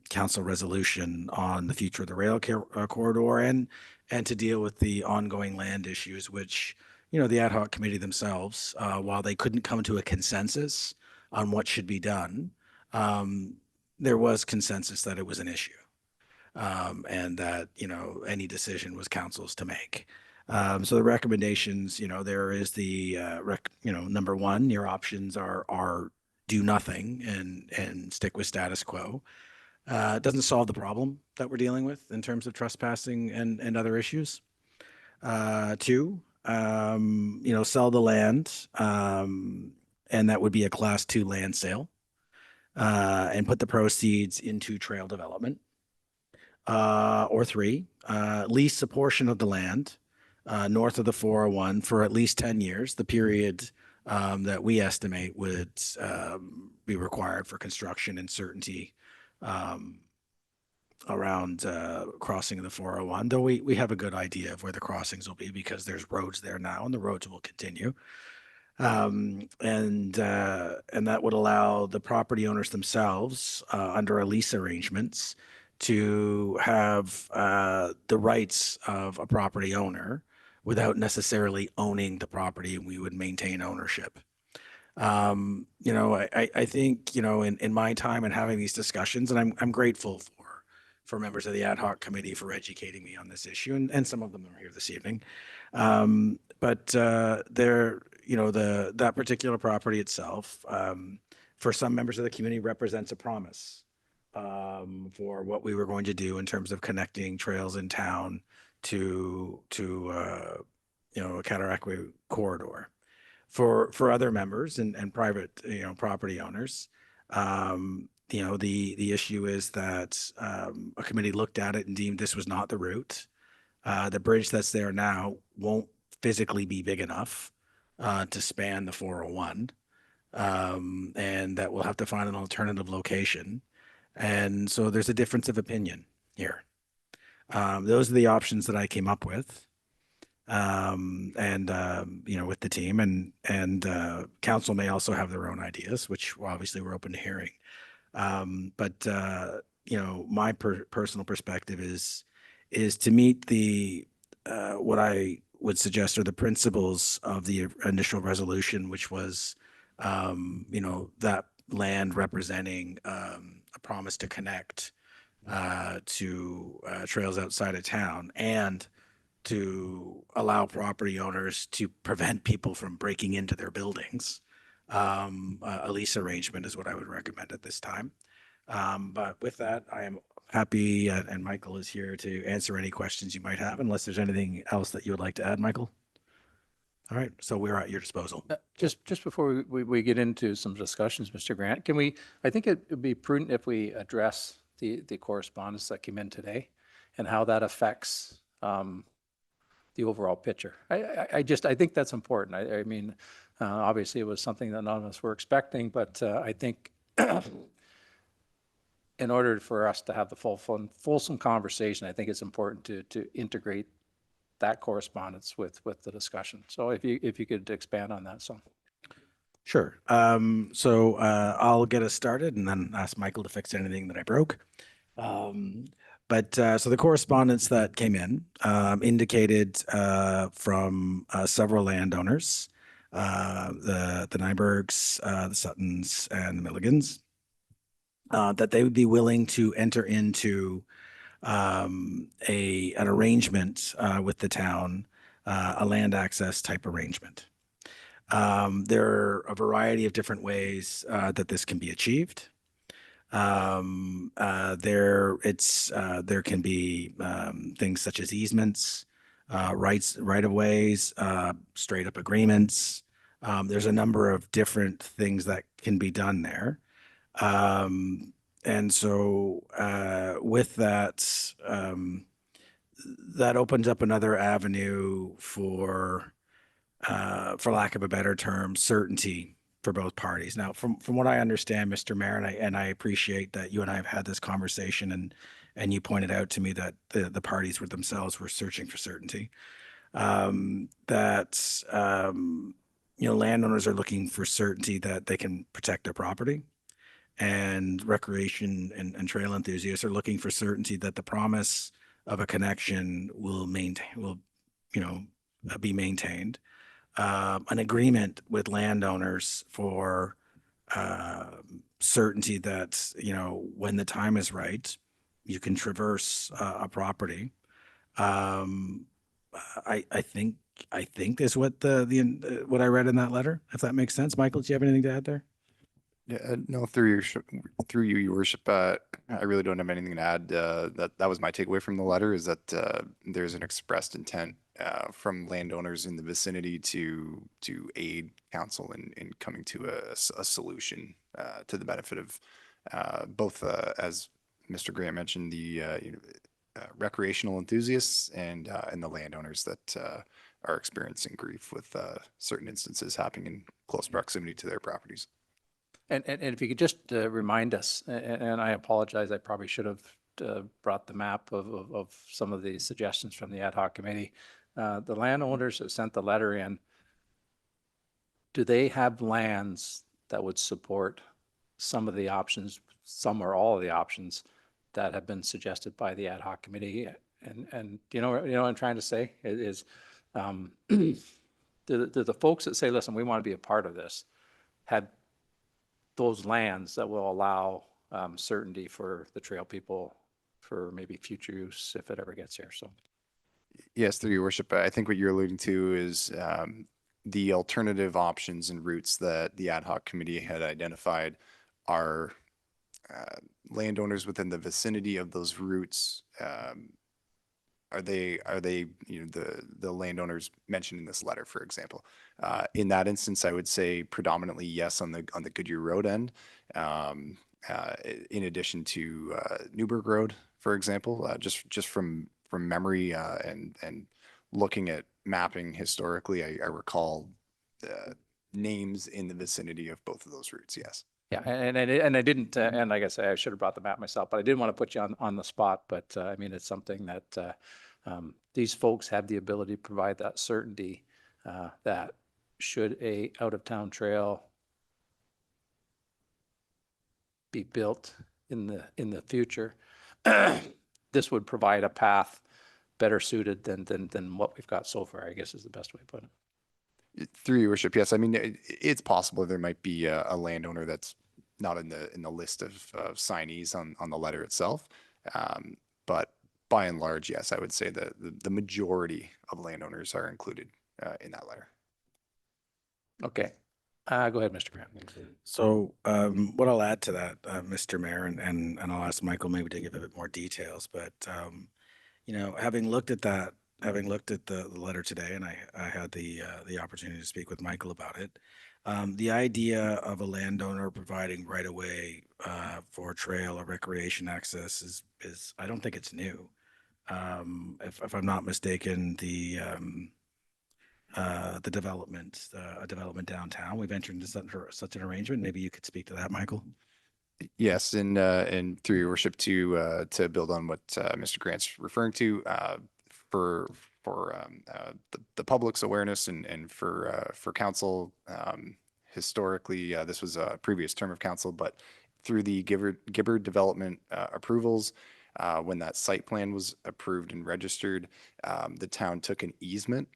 council resolution on the future of the rail corridor and to deal with the ongoing land issues, which, you know, the ad hoc committee themselves, while they couldn't come to a consensus on what should be done, there was consensus that it was an issue and that, you know, any decision was council's to make. So the recommendations, you know, there is the, you know, number one, your options are do nothing and stick with status quo. It doesn't solve the problem that we're dealing with in terms of trespassing and other issues. Two, you know, sell the land, and that would be a class 2 land sale, and put the proceeds into trail development. Or three, lease a portion of the land north of the 401 for at least 10 years, the period that we estimate would be required for construction and certainty around crossing of the 401, though we have a good idea of where the crossings will be because there's roads there now and the roads will continue. And that would allow the property owners themselves under a lease arrangements to have the rights of a property owner without necessarily owning the property, and we would maintain ownership. You know, I think, you know, in my time and having these discussions, and I'm grateful for members of the ad hoc committee for educating me on this issue, and some of them are here this evening. But there, you know, that particular property itself, for some members of the community, represents a promise for what we were going to do in terms of connecting trails in town to you know, a Cataract Way corridor. For other members and private, you know, property owners, you know, the issue is that a committee looked at it and deemed this was not the route. The bridge that's there now won't physically be big enough to span the 401, and that we'll have to find an alternative location. And so there's a difference of opinion here. Those are the options that I came up with, and you know, with the team, and council may also have their own ideas, which obviously we're open to hearing. But you know, my personal perspective is to meet the what I would suggest are the principles of the initial resolution, which was you know, that land representing a promise to connect to trails outside of town and to allow property owners to prevent people from breaking into their buildings. A lease arrangement is what I would recommend at this time. But with that, I am happy, and Michael is here to answer any questions you might have, unless there's anything else that you would like to add, Michael. All right, so we're at your disposal. Just before we get into some discussions, Mr. Grant, I think it would be prudent if we address the correspondence that came in today and how that affects the overall picture. I think that's important. I mean, obviously it was something that none of us were expecting, but I think in order for us to have the fulsome conversation, I think it's important to integrate that correspondence with the discussion. So if you could expand on that, so. Sure. So I'll get us started and then ask Michael to fix anything that I broke. So the correspondence that came in indicated from several landowners, the Nybergs, the Suttons, and the Milligans, that they would be willing to enter into an arrangement with the town, a land access type arrangement. There are a variety of different ways that this can be achieved. There can be things such as easements, right of ways, straight up agreements. There's a number of different things that can be done there. And so with that, that opens up another avenue for lack of a better term, certainty for both parties. Now, from what I understand, Mr. Mayor, and I appreciate that you and I have had this conversation, and you pointed out to me that the parties themselves were searching for certainty. Landowners are looking for certainty that they can protect their property, and recreation and trail enthusiasts are looking for certainty that the promise of a connection will be maintained. An agreement with landowners for certainty that, when the time is right, you can traverse a property. I think is what what I read in that letter, if that makes sense. Michael, do you have anything to add there? Yeah, no, through you, Your Worship, I really don't have anything to add. That was my takeaway from the letter, is that there's an expressed intent from landowners in the vicinity to aid council in coming to a solution to the benefit of both, as Mr. Grant mentioned, the recreational enthusiasts and the landowners that are experiencing grief with certain instances happening in close proximity to their properties. And if you could just remind us, and I apologize, I probably should have brought the map of some of the suggestions from the ad hoc committee. The landowners that sent the letter in, do they have lands that would support some of the options, some or all of the options that have been suggested by the ad hoc committee? And you know what I'm trying to say is, do the folks that say, listen, we want to be a part of this, have those lands that will allow certainty for the trail people for maybe future use if it ever gets here? So. Yes, through Your Worship, I think what you're alluding to is the alternative options and routes that the ad hoc committee had identified are landowners within the vicinity of those routes. Are they the landowners mentioned in this letter, for example? In that instance, I would say predominantly yes on the Goodyear Road end. In addition to Newburgh Road, for example, just from memory and looking at mapping historically, I recall names in the vicinity of both of those routes. Yes. Yeah, and I didn't, and like I say, I should have brought the map myself, but I didn't want to put you on the spot. But I mean, it's something that these folks have the ability to provide that certainty that should a out-of-town trail be built in the future, this would provide a path better suited than what we've got so far, I guess is the best way to put it. Through Your Worship, yes. I mean, it's possible there might be a landowner that's not in the list of signees on the letter itself. But by and large, yes, I would say that the majority of landowners are included in that letter. Okay. Go ahead, Mr. Grant. So what I'll add to that, Mr. Mayor, and I'll ask Michael maybe to give a bit more details, but you know, having looked at that, having looked at the letter today, and I had the opportunity to speak with Michael about it, the idea of a landowner providing right of way for trail or recreation access is I don't think it's new. If I'm not mistaken, the development, a development downtown, we've entered into such an arrangement. Maybe you could speak to that, Michael. Yes, and through your worship to build on what Mr. Grant's referring to, for the public's awareness and for council, historically, this was a previous term of council, but through the Gibbard development approvals, when that site plan was approved and registered, the town took an easement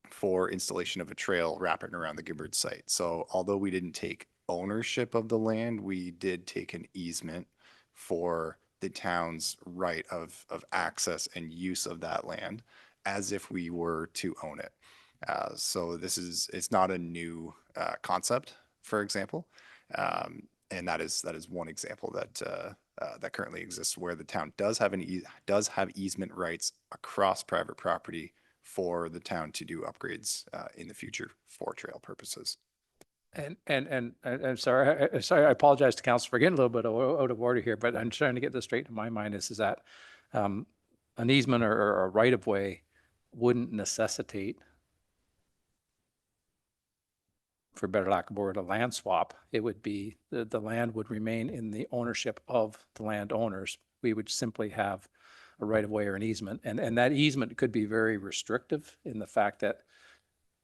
for installation of a trail wrapping around the Gibbard site. So although we didn't take ownership of the land, we did take an easement for the town's right of access and use of that land as if we were to own it. So it's not a new concept, for example. And that is one example that currently exists where the town does have easement rights across private property for the town to do upgrades in the future for trail purposes. And I'm sorry, I apologize to council for getting a little bit out of order here, but I'm trying to get this straight in my mind is that an easement or a right of way wouldn't necessitate, for better lack of a word, a land swap. It would be the land would remain in the ownership of the landowners. We would simply have a right of way or an easement, and that easement could be very restrictive in the fact that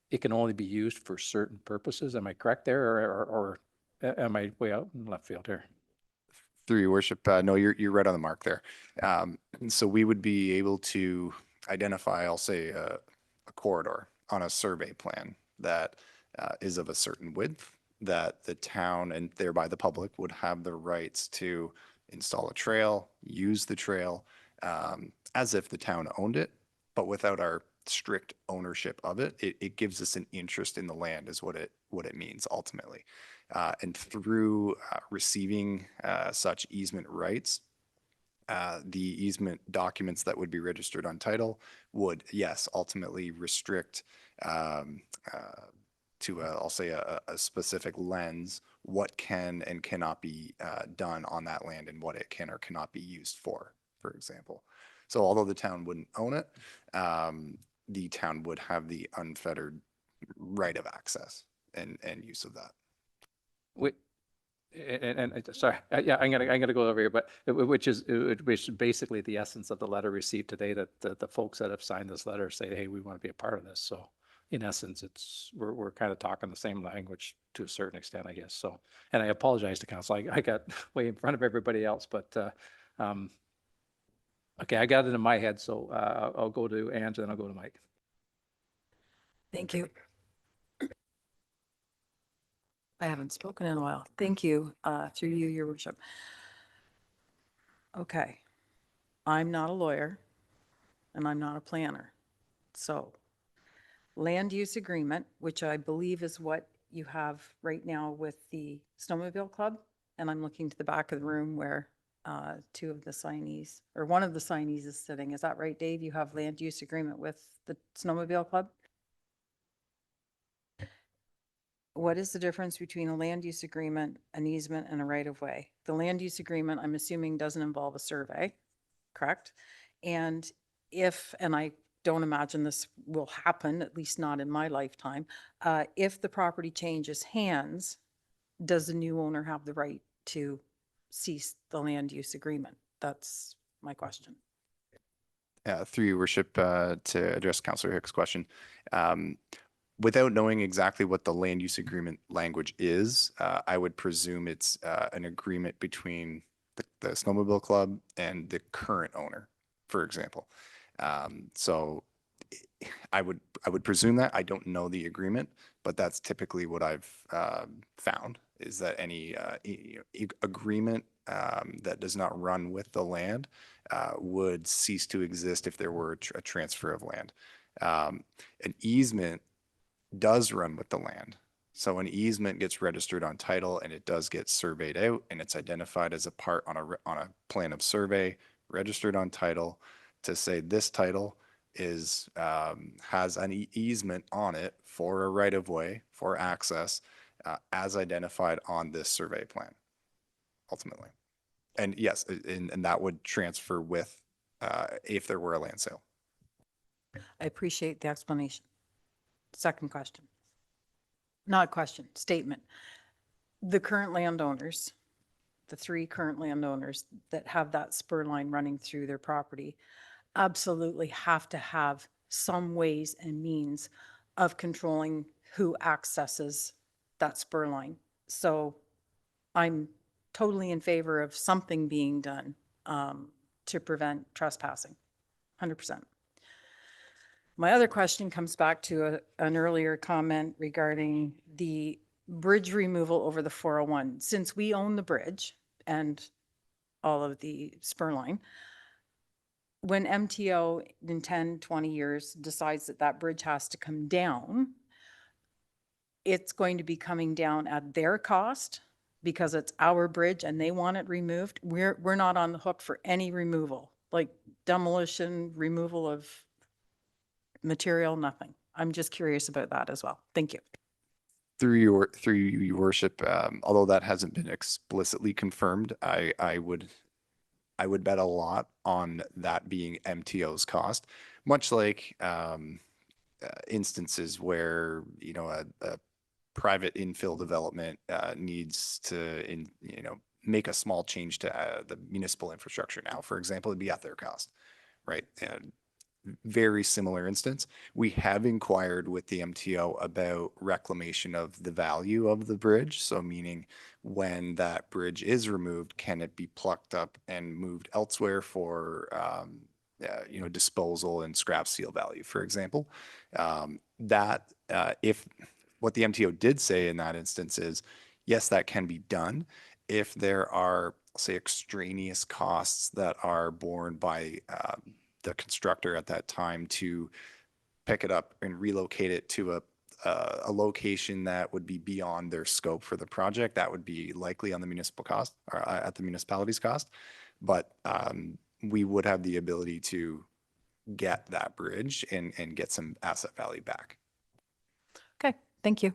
it can only be used for certain purposes. Am I correct there, or am I way out in left field here? Through your worship, no, you're right on the mark there. And so we would be able to identify, I'll say, a corridor on a survey plan that is of a certain width that the town and thereby the public would have the rights to install a trail, use the trail as if the town owned it, but without our strict ownership of it. It gives us an interest in the land is what it means ultimately. And through receiving such easement rights, the easement documents that would be registered on title would, yes, ultimately restrict to, I'll say, a specific lens, what can and cannot be done on that land and what it can or cannot be used for example. So although the town wouldn't own it, the town would have the unfettered right of access and use of that. Sorry, yeah, I'm gonna go over here, but which is basically the essence of the letter received today, that the folks that have signed this letter say, hey, we want to be a part of this. So in essence, we're kind of talking the same language to a certain extent, I guess. So, and I apologize to council. I got way in front of everybody else, but okay, I got it in my head. So I'll go to Ange and then I'll go to Mike. Thank you. I haven't spoken in a while. Thank you, through you, your worship. Okay. I'm not a lawyer and I'm not a planner. So land use agreement, which I believe is what you have right now with the Snowmobile Club. And I'm looking to the back of the room where two of the signees, or one of the signees is sitting. Is that right, Dave? You have land use agreement with the Snowmobile Club? What is the difference between a land use agreement, an easement, and a right-of-way? The land use agreement, I'm assuming, doesn't involve a survey, correct? And and I don't imagine this will happen, at least not in my lifetime, if the property changes hands, does the new owner have the right to cease the land use agreement? That's my question. Through your worship, to address Councillor Hicks' question, without knowing exactly what the land use agreement language is, I would presume it's an agreement between the Snowmobile Club and the current owner, for example. So I would presume that. I don't know the agreement, but that's typically what I've found is that any agreement that does not run with the land would cease to exist if there were a transfer of land. An easement does run with the land. So an easement gets registered on title and it does get surveyed out and it's identified as a part on a plan of survey, registered on title to say this title is has an easement on it for a right of way for access as identified on this survey plan, ultimately. And yes, and that would transfer with if there were a land sale. I appreciate the explanation. Second question. Not question, statement. The current landowners, the 3 current landowners that have that spur line running through their property, absolutely have to have some ways and means of controlling who accesses that spur line. So I'm totally in favor of something being done to prevent trespassing, 100%. My other question comes back to an earlier comment regarding the bridge removal over the 401. Since we own the bridge and all of the spur line, when MTO in 10, 20 years decides that that bridge has to come down, it's going to be coming down at their cost because it's our bridge and they want it removed. We're not on the hook for any removal, like demolition, removal of material, nothing. I'm just curious about that as well. Thank you. Through your worship, although that hasn't been explicitly confirmed, I would bet a lot on that being MTO's cost, much like instances where a private infill development needs to make a small change to the municipal infrastructure. Now, for example, it'd be at their cost, right? And very similar instance. We have inquired with the MTO about reclamation of the value of the bridge. So meaning when that bridge is removed, can it be plucked up and moved elsewhere for, disposal and scrap steel value, for example. If what the MTO did say in that instance is, yes, that can be done if there are, say, extraneous costs that are borne by the constructor at that time to pick it up and relocate it to a location that would be beyond their scope for the project. That would be likely on the municipal cost or at the municipality's cost. But we would have the ability to get that bridge and get some asset value back. Okay, thank you.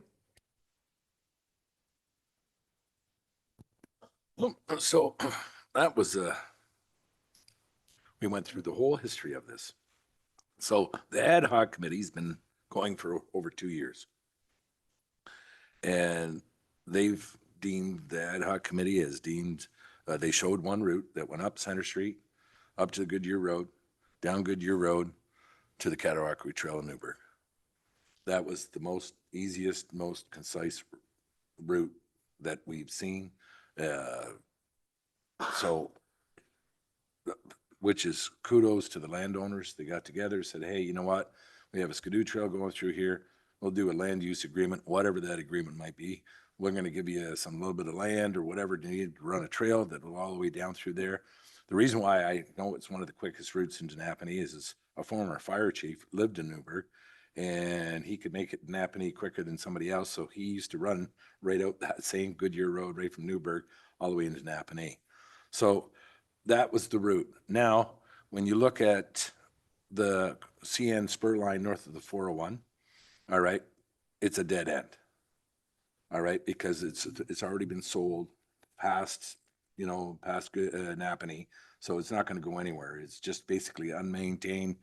So that was we went through the whole history of this. So the ad hoc committee's been going for over 2 years. And they've deemed, the ad hoc committee has deemed, they showed one route that went up Center Street, up to Goodyear Road, down Goodyear Road to the Cataraqui Trail in Newburgh. That was the most easiest, most concise route that we've seen. Which is kudos to the landowners. They got together, said, hey, you know what? We have a skidoo trail going through here. We'll do a land use agreement, whatever that agreement might be. We're going to give you some little bit of land or whatever you need to run a trail that will all the way down through there. The reason why I know it's one of the quickest routes into Napanee is a former fire chief lived in Newburgh, and he could make it Napanee quicker than somebody else. So he used to run right out that same Goodyear Road right from Newburgh all the way into Napanee. So that was the route. Now, when you look at the CN spur line north of the 401, all right, it's a dead end. All right, because it's already been sold past Napanee, so it's not going to go anywhere. It's just basically unmaintained,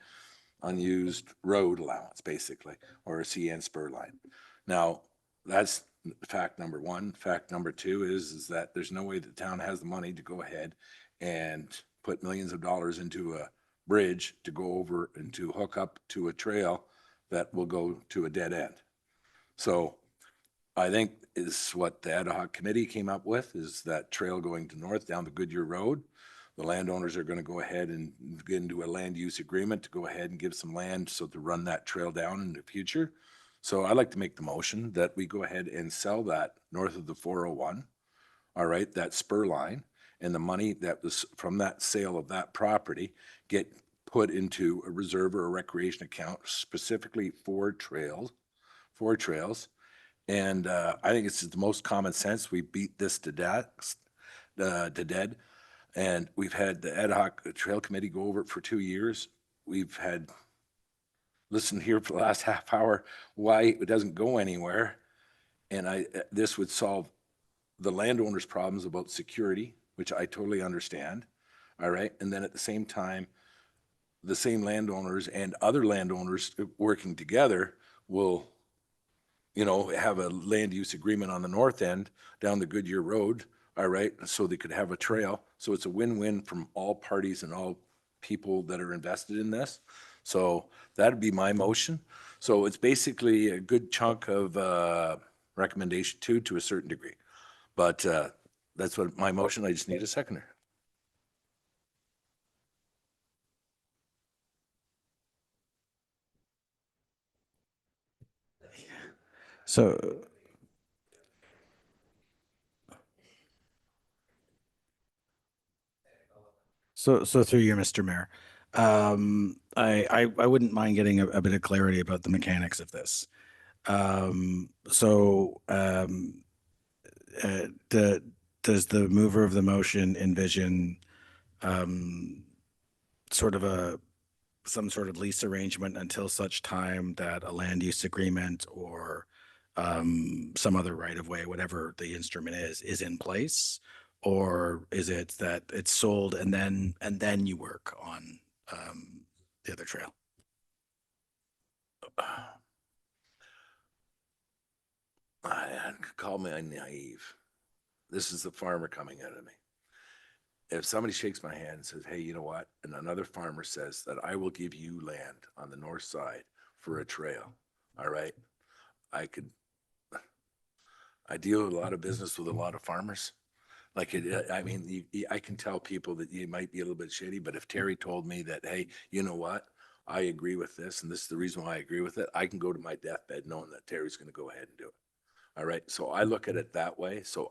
unused road allowance, basically, or a CN spur line. Now, that's fact number one. Fact number two is that there's no way the town has the money to go ahead and put millions of dollars into a bridge to go over and to hook up to a trail that will go to a dead end. So I think is what the ad hoc committee came up with, is that trail going to north down the Goodyear Road. The landowners are going to go ahead and get into a land use agreement to go ahead and give some land so to run that trail down in the future. So I'd like to make the motion that we go ahead and sell that north of the 401, all right, that spur line, and the money that was from that sale of that property get put into a reserve or a recreation account specifically for trails. And I think it's the most common sense. We beat this to death, to dead. And we've had the ad hoc trail committee go over it for 2 years. We've had listened here for the last half hour why it doesn't go anywhere. And this would solve the landowners' problems about security, which I totally understand. All right. And then at the same time, the same landowners and other landowners working together will, you know, have a land use agreement on the north end down the Goodyear Road. All right. So they could have a trail. So it's a win-win from all parties and all people that are invested in this. So that'd be my motion. So it's basically a good chunk of recommendation two to a certain degree. But that's what my motion, I just need a seconder. So, so through you, Mr. Mayor, I wouldn't mind getting a bit of clarity about the mechanics of this. Does the mover of the motion envision sort of some sort of lease arrangement until such time that a land use agreement or some other right of way, whatever the instrument is in place? Or is it that it's sold and then you work on the other trail? Call me naive. This is the farmer coming out of me. If somebody shakes my hand and says, hey, you know what? And another farmer says that I will give you land on the north side for a trail. All right. I deal with a lot of business with a lot of farmers. Like I mean, I can tell people that you might be a little bit shitty, but if Terry told me that, hey, you know what? I agree with this, and this is the reason why I agree with it, I can go to my deathbed knowing that Terry's going to go ahead and do it. All right. So I look at it that way. So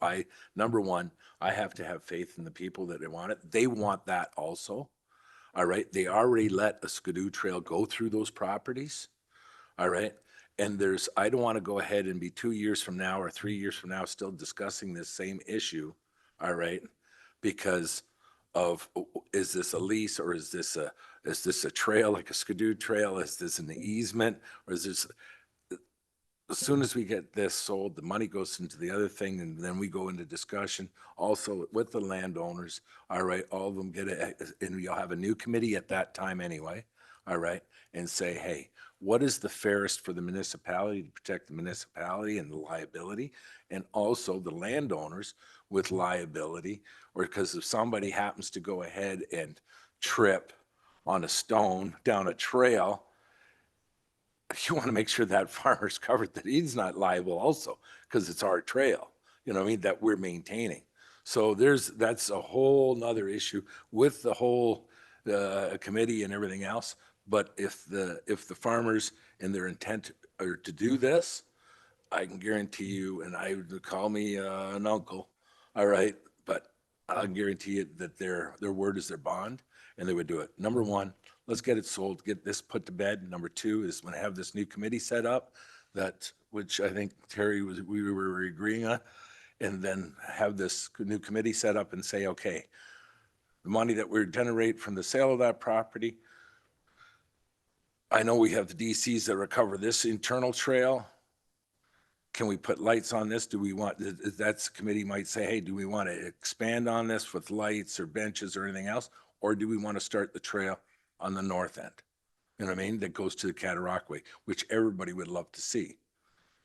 number one, I have to have faith in the people that want it. They want that also. All right. They already let a Skidoo trail go through those properties. All right. And I don't want to go ahead and be 2 years from now or 3 years from now still discussing this same issue. All right. Because of, is this a lease or is this a trail, like a Skidoo trail? Is this an easement or is this, as soon as we get this sold, the money goes into the other thing, and then we go into discussion also with the landowners. All right, all of them get it, and we'll have a new committee at that time anyway. All right, and say, hey, what is the fairest for the municipality to protect the municipality and the liability, and also the landowners with liability, or because if somebody happens to go ahead and trip on a stone down a trail, you want to make sure that farmer's covered, that he's not liable also, because it's our trail, you know what I mean, that we're maintaining. So that's a whole nother issue with the whole committee and everything else. But if the farmers and their intent are to do this, I can guarantee you, and I would call me an uncle, all right, but I'll guarantee you that their word is their bond, and they would do it. Number one, let's get it sold, get this put to bed. Number two is when I have this new committee set up, which I think Terry we were agreeing on, and then have this new committee set up and say, okay, the money that we generate from the sale of that property, I know we have the DCs that recover this internal trail. Can we put lights on this? Do we want, that's committee might say, hey, do we want to expand on this with lights or benches or anything else? Or do we want to start the trail on the north end? You know what I mean? That goes to the Cataraqui, which everybody would love to see.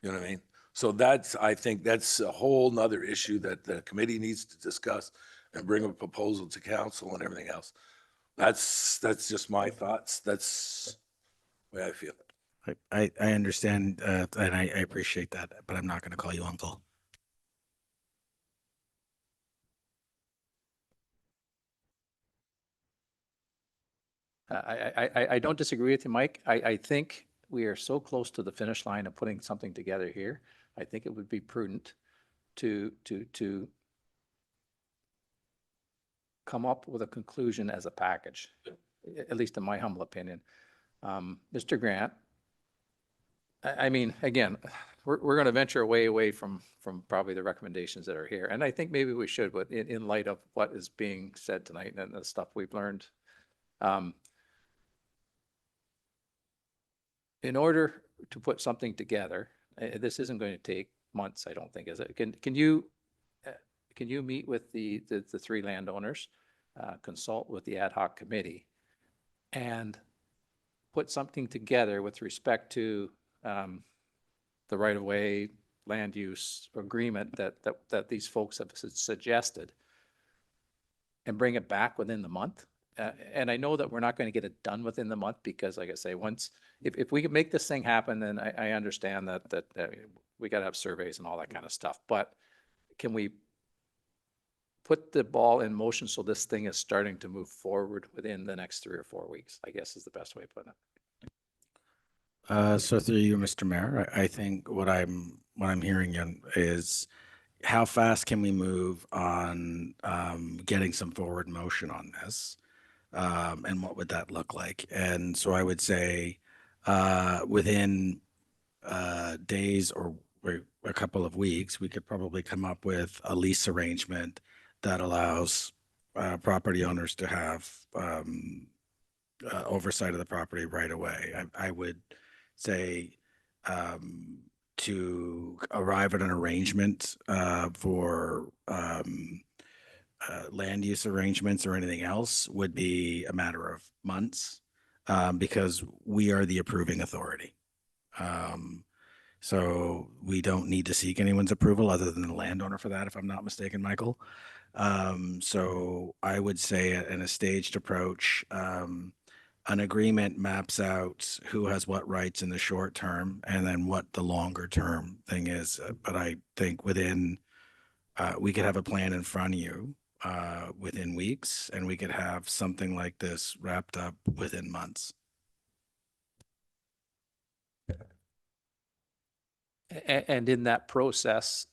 You know what I mean? So I think that's a whole nother issue that the committee needs to discuss and bring a proposal to council and everything else. That's just my thoughts. That's the way I feel. I understand, and I appreciate that, but I'm not going to call you uncle. I don't disagree with you, Mike. I think we are so close to the finish line of putting something together here, I think it would be prudent to come up with a conclusion as a package, at least in my humble opinion. Mr. Grant, I mean, again, we're going to venture away from probably the recommendations that are here. And I think maybe we should, but in light of what is being said tonight and the stuff we've learned, in order to put something together, this isn't going to take months, I don't think, is it? Can you meet with the three landowners, consult with the ad hoc committee, and put something together with respect to the right-of-way land use agreement that these folks have suggested, and bring it back within the month? And I know that we're not going to get it done within the month because, like I say, if we can make this thing happen, then I understand that we got to have surveys and all that kind of stuff. But can we put the ball in motion so this thing is starting to move forward within the next 3 or 4 weeks, I guess is the best way of putting it. So through you, Mr. Mayor, I think what I'm hearing is how fast can we move on getting some forward motion on this, and what would that look like? And so I would say within days or a couple of weeks, we could probably come up with a lease arrangement that allows property owners to have oversight of the property right away. I would say to arrive at an arrangement for land use arrangements or anything else would be a matter of months, because we are the approving authority. So we don't need to seek anyone's approval other than the landowner for that, if I'm not mistaken, Michael. So I would say in a staged approach, an agreement maps out who has what rights in the short term and then what the longer term thing is. But I think within, we could have a plan in front of you within weeks, and we could have something like this wrapped up within months. And in that process,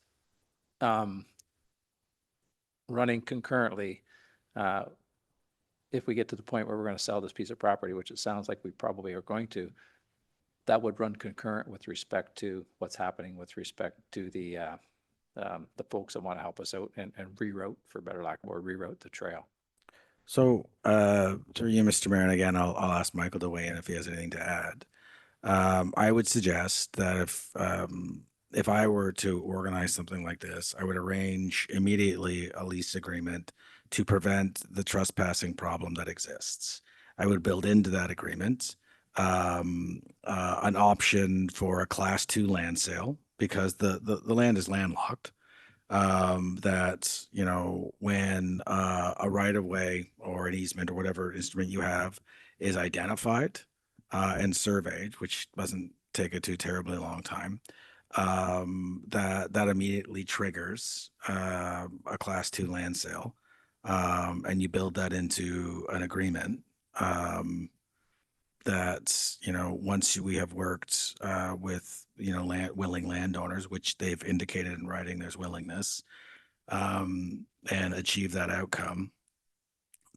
running concurrently, if we get to the point where we're going to sell this piece of property, which it sounds like we probably are going to, that would run concurrent with respect to what's happening with respect to the folks that want to help us out and reroute, for better lack of a word, reroute the trail. So through you, Mr. Mayor, and again, I'll ask Michael to weigh in if he has anything to add. I would suggest that if I were to organize something like this, I would arrange immediately a lease agreement to prevent the trespassing problem that exists. I would build into that agreement an option for a Class 2 land sale, because the land is landlocked. That, you know, when a right-of-way or an easement or whatever instrument you have is identified and surveyed, which doesn't take a too terribly long time, that immediately triggers a Class 2 land sale. And you build that into an agreement that, you know, once we have worked with, you know, willing landowners, which they've indicated in writing there's willingness, and achieve that outcome,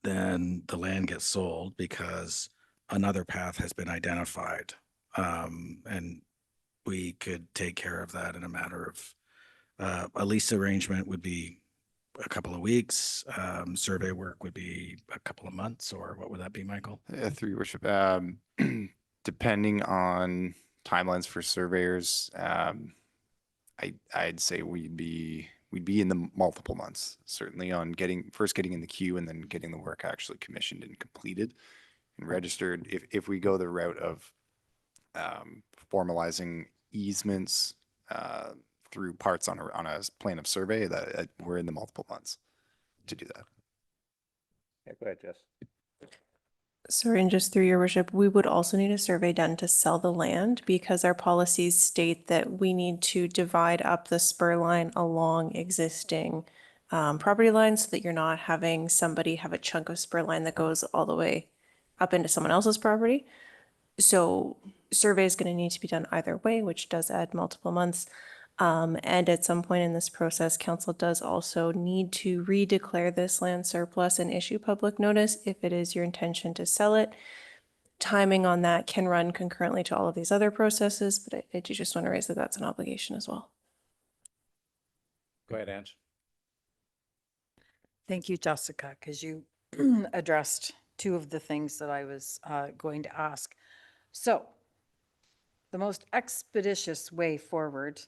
then the land gets sold because another path has been identified. And we could take care of that in a matter of a lease arrangement would be a couple of weeks. Survey work would be a couple of months, or what would that be, Michael? Through your worship, depending on timelines for surveyors, I'd say we'd be in the multiple months, certainly on getting in the queue and then getting the work actually commissioned and completed and registered. If we go the route of formalizing easements through parts on a plan of survey, that we're in the multiple months to do that. Yeah, go ahead, Jess. Sorry, and just through your worship, we would also need a survey done to sell the land, because our policies state that we need to divide up the spur line along existing property lines, so that you're not having somebody have a chunk of spur line that goes all the way up into someone else's property. So survey is going to need to be done either way, which does add multiple months. And at some point in this process, council does also need to redeclare this land surplus and issue public notice if it is your intention to sell it. Timing on that can run concurrently to all of these other processes, but I do just want to raise that that's an obligation as well. Go ahead, Ange. Thank you, Jessica, because you addressed two of the things that I was going to ask. So the most expeditious way forward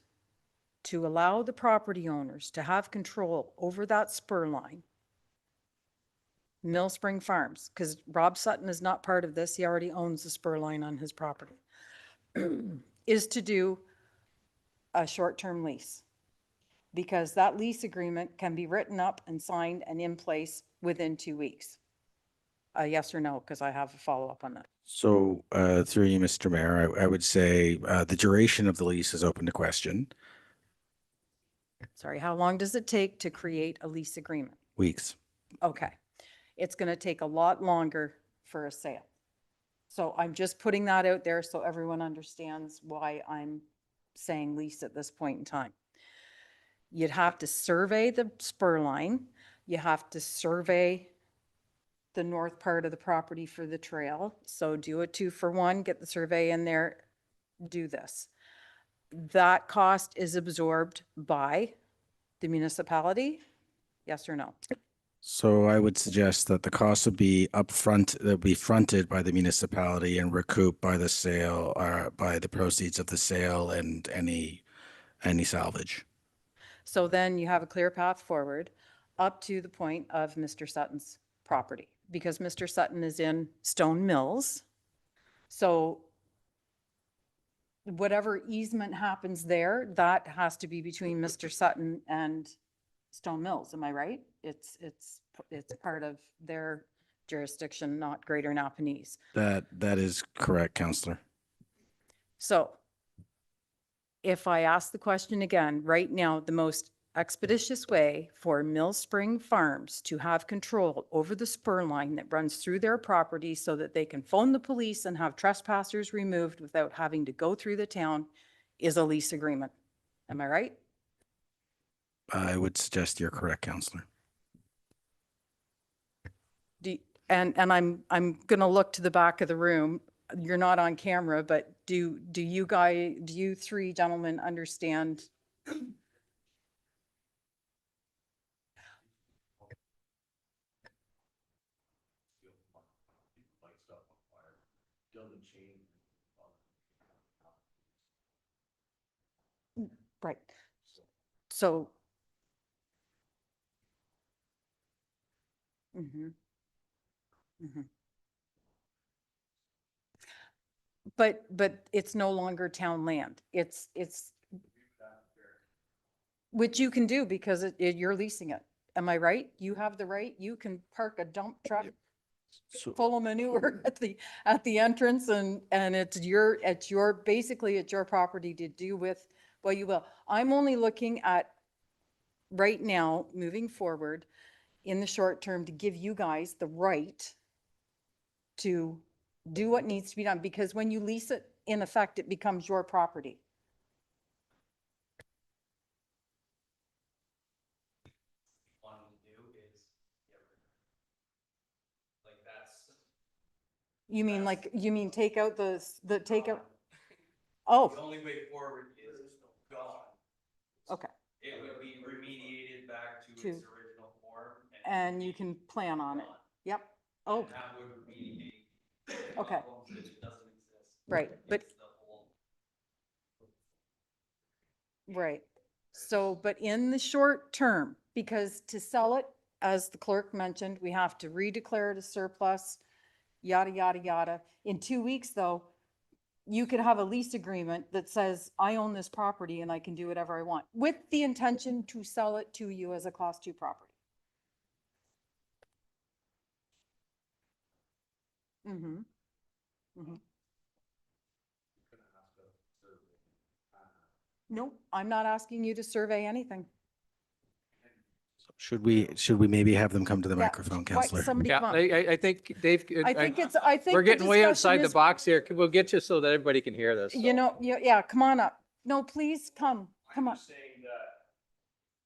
to allow the property owners to have control over that spur line, Mill Spring Farms, because Rob Sutton is not part of this, he already owns the spur line on his property, is to do a short-term lease. Because that lease agreement can be written up and signed and in place within 2 weeks. Yes or no, because I have a follow-up on that. So through you, Mr. Mayor, I would say the duration of the lease is open to question. Sorry, how long does it take to create a lease agreement? Weeks. Okay. It's going to take a lot longer for a sale. So I'm just putting that out there so everyone understands why I'm saying lease at this point in time. You'd have to survey the spur line. You have to survey the north part of the property for the trail. So do a 2-for-1, get the survey in there, do this. That cost is absorbed by the municipality? Yes or no? So I would suggest that the cost would be upfront, that would be fronted by the municipality and recouped by the sale, or by the proceeds of the sale and any salvage. So then you have a clear path forward up to the point of Mr. Sutton's property, because Mr. Sutton is in Stone Mills. So whatever easement happens there, that has to be between Mr. Sutton and Stone Mills, am I right? It's part of their jurisdiction, not Greater Napanee's. That is correct, Councillor. So if I ask the question again, right now, the most expeditious way for Mill Spring Farms to have control over the spur line that runs through their property so that they can phone the police and have trespassers removed without having to go through the town is a lease agreement. Am I right? I would suggest you're correct, Councillor. And I'm going to look to the back of the room. You're not on camera, but do you three gentlemen understand? Right. So. Mhm. Mhm. But it's no longer town land. It's which you can do because you're leasing it. Am I right? You have the right. You can park a dump truck full of manure at the entrance and it's basically it's your property to do with what you will. I'm only looking at right now, moving forward in the short term to give you guys the right to do what needs to be done, because when you lease it, in effect, it becomes your property. You mean take out the take out? Oh. The only way forward is gone. Okay. It would be remediated back to its To- original form. And you can plan on it. Yep. Oh, And that would remediate okay. problems that doesn't exist. Right, but- It's the whole- Right. So, but in the short term, because to sell it, as the clerk mentioned, we have to redeclare it a surplus, yada, yada, yada. In 2 weeks, though, you could have a lease agreement that says, I own this property and I can do whatever I want, with the intention to sell it to you as a Class 2 property. Mm-hmm. Mm-hmm. Nope, I'm not asking you to survey anything. Should we maybe have them come to the Yeah, microphone, why- Counselor? Somebody Yeah, come on. I think Dave, I think it's, I think. we're the getting way discussion outside the is- box here. We'll get you so that everybody can hear this. You know, yeah, come on up. No, please come on. Saying that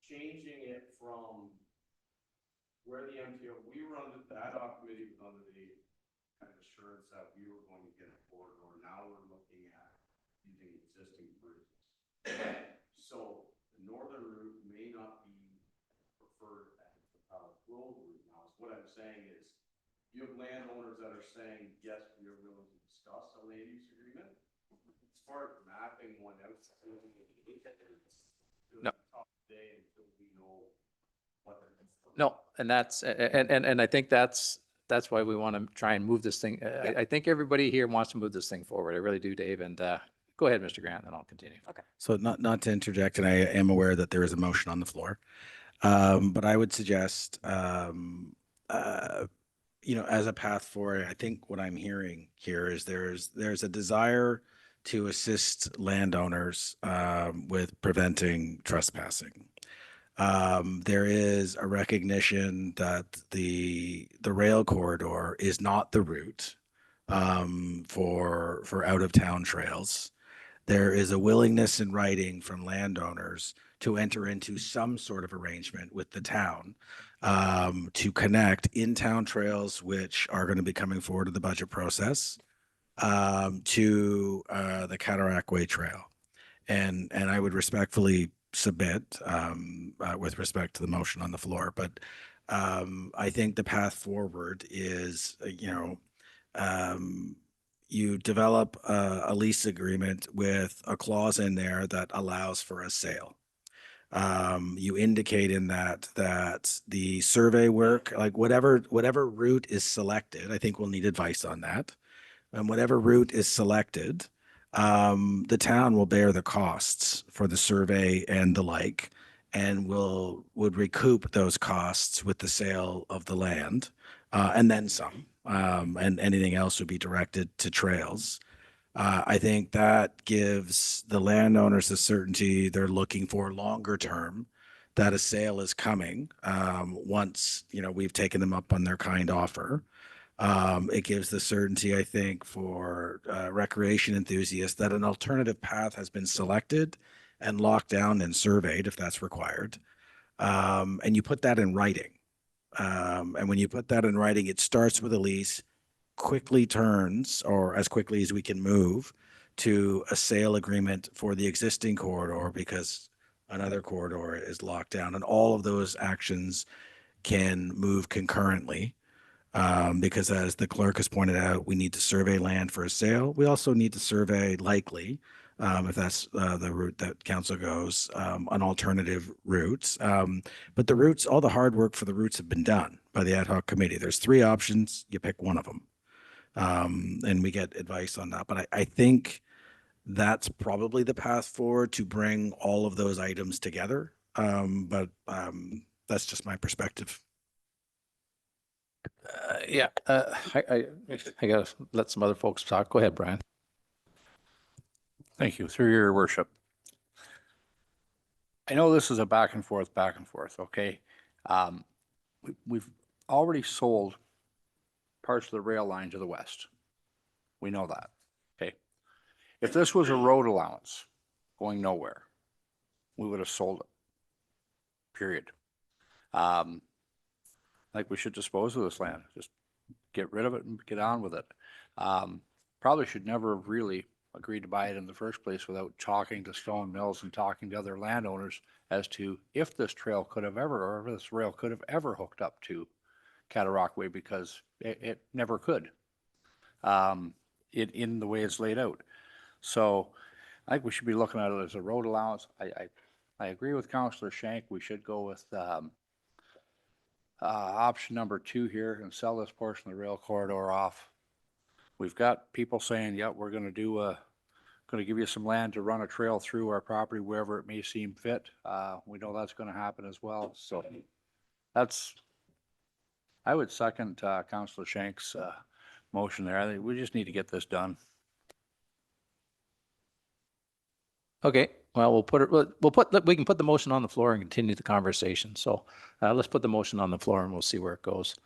changing it from where the MTO, we were under, the ad hoc committee was under the kind of assurance that we were going to get a corridor. Now we're looking at using existing bridges. So the northern route may not be preferred as the road route now. So what I'm saying is, you have landowners that are saying, yes, we are willing to discuss a land use agreement. As far as mapping one out, No. Today until we know what they're. No, and that's, and I think that's why we want to try and move this thing. I think everybody here wants to move this thing forward. I really do, Dave. And go ahead, Mr. Grant, and I'll continue. Okay. So not to interject, and I am aware that there is a motion on the floor. But I would suggest, as a path forward, I think what I'm hearing here is there's a desire to assist landowners with preventing trespassing. There is a recognition that the rail corridor is not the route for out of town trails. There is a willingness in writing from landowners to enter into some sort of arrangement with the town to connect in-town trails, which are going to be coming forward to the budget process, to the Cataract Way Trail. And I would respectfully submit with respect to the motion on the floor, but I think the path forward is, you develop a lease agreement with a clause in there that allows for a sale. You indicate in that the survey work, like whatever route is selected, I think we'll need advice on that. And whatever route is selected, the town will bear the costs for the survey and the like, and would recoup those costs with the sale of the land, and then some. And anything else would be directed to trails. I think that gives the landowners the certainty they're looking for longer term, that a sale is coming once we've taken them up on their kind offer. It gives the certainty, I think, for recreation enthusiasts that an alternative path has been selected and locked down and surveyed if that's required. And you put that in writing. And when you put that in writing, it starts with a lease, quickly turns, or as quickly as we can move, to a sale agreement for the existing corridor because another corridor is locked down. And all of those actions can move concurrently. Because as the clerk has pointed out, we need to survey land for a sale. We also need to survey likely, if that's the route that council goes, an alternative route. But the routes, all the hard work for the routes have been done by the ad hoc committee. There's 3 options, you pick one of them. And we get advice on that. But I think that's probably the path forward to bring all of those items together. But that's just my perspective. Yeah, I gotta let some other folks talk. Go ahead, Brian. Thank you, through your worship. I know this is a back and forth, okay? We've already sold parts of the rail line to the west. We know that, okay? If this was a road allowance going nowhere, we would have sold it, period. Like we should dispose of this land, just get rid of it and get on with it. Probably should never have really agreed to buy it in the first place without talking to Stone Mills and talking to other landowners as to if this trail could have ever, or if this rail could have ever hooked up to Cataract Way, because it never could, in the way it's laid out. So I think we should be looking at it as a road allowance. I agree with Councillor Shank. We should go with option number 2 here and sell this portion of the rail corridor off. We've got people saying, yeah, we're going to give you some land to run a trail through our property wherever it may seem fit. We know that's going to happen as well. So I would second Councillor Shank's motion there. I think we just need to get this done. Okay, Well, we can put the motion on the floor and continue the conversation. So let's put the motion on the floor and we'll see where it goes.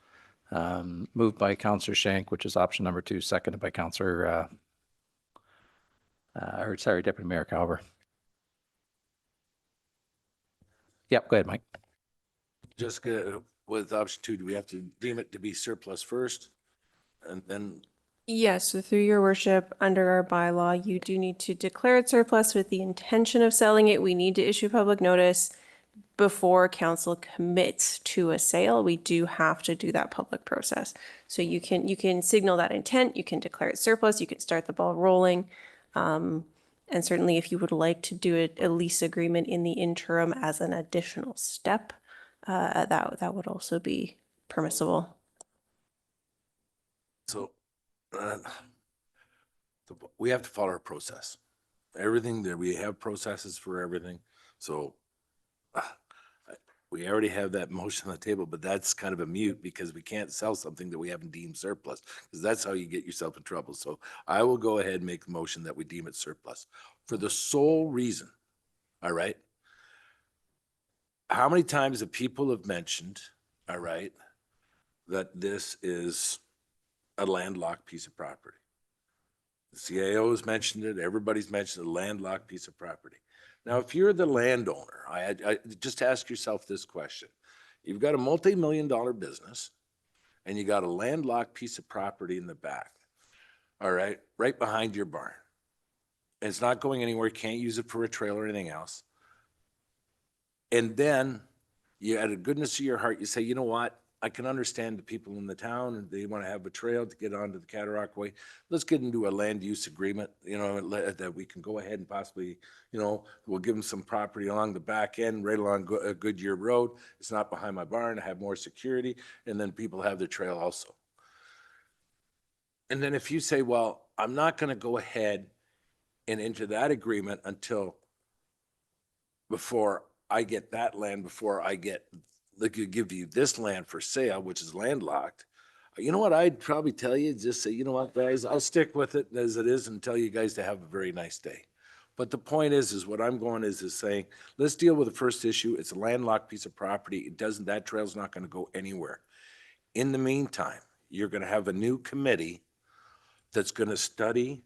Moved by Councillor Shank, which is option number 2, seconded by Councillor, Deputy Mayor Calver. Yep, go ahead, Mike. Jessica, with option 2, do we have to deem it to be surplus first? And then, Yes, so through your worship, under our bylaw, you do need to declare it surplus with the intention of selling it. We need to issue public notice before council commits to a sale. We do have to do that public process. So you can signal that intent, you can declare it surplus, you can start the ball rolling. And certainly if you would like to do a lease agreement in the interim as an additional step, that would also be permissible. so we have to follow our process. Everything that we have processes for everything. So we already have that motion on the table, but that's kind of a mute because we can't sell something that we haven't deemed surplus, because that's how you get yourself in trouble. So I will go ahead and make the motion that we deem it surplus for the sole reason, all right? How many times have people have mentioned, all right, that this is a landlocked piece of property? The CAO has mentioned it. Everybody's mentioned a landlocked piece of property. Now, if you're the landowner, I just ask yourself this question. You've got a multi-million-dollar business and you got a landlocked piece of property in the back, all right, right behind your barn. And it's not going anywhere. You can't use it for a trail or anything else. And then you, out of goodness of your heart, you say, you know what? I can understand the people in the town and they want to have a trail to get onto the Cataract Way. Let's get into a land use agreement, you know, that we can go ahead and possibly, you know, we'll give them some property along the back end, right along Goodyear Road. It's not behind my barn. I have more security. And then people have their trail also. And then if you say, well, I'm not going to go ahead and into that agreement until before I get that land, before I get, they could give you this land for sale, which is landlocked. You know what I'd probably tell you? Just say, you know what, guys, I'll stick with it as it is and tell you guys to have a very nice day. But the point is what I'm going is saying, let's deal with the first issue. It's a landlocked piece of property. It doesn't, that trail's not going to go anywhere. In the meantime, you're going to have a new committee that's going to study,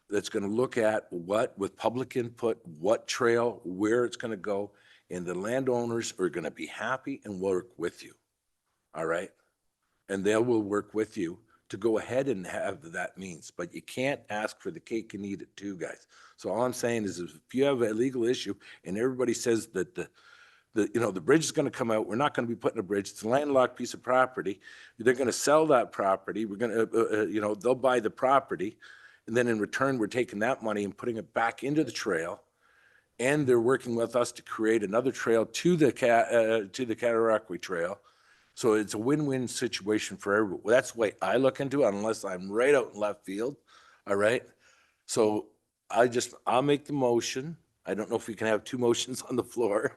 that's going to look at what, with public input, what trail, where it's going to go. And the landowners are going to be happy and work with you. All right. And they will work with you to go ahead and have that means, but you can't ask for the cake and eat it too, guys. So all I'm saying is if you have a legal issue and everybody says that the bridge is going to come out, we're not going to be putting a bridge. It's a landlocked piece of property. They're going to sell that property. We're going to, they'll buy the property. And then in return, we're taking that money and putting it back into the trail. And they're working with us to create another trail to the Cataraqui Trail. So it's a win-win situation for everyone. Well, that's the way I look into it, unless I'm right out in left field. All right. So I'll make the motion. I don't know if we can have two motions on the floor.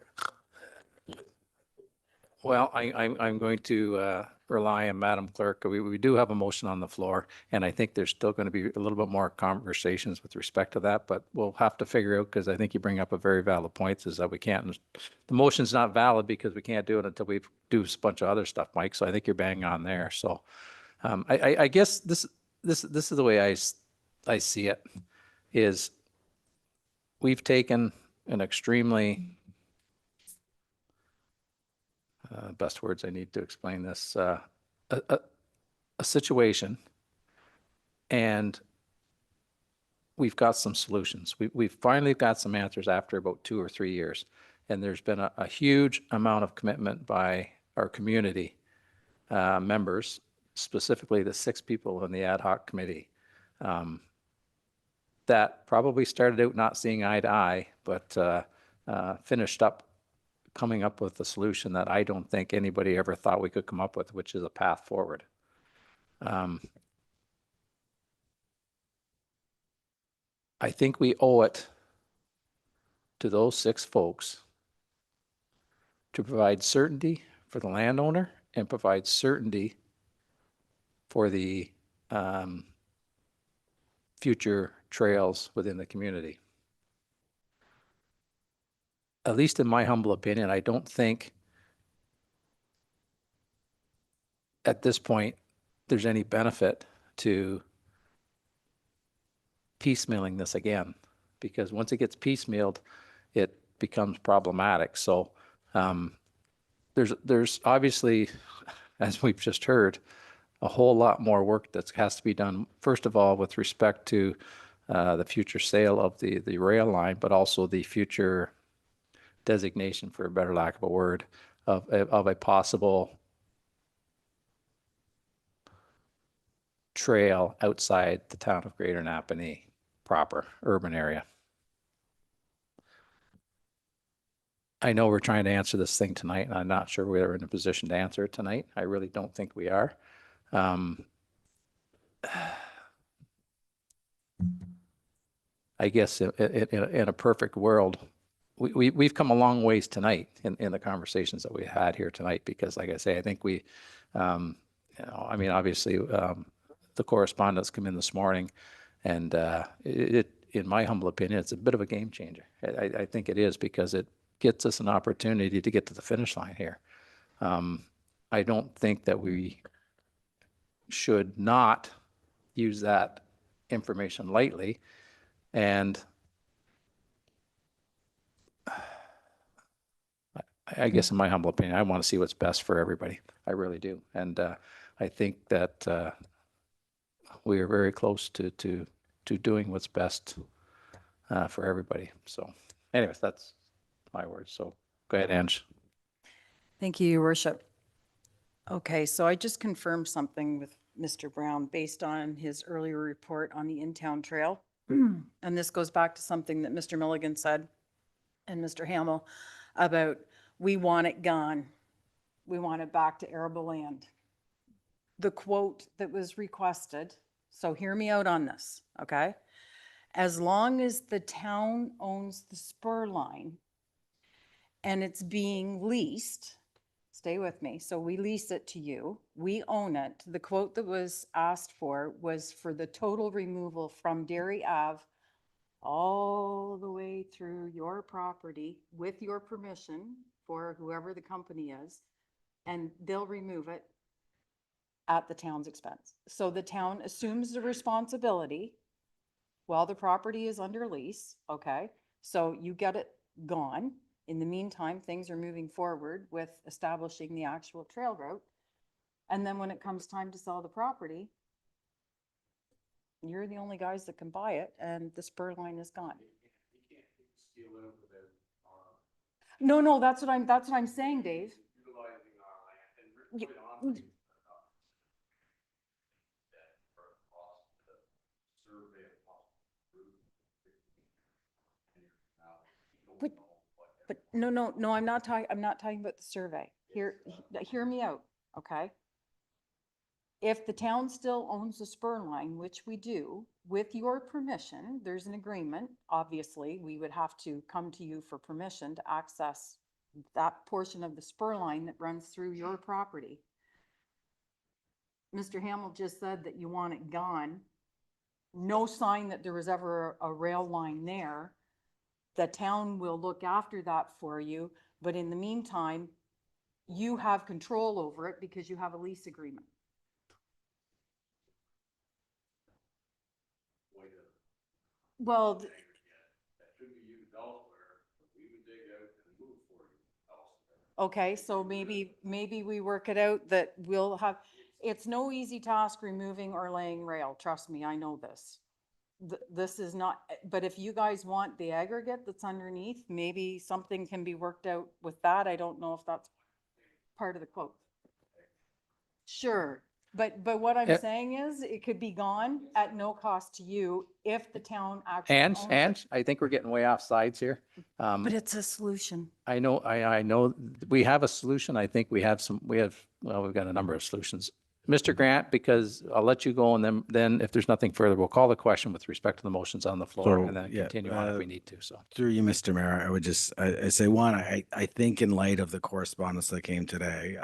Well, I'm going to rely on Madam Clerk. We do have a motion on the floor, and I think there's still going to be a little bit more conversations with respect to that, but we'll have to figure out, because I think you bring up a very valid point, is that we can't, the motion's not valid because we can't do it until we do a bunch of other stuff, Mike, so I think you're bang on there. So I guess this is the way I see it, is we've taken an extremely best words I need to explain this, a situation, and we've got some solutions. We've finally got some answers after about 2 or 3 years, and there's been a huge amount of commitment by our community members, specifically the 6 people in the ad hoc committee, that probably started out not seeing eye to eye, but finished up coming up with a solution that I don't think anybody ever thought we could come up with, which is a path forward. I think we owe it to those 6 folks to provide certainty for the landowner and provide certainty for the future trails within the community. at least in my humble opinion, I don't think at this point there's any benefit to piecemealing this again, because once it gets piecemealed, it becomes problematic. So there's obviously, as we've just heard, a whole lot more work that has to be done, first of all, with respect to the future sale of the rail line, but also the future designation, for a better lack of a word, of a possible trail outside the town of Greater Napanee proper, urban area. I know we're trying to answer this thing tonight, and I'm not sure we're in a position to answer it tonight. I really don't think we are. I guess in a perfect world, we've come a long ways tonight in the conversations that we had here tonight, because like I say, I think we, I mean, obviously the correspondence come in this morning, and in my humble opinion, it's a bit of a game changer. I think it is, because it gets us an opportunity to get to the finish line here. I don't think that we should not use that information lightly. And I guess in my humble opinion, I want to see what's best for everybody. I really do. And I think that we are very close to doing what's best for everybody. So anyways, that's my words. So go ahead, Ange. Thank you, Your Worship. Okay, so I just confirmed something with Mr. Brown based on his earlier report on the in-town trail. And this goes back to something that Mr. Milligan said and Mr. Hamill about, we want it gone. We want it back to arable land. The quote that was requested, so hear me out on this, okay? As long as the town owns the spur line and it's being leased, stay with me, so we lease it to you, we own it. The quote that was asked for was for the total removal from Dairy Ave all the way through your property with your permission for whoever the company is, and they'll remove it at the town's expense. So the town assumes the responsibility while the property is under lease, okay? So you get it gone. In the meantime, things are moving forward with establishing the actual trail route. And then when it comes time to sell the property, you're the only guys that can buy it, and the spur line is gone. No, that's what I'm saying, Dave. You- But no, I'm not talking about the survey. Hear me out, okay? If the town still owns the spur line, which we do, with your permission, there's an agreement. Obviously, we would have to come to you for permission to access that portion of the spur line that runs through your property. Mr. Hamill just said that you want it gone. No sign that there was ever a rail line there. The town will look after that for you, but in the meantime, you have control over it because you have a lease agreement. Well, okay, so maybe we work it out that we'll have, it's no easy task removing or laying rail. Trust me, I know this. This is not, but if you guys want the aggregate that's underneath, maybe something can be worked out with that. I don't know if that's part of the quote. Sure, but what I'm saying is it could be gone at no cost to you if the town actually owns it. And I think we're getting way off sides here. But it's a solution. I know we have a solution. I think we've got a number of solutions. Mr. Grant, because I'll let you go, and then if there's nothing further, we'll call the question with respect to the motions on the floor, and then continue on if we need to. So Through you, Mr. Mayor, I would just, I say, one, I think in light of the correspondence that came today,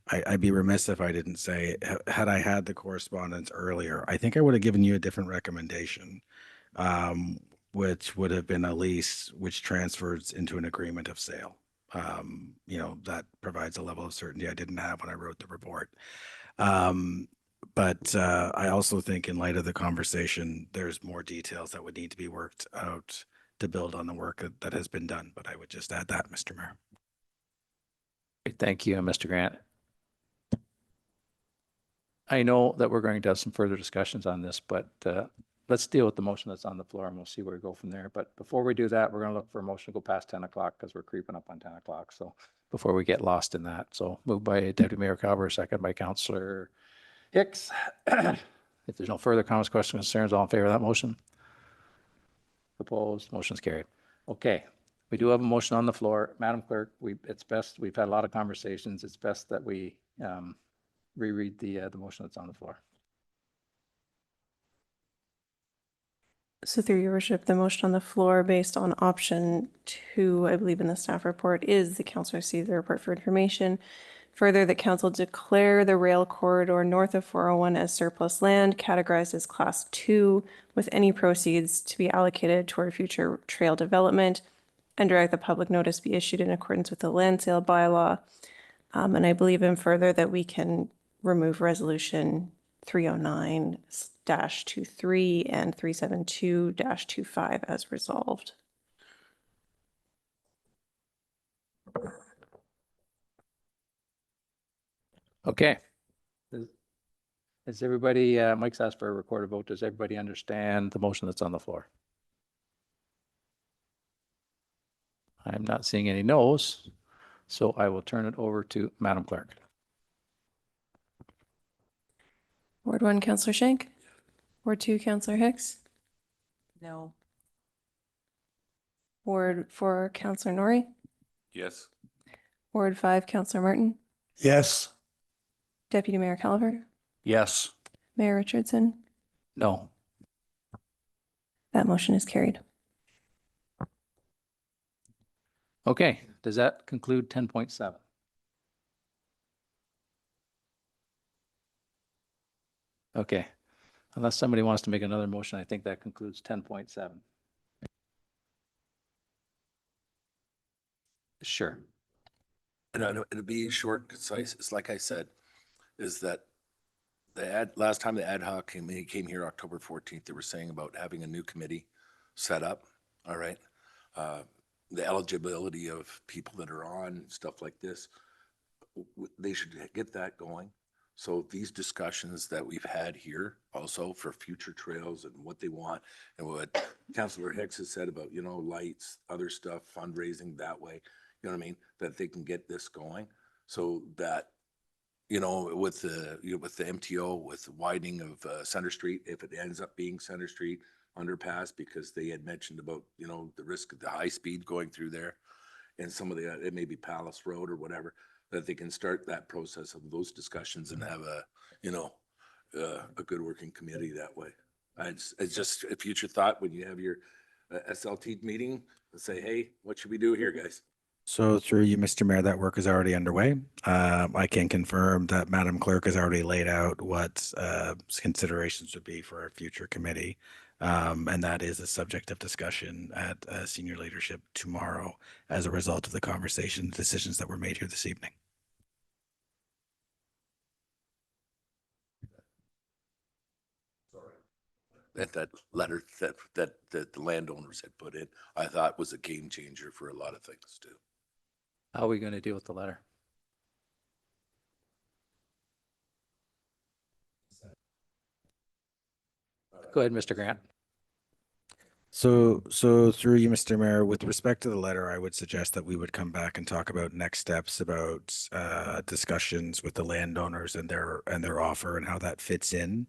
I'd be remiss if I didn't say, had I had the correspondence earlier, I think I would have given you a different recommendation. which would have been a lease, which transfers into an agreement of sale. That provides a level of certainty I didn't have when I wrote the report. But I also think in light of the conversation, there's more details that would need to be worked out to build on the work that has been done. But I would just add that, Mr. Mayor. Thank you, Mr. Grant. I know that we're going to have some further discussions on this, but let's deal with the motion that's on the floor and we'll see where we go from there. But before we do that, we're going to look for a motion to go past 10 o'clock because we're creeping up on 10 o'clock. So before we get lost in that. So moved by Deputy Mayor Calver, second by Councillor Hicks. If there's no further comments, questions, concerns, all in favor of that motion? Opposed? Motion's carried. Okay. We do have a motion on the floor. Madam Clerk, it's best, we've had a lot of conversations. It's best that we reread the motion that's on the floor. So through your worship, the motion on the floor based on option 2, I believe in the staff report, is the council receives the report for information. Further, the council declare the rail corridor north of 401 as surplus land, categorized as class 2, with any proceeds to be allocated toward future trail development, and direct the public notice be issued in accordance with the land sale bylaw. And I believe in further that we can remove resolution 309-23 and 372-25 as resolved. Okay. Is everybody, Mike's asked for a recorded vote. Does everybody understand the motion that's on the floor? I'm not seeing any no's, so I will turn it over to Madam Clerk. Ward 1, Councillor Shank. Ward 2, Councillor Hicks. No. Ward 4, Councillor Norrie. Yes. Ward 5, Councillor Martin. Yes. Deputy Mayor Calver. Yes. Mayor Richardson. No. That motion is carried. Okay. Does that conclude 10.7? Okay. Unless somebody wants to make another motion, I think that concludes 10.7. Sure. And it'll be short, and concise. It's like I said, is that last time the ad hoc came here October 14th, they were saying about having a new committee set up. All right. The eligibility of people that are on stuff like this, they should get that going. So these discussions that we've had here also for future trails and what they want and what Councillor Hicks has said about, lights, other stuff, fundraising that way, you know what I mean? That they can get this going so that, with the MTO, with the widening of Center Street, if it ends up being Center Street underpass, because they had mentioned about, the risk of the high speed going through there and some of it may be Palace Road or whatever, that they can start that process of those discussions and have a good working committee that way. It's just a future thought when you have your SLT meeting, say, hey, what should we do here, guys? So through you, Mr. Mayor, that work is already underway. I can confirm that Madam Clerk has already laid out what considerations would be for our future committee. And that is a subject of discussion at senior leadership tomorrow as a result of the conversation decisions that were made here this evening. That letter that the landowners had put in, I thought was a game changer for a lot of things too. How are we going to deal with the letter? Go ahead, Mr. Grant. So through you, Mr. Mayor, with respect to the letter, I would suggest that we would come back and talk about next steps about discussions with the landowners and their offer and how that fits in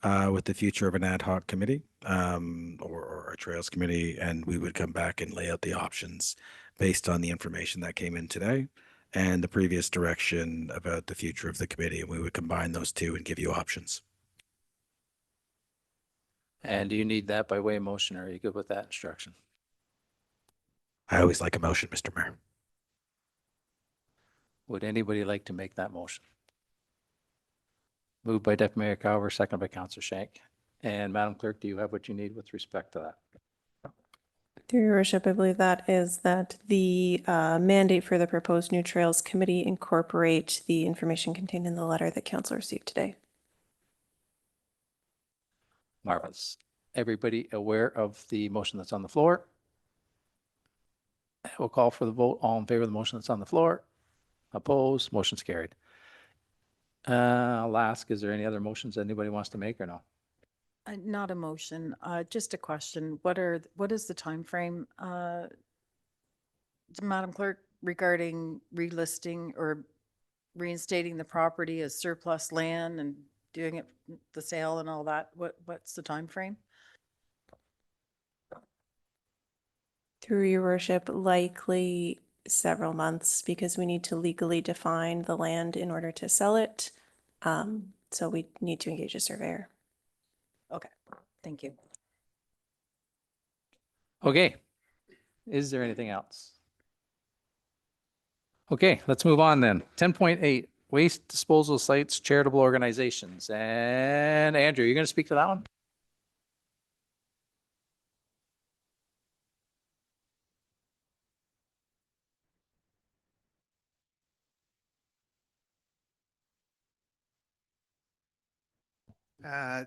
with the future of an ad hoc committee or a trails committee. And we would come back and lay out the options based on the information that came in today and the previous direction about the future of the committee. And we would combine those two and give you options. And do you need that by way of motion, or are you good with that instruction? I always like a motion, Mr. Mayor. Would anybody like to make that motion? Moved by Deputy Mayor Calver, second by Councillor Shank. And Madam Clerk, do you have what you need with respect to that? Through your worship, I believe that is that the mandate for the proposed new trails committee incorporate the information contained in the letter that council received today. Marvelous. Everybody aware of the motion that's on the floor? We'll call for the vote. All in favor of the motion that's on the floor? Opposed? Motion's carried. I'll ask, is there any other motions anybody wants to make or no? Not a motion, just a question. What is the timeframe, Madam Clerk, regarding relisting or reinstating the property as surplus land and doing it, the sale and all that? What's the timeframe? Through your worship, likely several months because we need to legally define the land in order to sell it. So we need to engage a surveyor. Okay, thank you. Okay. Is there anything else? Okay, let's move on then. 10.8, waste disposal sites, charitable organizations. And Andrew, you're going to speak to that one?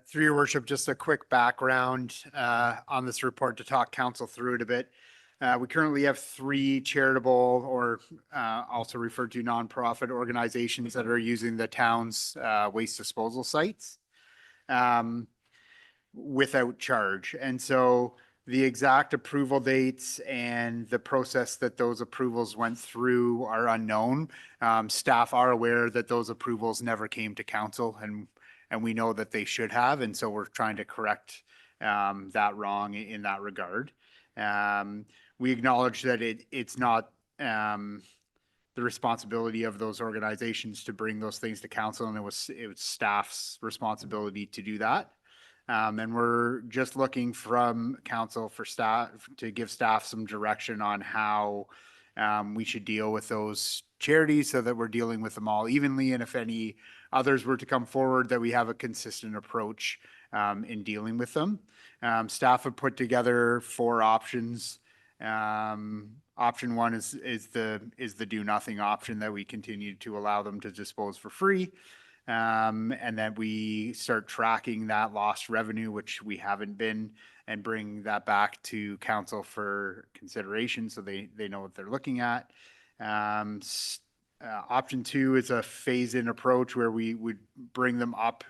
Through your worship, just a quick background on this report to talk council through it a bit. We currently have 3 charitable or also referred to nonprofit organizations that are using the town's waste disposal sites without charge. And so the exact approval dates and the process that those approvals went through are unknown. Staff are aware that those approvals never came to council, and we know that they should have, and so we're trying to correct that wrong in that regard. We acknowledge that it's not the responsibility of those organizations to bring those things to council, and it was staff's responsibility to do that. And we're just looking from council for staff to give staff some direction on how we should deal with those charities so that we're dealing with them all evenly, and if any others were to come forward, that we have a consistent approach in dealing with them. Staff have put together 4 options. Option 1 is the do nothing option, that we continue to allow them to dispose for free, and that we start tracking that lost revenue, which we haven't been, and bring that back to council for consideration so they know what they're looking at. Option 2 is a phase-in approach where we would bring them up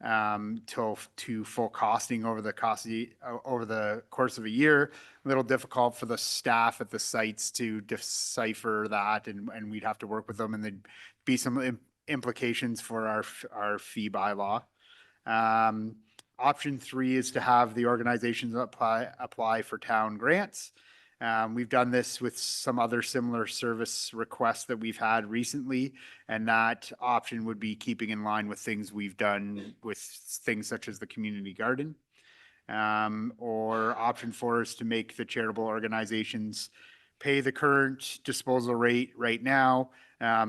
to full costing over the course of a year. A little difficult for the staff at the sites to decipher that, and we'd have to work with them, and there'd be some implications for our fee bylaw. Option 3 is to have the organizations apply for town grants. We've done this with some other similar service requests that we've had recently, and that option would be keeping in line with things we've done with things such as the community garden. Or option 4 is to make the charitable organizations pay the current disposal rate right now.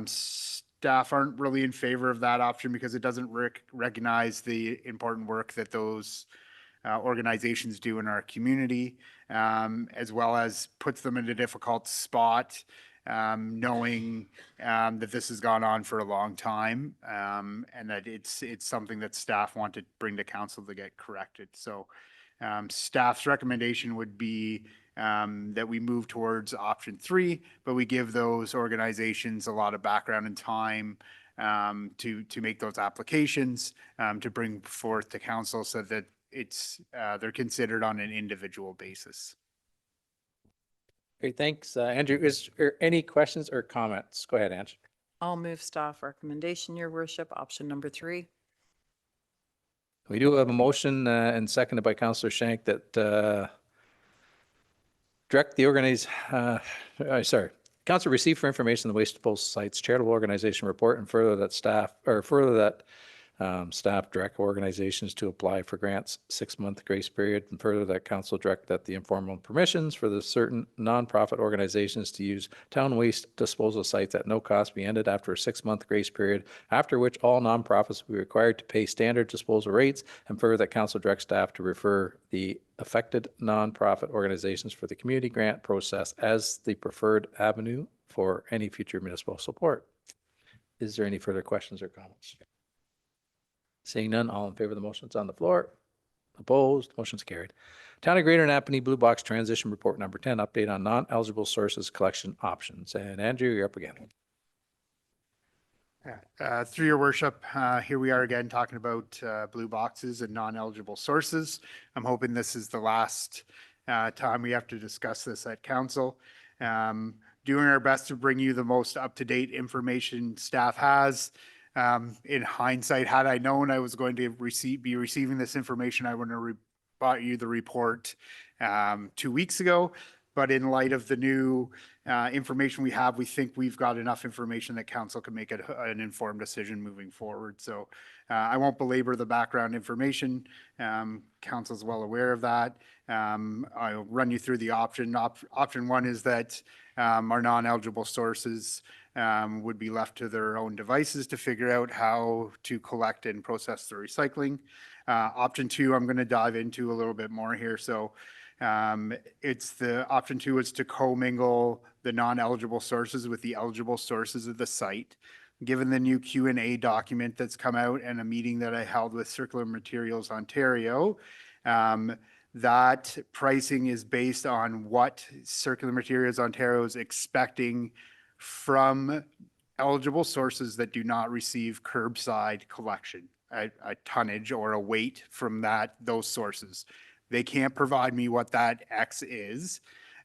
Staff aren't really in favor of that option because it doesn't recognize the important work that those organizations do in our community, as well as puts them in a difficult spot, knowing that this has gone on for a long time, and that it's something that staff want to bring to council to get corrected. So staff's recommendation would be that we move towards option 3, but we give those organizations a lot of background and time to make those applications, to bring forth to council so that they're considered on an individual basis. Great, thanks. Andrew, is there any questions or comments? Go ahead, Ange. I'll move staff recommendation, your worship, option number 3. We do have a motion and seconded by Councillor Shank that direct the council receive for information the waste disposal sites charitable organization report, and further that Staff direct organizations to apply for grants 6-month grace period, and further that council direct that the informal permissions for the certain nonprofit organizations to use town waste disposal sites at no cost be ended after a 6-month grace period, after which all nonprofits will be required to pay standard disposal rates, and further that council direct staff to refer the affected nonprofit organizations for the community grant process as the preferred avenue for any future municipal support. Is there any further questions or comments? Seeing none, all in favor of the motion, it's on the floor. Opposed, motion's carried. Town of Greater Napanee Blue Box Transition Report Number 10, update on non-eligible sources collection options. And Andrew, you're up again. Through your worship, here we are again talking about blue boxes and non-eligible sources. I'm hoping this is the last time we have to discuss this at council. Doing our best to bring you the most up-to-date information staff has. In hindsight, had I known I was going to be receiving this information, I would have brought you the report 2 weeks ago. But in light of the new information we have, we think we've got enough information that council can make an informed decision moving forward. So I won't belabor the background information. Council's well aware of that. I'll run you through the option. Option one is that our non-eligible sources would be left to their own devices to figure out how to collect and process the recycling. Option two, I'm going to dive into a little bit more here. So it's the option two is to commingle the non-eligible sources with the eligible sources of the site. Given the new Q&A document that's come out and a meeting that I held with Circular Materials Ontario, that pricing is based on what Circular Materials Ontario is expecting from eligible sources that do not receive curbside collection, a tonnage or a weight from those sources. They can't provide me what that X is.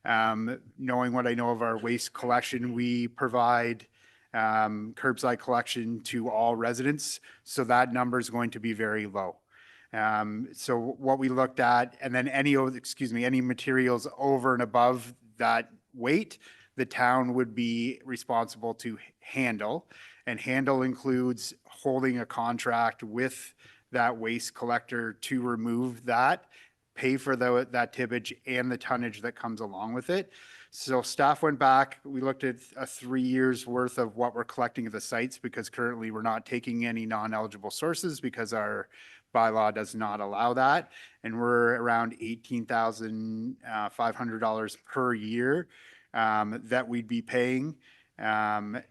Knowing what I know of our waste collection, we provide curbside collection to all residents, so that number is going to be very low. So what we looked at, and then any materials over and above that weight, the town would be responsible to handle. And handle includes holding a contract with that waste collector to remove that, pay for that tippage and the tonnage that comes along with it. So staff went back, we looked at 3 years worth of what we're collecting at the sites, because currently we're not taking any non-eligible sources because our bylaw does not allow that. And we're around $18,500 per year that we'd be paying to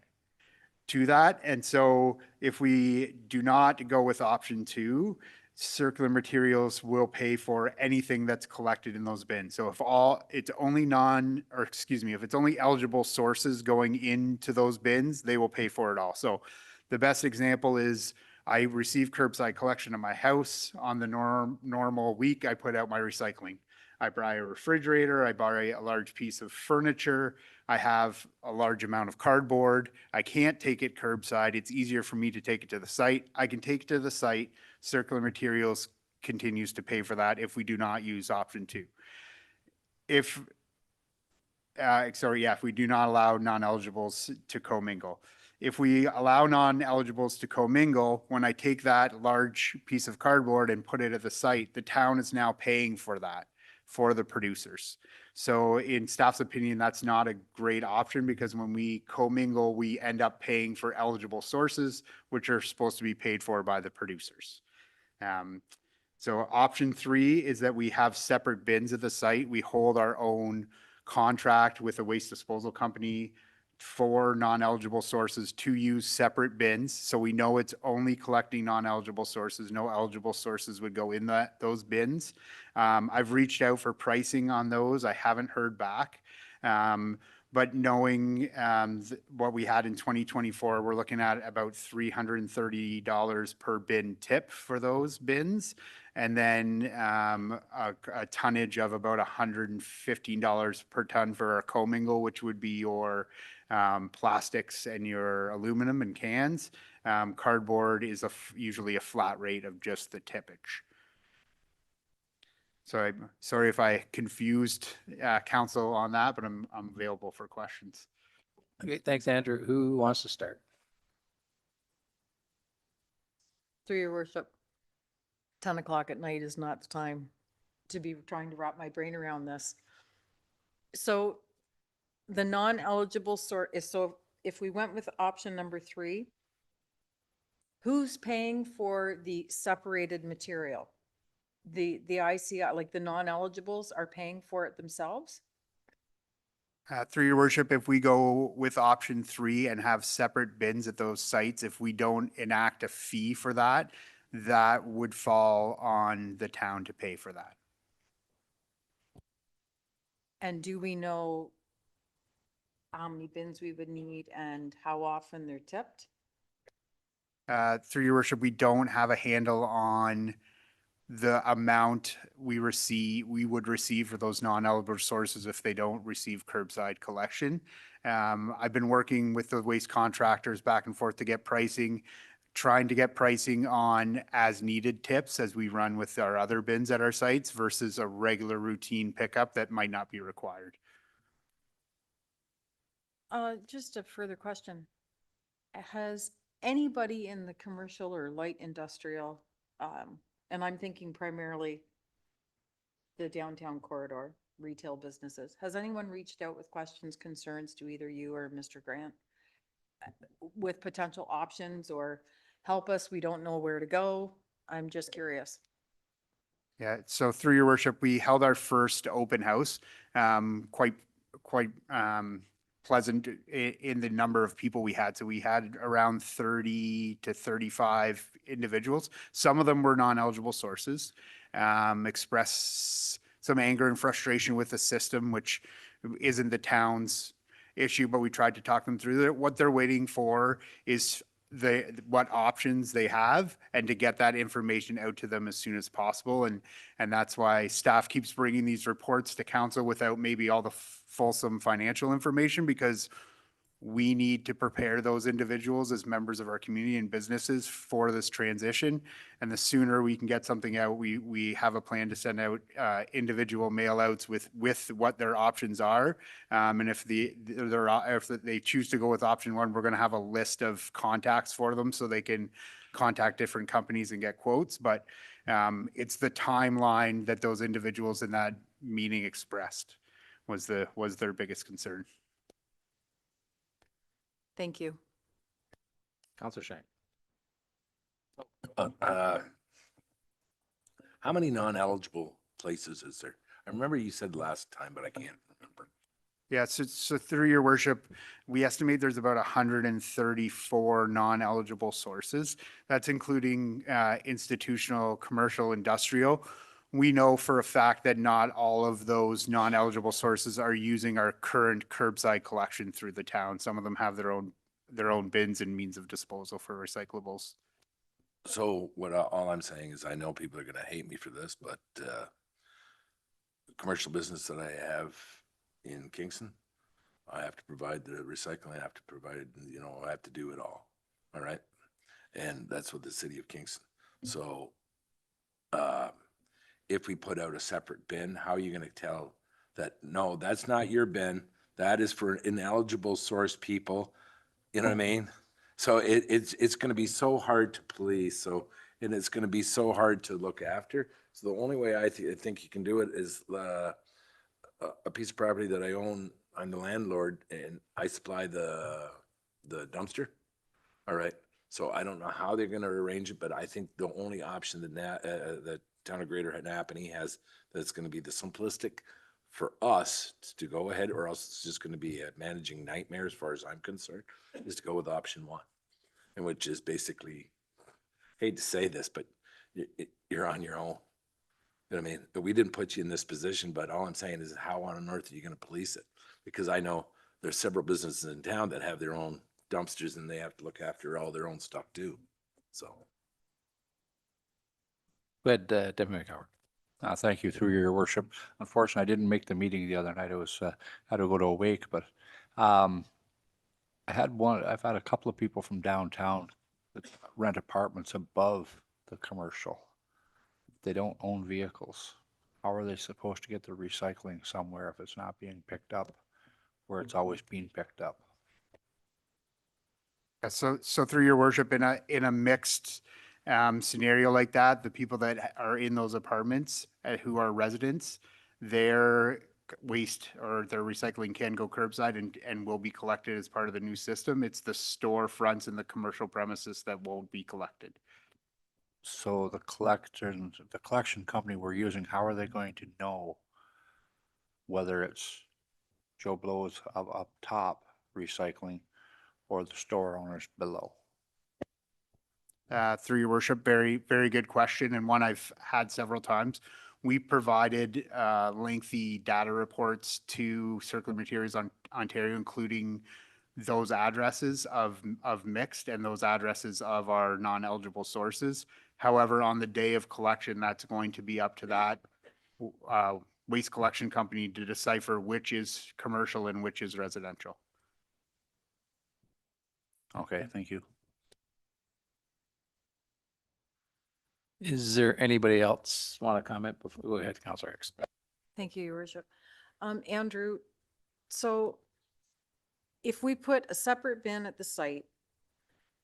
that. And so if we do not go with option two, Circular Materials will pay for anything that's collected in those bins. So if it's only if it's only eligible sources going into those bins, they will pay for it all. So the best example is I receive curbside collection at my house. On the normal week, I put out my recycling. I buy a refrigerator, I buy a large piece of furniture, I have a large amount of cardboard. I can't take it curbside. It's easier for me to take it to the site. I can take it to the site. Circular Materials continues to pay for that if we do not use option two. If we do not allow non-eligibles to commingle. If we allow non-eligibles to commingle, when I take that large piece of cardboard and put it at the site, the town is now paying for that for the producers. So in staff's opinion, that's not a great option, because when we commingle, we end up paying for eligible sources, which are supposed to be paid for by the producers. So option three is that we have separate bins at the site. We hold our own contract with a waste disposal company for non-eligible sources to use separate bins. So we know it's only collecting non-eligible sources. No eligible sources would go in those bins. I've reached out for pricing on those. I haven't heard back. But knowing what we had in 2024, we're looking at about $330 per bin tip for those bins. And then a tonnage of about $115 per ton for our commingle, which would be your plastics and your aluminum and cans. Cardboard is usually a flat rate of just the tippage. So I'm sorry if I confused council on that, but I'm available for questions. Okay, thanks, Andrew. Who wants to start? Through your worship, 10 o'clock at night is not the time to be trying to wrap my brain around this. So the non-eligible sort is, so if we went with option number 3, who's paying for the separated material? The ICI, like the non-eligibles are paying for it themselves? Through your worship, if we go with option 3 and have separate bins at those sites, if we don't enact a fee for that, that would fall on the town to pay for that. And do we know how many bins we would need and how often they're tipped? Through your worship, we don't have a handle on the amount we would receive for those non-eligible sources if they don't receive curbside collection. I've been working with the waste contractors back and forth to get pricing, trying to get pricing on as needed tips as we run with our other bins at our sites versus a regular routine pickup that might not be required. Just a further question. Has anybody in the commercial or light industrial, and I'm thinking primarily the downtown corridor, retail businesses, has anyone reached out with questions, concerns to either you or Mr. Grant with potential options or help us, we don't know where to go? I'm just curious. Yeah, so through your worship, we held our first open house, quite pleasant in the number of people we had. So we had around 30 to 35 individuals. Some of them were non-eligible sources, express some anger and frustration with the system, which isn't the town's issue, but we tried to talk them through it. What they're waiting for is what options they have and to get that information out to them as soon as possible. And that's why staff keeps bringing these reports to council without maybe all the fulsome financial information, because we need to prepare those individuals as members of our community and businesses for this transition. And the sooner we can get something out, we have a plan to send out individual mail outs with what their options are. And if they choose to go with option 1, we're going to have a list of contacts for them so they can contact different companies and get quotes. But it's the timeline that those individuals in that meeting expressed was their biggest concern. Thank you. Counselor Shank. How many non-eligible places is there? I remember you said last time, but I can't remember. Yeah, so through your worship, we estimate there's about 134 non-eligible sources. That's including institutional, commercial, industrial. We know for a fact that not all of those non-eligible sources are using our current curbside collection through the town. Some of them have their own bins and means of disposal for recyclables. So all I'm saying is I know people are going to hate me for this, but the commercial business that I have in Kingston, I have to provide the recycling, I have to provide, I have to do it all. All right. And that's with the city of Kingston. So if we put out a separate bin, how are you going to tell that, no, that's not your bin, that is for ineligible source people, you know what I mean? So it's going to be so hard to police, and it's going to be so hard to look after. So the only way I think you can do it is a piece of property that I own, I'm the landlord, and I supply the dumpster, all right? So I don't know how they're going to arrange it, but I think the only option that the town of Greater Napanee has that's going to be the simplistic for us to go ahead, or else it's just going to be a managing nightmare as far as I'm concerned, is to go with option 1, and which is basically, hate to say this, but you're on your own. You know what I mean? We didn't put you in this position, but all I'm saying is how on earth are you going to police it? Because I know there's several businesses in town that have their own dumpsters and they have to look after all their own stuff too. So. Go ahead, Deputy McHoward. Thank you, through your worship. Unfortunately, I didn't make the meeting the other night. I was had to go to a wake, but I've had a couple of people from downtown that rent apartments above the commercial. They don't own vehicles. How are they supposed to get their recycling somewhere if it's not being picked up where it's always being picked up? Yeah, so through your worship, in a mixed scenario like that, the people that are in those apartments who are residents, their waste or their recycling can go curbside and will be collected as part of the new system. It's the storefronts and the commercial premises that won't be collected. So the collection company we're using, how are they going to know whether it's Joe Blow's up top recycling or the store owners below? Through your worship, very, very good question, and one I've had several times. We provided lengthy data reports to Circular Materials Ontario, including those addresses of mixed and those addresses of our non-eligible sources. However, on the day of collection, that's going to be up to that waste collection company to decipher which is commercial and which is residential. Okay, thank you. Is there anybody else want to comment before? Go ahead, Councilor Hicks. Thank you, Your Worship. Andrew, so if we put a separate bin at the site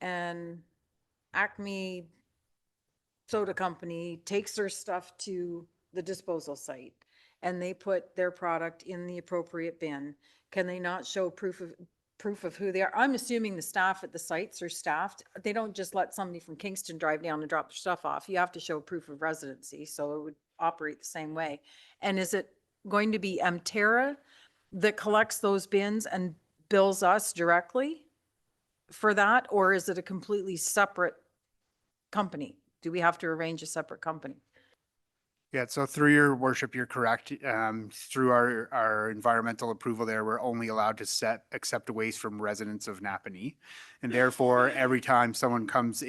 and Acme Soda Company takes their stuff to the disposal site and they put their product in the appropriate bin, can they not show proof of who they are? I'm assuming the staff at the sites are staffed. They don't just let somebody from Kingston drive down and drop their stuff off. You have to show proof of residency, so it would operate the same way. And is it going to be Atura that collects those bins and bills us directly for that? Or is it a completely separate company? Do we have to arrange a separate company? Yeah, so through your worship, you're correct. Through our environmental approval there, we're only allowed to accept waste from residents of Napanee. And therefore, every time someone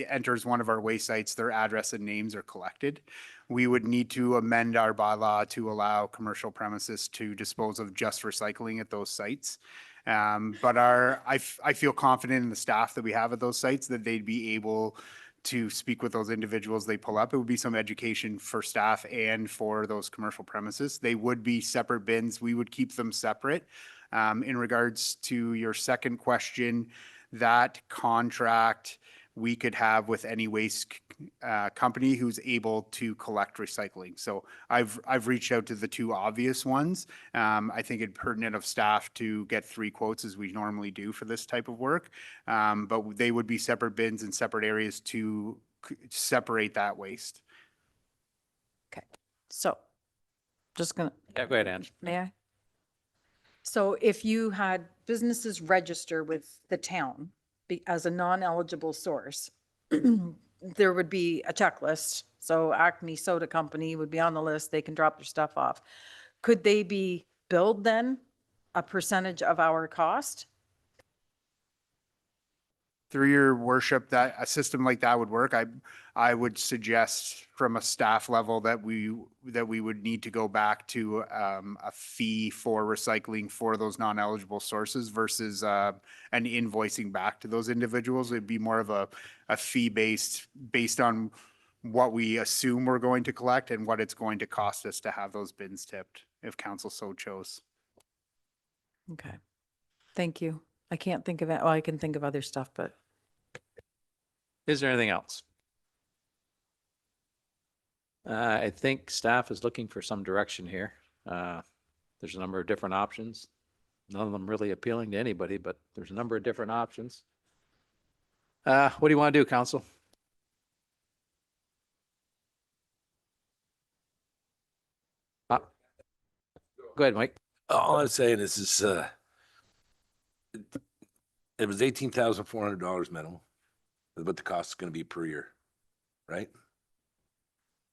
enters one of our waste sites, their address and names are collected. We would need to amend our bylaw to allow commercial premises to dispose of just recycling at those sites. But I feel confident in the staff that we have at those sites that they'd be able to speak with those individuals they pull up. It would be some education for staff and for those commercial premises. They would be separate bins. We would keep them separate. In regards to your second question, that contract we could have with any waste company who's able to collect recycling. So I've reached out to the two obvious ones. I think it's pertinent of staff to get 3 quotes as we normally do for this type of work. But they would be separate bins in separate areas to separate that waste. Okay, so just gonna. Yeah, go ahead, Anne. May I? So if you had businesses register with the town as a non-eligible source, there would be a checklist. So Acme Soda Company would be on the list. They can drop their stuff off. Could they be billed then a percentage of our cost? Through your worship, that a system like that would work. I would suggest from a staff level that we would need to go back to a fee for recycling for those non-eligible sources versus an invoicing back to those individuals. It'd be more of a fee based on what we assume we're going to collect and what it's going to cost us to have those bins tipped if council so chose. Okay, thank you. I can't think of it. Well, I can think of other stuff, but. Is there anything else? I think staff is looking for some direction here. There's a number of different options. None of them really appealing to anybody, but there's a number of different options. What do you want to do, council? Go ahead, Mike. All I'm saying is it was $18,400 minimum. That's what the cost is going to be per year, right?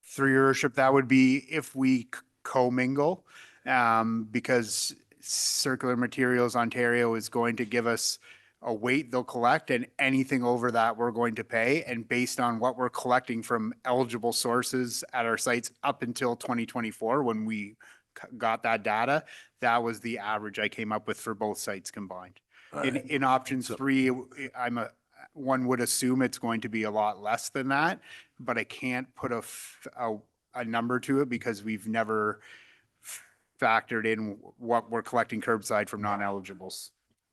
Through your worship, that would be if we commingle, because Circular Materials Ontario is going to give us a weight they'll collect, and anything over that we're going to pay. And based on what we're collecting from eligible sources at our sites up until 2024, when we got that data, that was the average I came up with for both sites combined. In option 3, one would assume it's going to be a lot less than that, but I can't put a number to it because we've never factored in what we're collecting curbside from non-eligibles.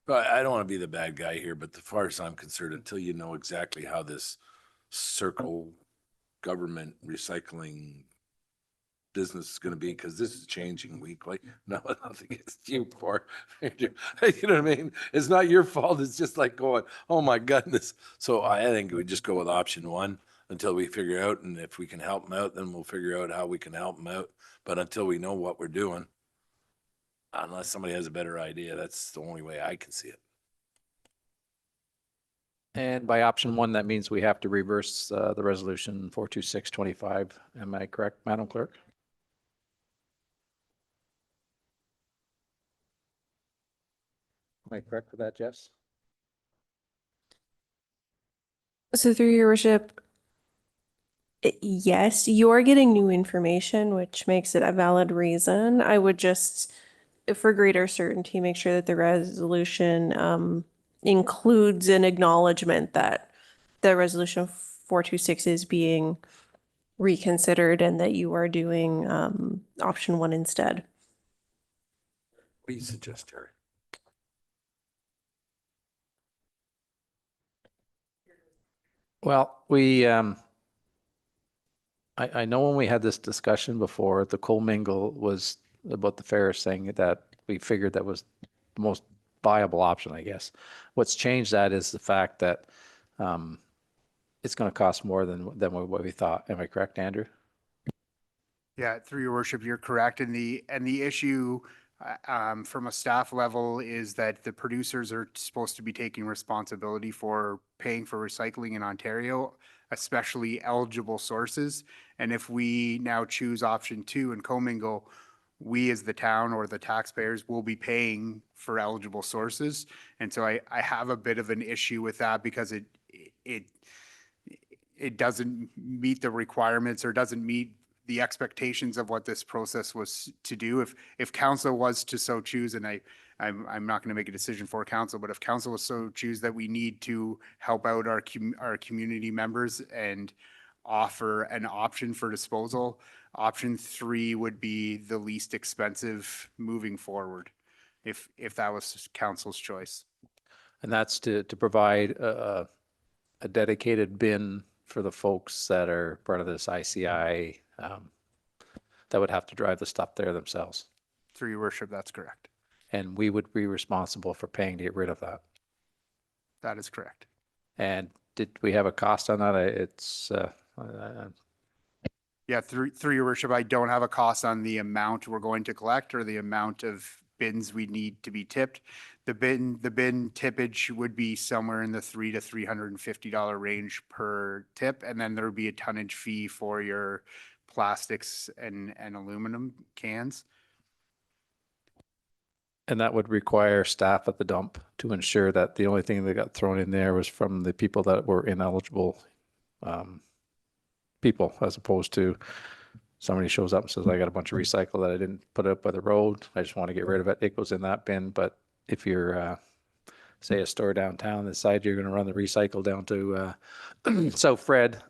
But I don't want to be the bad guy here, but as far as I'm concerned, until you know exactly how this circle government recycling business is going to be? Because this is changing weekly. No, nothing against you for, you know what I mean? It's not your fault. It's just like going, oh my goodness. So I think we just go with option one until we figure out, and if we can help them out, then we'll figure out how we can help them out. But until we know what we're doing, unless somebody has a better idea, that's the only way I can see it. And by option one, that means we have to reverse the resolution 42625. Am I correct, Madam Clerk? Am I correct with that, Jess? So through your worship, yes, you're getting new information, which makes it a valid reason. I would just, for greater certainty, make sure that the resolution includes an acknowledgement that the resolution 426 is being reconsidered and that you are doing option one instead. What do you suggest, Terry? Well, I know when we had this discussion before, the commingle was about the fairest thing that we figured that was the most viable option, I guess. What's changed that is the fact that it's going to cost more than what we thought. Am I correct, Andrew? Yeah, through your worship, you're correct. And the issue from a staff level is that the producers are supposed to be taking responsibility for paying for recycling in Ontario, especially eligible sources. And if we now choose option two and commingle, we as the town or the taxpayers will be paying for eligible sources. And so I have a bit of an issue with that because it doesn't meet the requirements or doesn't meet the expectations of what this process was to do. If council was to so choose, and I'm not going to make a decision for council, but if council was so choose that we need to help out our community members and offer an option for disposal, option three would be the least expensive moving forward, if that was council's choice. And that's to provide a dedicated bin for the folks that are part of this ICI that would have to drive the stuff there themselves. Through your worship, that's correct. And we would be responsible for paying to get rid of that. That is correct. And did we have a cost on that? Yeah, through your worship, I don't have a cost on the amount we're going to collect or the amount of bins we need to be tipped. The bin tippage would be somewhere in the $300 to $350 range per tip, and then there would be a tonnage fee for your plastics and aluminum cans. And that would require staff at the dump to ensure that the only thing that got thrown in there was from the people that were ineligible people, as opposed to somebody shows up and says, I got a bunch of recycle that I didn't put up by the road. I just want to get rid of it. It goes in that bin. But if you're, say, a store downtown, decide you're going to run the recycle down to South Fred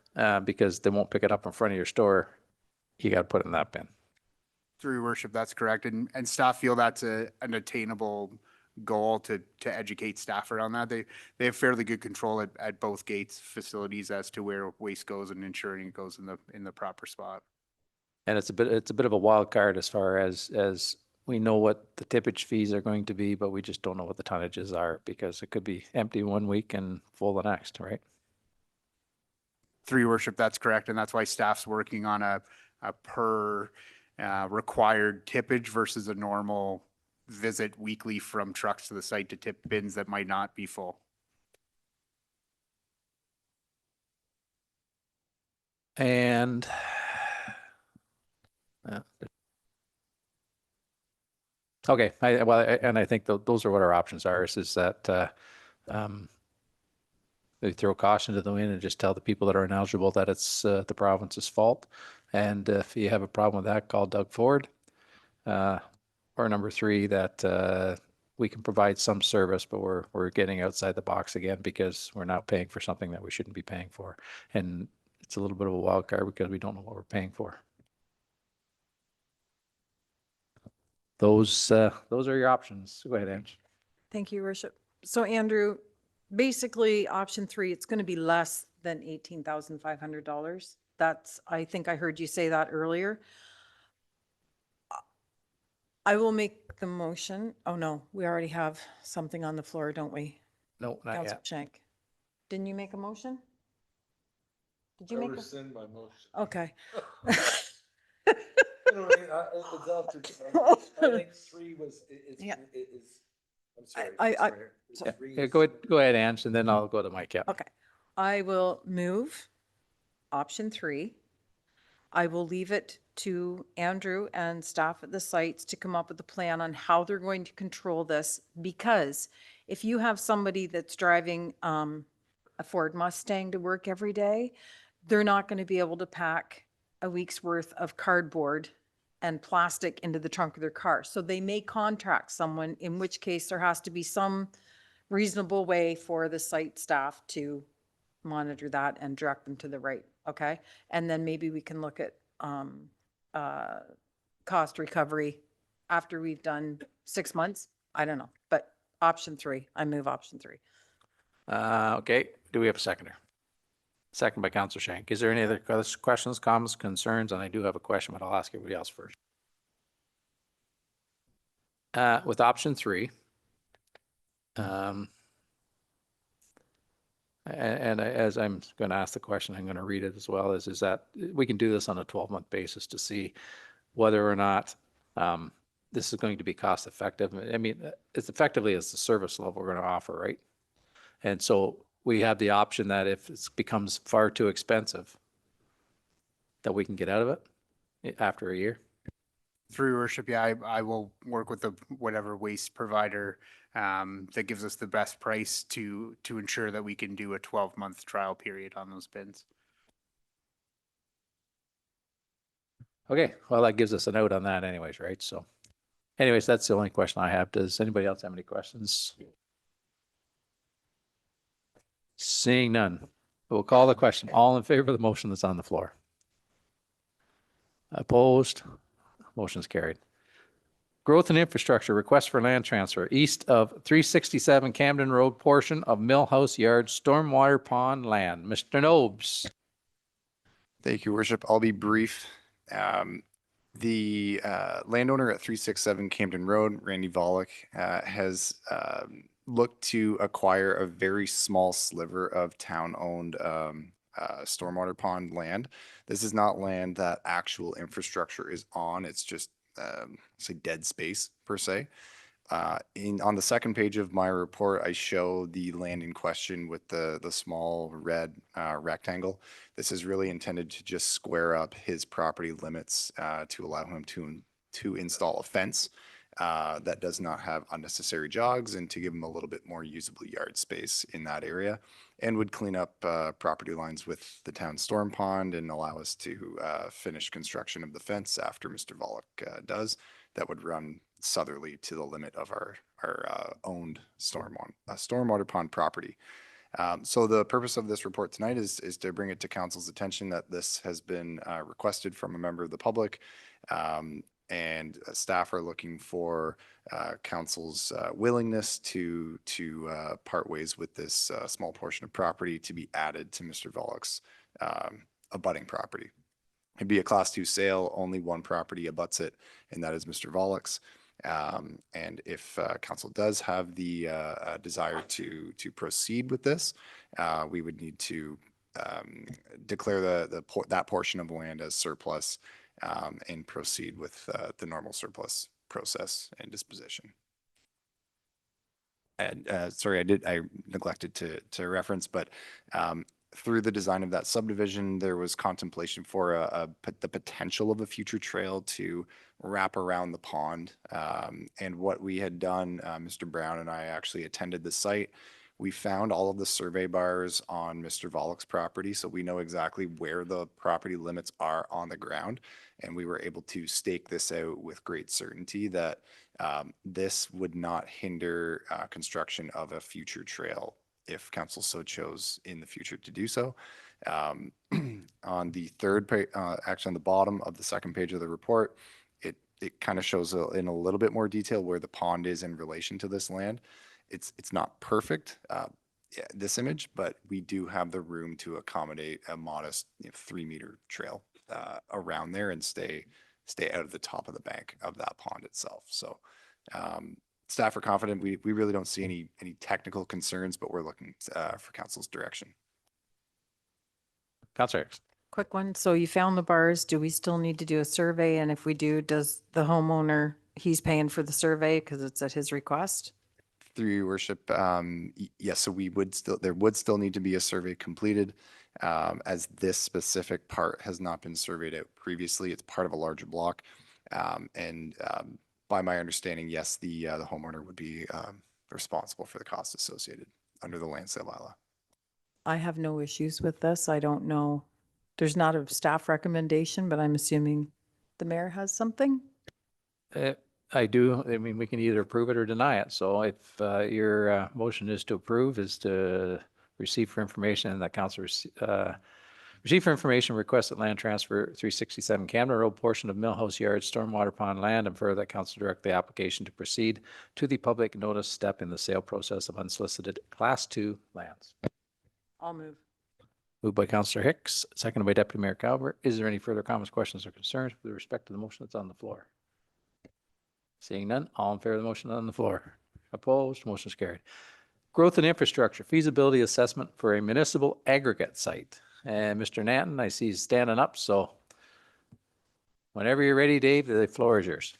because they won't pick it up in front of your store, you got to put it in that bin. Through your worship, that's correct. And staff feel that's an attainable goal to educate staff around that. They have fairly good control at both gates facilities as to where waste goes and ensuring it goes in the proper spot. And it's a bit of a wild card as far as we know what the tippage fees are going to be, but we just don't know what the tonnages are because it could be empty one week and full the next, right? Through your worship, that's correct. And that's why staff's working on a per required tippage versus a normal visit weekly from trucks to the site to tip bins that might not be full. And okay, I think those are what our options are. Is that they throw caution to the wind and just tell the people that are ineligible that it's the province's fault. And if you have a problem with that, call Doug Ford. Or number three, that we can provide some service, but we're getting outside the box again because we're now paying for something that we shouldn't be paying for. And it's a little bit of a wild card because we don't know what we're paying for. Those are your options. Go ahead, Ange. Thank you, Your Worship. So Andrew, basically option three, it's going to be less than $18,500. That's, I think I heard you say that earlier. I will make the motion. Oh, no, we already have something on the floor, don't we? No, not Councillor yet. Shank. Didn't you make a motion? Did you make a? rescind my motion. Okay. I think three was, Yeah. I'm sorry. Yeah, go ahead, Ange, and then I'll go to Mike. Yeah. Okay. I will move option 3. I will leave it to Andrew and staff at the sites to come up with a plan on how they're going to control this, because if you have somebody that's driving a Ford Mustang to work every day, they're not going to be able to pack a week's worth of cardboard and plastic into the trunk of their car. So they may contract someone, in which case there has to be some reasonable way for the site staff to monitor that and direct them to the right, okay? And then maybe we can look at cost recovery after we've done 6 months. I don't know, but option 3, I move option 3. Okay, do we have a seconder? Second by Councillor Shank. Is there any other questions, comments, concerns? And I do have a question, but I'll ask everybody else first. With option 3, as I'm going to ask the question, I'm going to read it as well, is that we can do this on a 12-month basis to see whether or not this is going to be cost effective. I mean, it's effectively as the service level we're going to offer, right? And so we have the option that if it becomes far too expensive, that we can get out of it after a year. Through your worship, yeah, I will work with the whatever waste provider that gives us the best price to ensure that we can do a 12-month trial period on those bins. Okay, well, that gives us a note on that anyways, right? So anyways, that's the only question I have. Does anybody else have any questions? Seeing none, we'll call the question. All in favor of the motion that's on the floor? Opposed? Motion's carried. Growth and infrastructure, request for land transfer east of 367 Camden Road portion of Millhouse Yard Stormwater Pond land. Mr. Nobes. Thank you, Worship. I'll be brief. The landowner at 367 Camden Road, Randy Volek, has looked to acquire a very small sliver of town-owned stormwater pond land. This is not land that actual infrastructure is on. It's just say dead space per se. On the second page of my report, I show the land in question with the small red rectangle. This is really intended to just square up his property limits to allow him to install a fence that does not have unnecessary jogs and to give him a little bit more usable yard space in that area, and would clean up property lines with the town storm pond and allow us to finish construction of the fence after Mr. Volek does. That would run southerly to the limit of our owned stormwater pond property. So the purpose of this report tonight is to bring it to council's attention that this has been requested from a member of the public, and staff are looking for council's willingness to part ways with this small portion of property to be added to Mr. Volek's abutting property. It'd be a class 2 sale, only one property abuts it, and that is Mr. Volek's. And if council does have the desire to proceed with this, we would need to declare that portion of land as surplus and proceed with the normal surplus process and disposition. And sorry, I neglected to reference, but through the design of that subdivision, there was contemplation for the potential of a future trail to wrap around the pond. And what we had done, Mr. Brown and I actually attended the site. We found all of the survey bars on Mr. Volek's property, so we know exactly where the property limits are on the ground. And we were able to stake this out with great certainty that this would not hinder construction of a future trail if council so chose in the future to do so. On the third page, actually on the bottom of the second page of the report, it kind of shows in a little bit more detail where the pond is in relation to this land. It's not perfect. this image, but we do have the room to accommodate a modest 3-meter trail around there and stay out of the top of the bank of that pond itself. So staff are confident. We really don't see any technical concerns, but we're looking for council's direction. Councillor Hicks. Quick one. So you found the bars. Do we still need to do a survey? And if we do, does the homeowner, he's paying for the survey because it's at his request? Through your worship, yes, so there would still need to be a survey completed, as this specific part has not been surveyed out previously. It's part of a larger block. And by my understanding, yes, the homeowner would be responsible for the cost associated under the land sale bylaw. I have no issues with this. I don't know. There's not a staff recommendation, but I'm assuming the mayor has something? I do. I mean, we can either approve it or deny it. So if your motion is to approve, is to receive for information, and that council receive for information, request that land transfer 367 Camden Road portion of Millhouse Yard stormwater pond land, and further that council direct the application to proceed to the public notice step in the sale process of unsolicited Class 2 lands. I'll move. Moved by Councillor Hicks, seconded by Deputy Mayor Calvert. Is there any further comments, questions, or concerns with respect to the motion that's on the floor? Seeing none, all in favor of the motion on the floor? Opposed? Motion is carried. Growth and infrastructure feasibility assessment for a municipal aggregate site. And Mr. Nanton, I see he's standing up, so whenever you're ready, Dave, the floor is yours.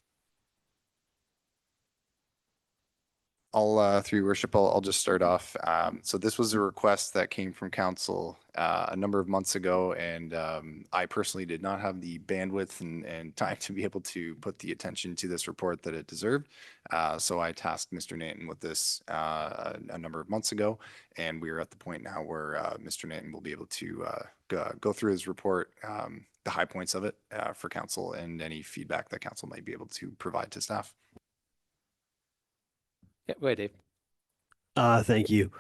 Through your worship, I'll just start off. So this was a request that came from council a number of months ago, and I personally did not have the bandwidth and time to be able to put the attention to this report that it deserved. So I tasked Mr. Nanton with this a number of months ago, and we are at the point now where Mr. Nanton will be able to go through his report, the high points of it for council, and any feedback that council might be able to provide to staff. Yeah, go ahead, Dave. Thank you.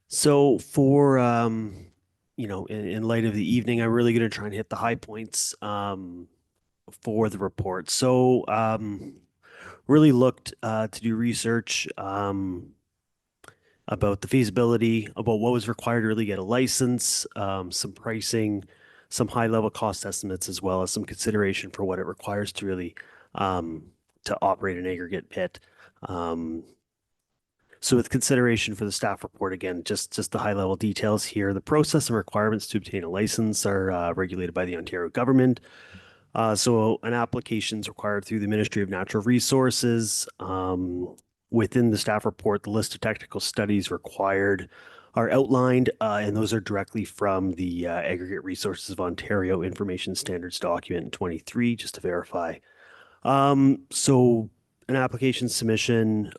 So for, in light of the evening, I'm really going to try and hit the high points for the report. So really looked to do research about the feasibility, about what was required to really get a license, some pricing, some high-level cost estimates, as well as some consideration for what it requires to really to operate an aggregate pit. So with consideration for the staff report, again, just the high level details here. The process and requirements to obtain a license are regulated by the Ontario government. So an application is required through the Ministry of Natural Resources. Within the staff report, the list of technical studies required are outlined, and those are directly from the Aggregate Resources of Ontario Information Standards document 23, just to verify. So an application submission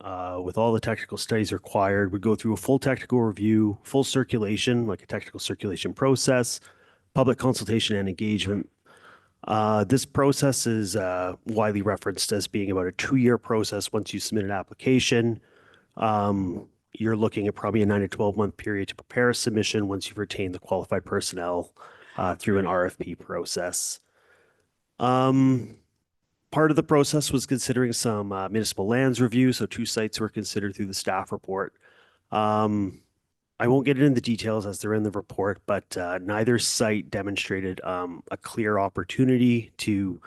with all the technical studies required would go through a full technical review, full circulation, like a technical circulation process, public consultation and engagement. This process is widely referenced as being about a 2-year process once you submit an application. You're looking at probably a 9 to 12 month period to prepare a submission once you've retained the qualified personnel through an RFP process. Part of the process was considering some municipal lands review, so 2 sites were considered through the staff report. I won't get into the details as they're in the report, but neither site demonstrated a clear opportunity to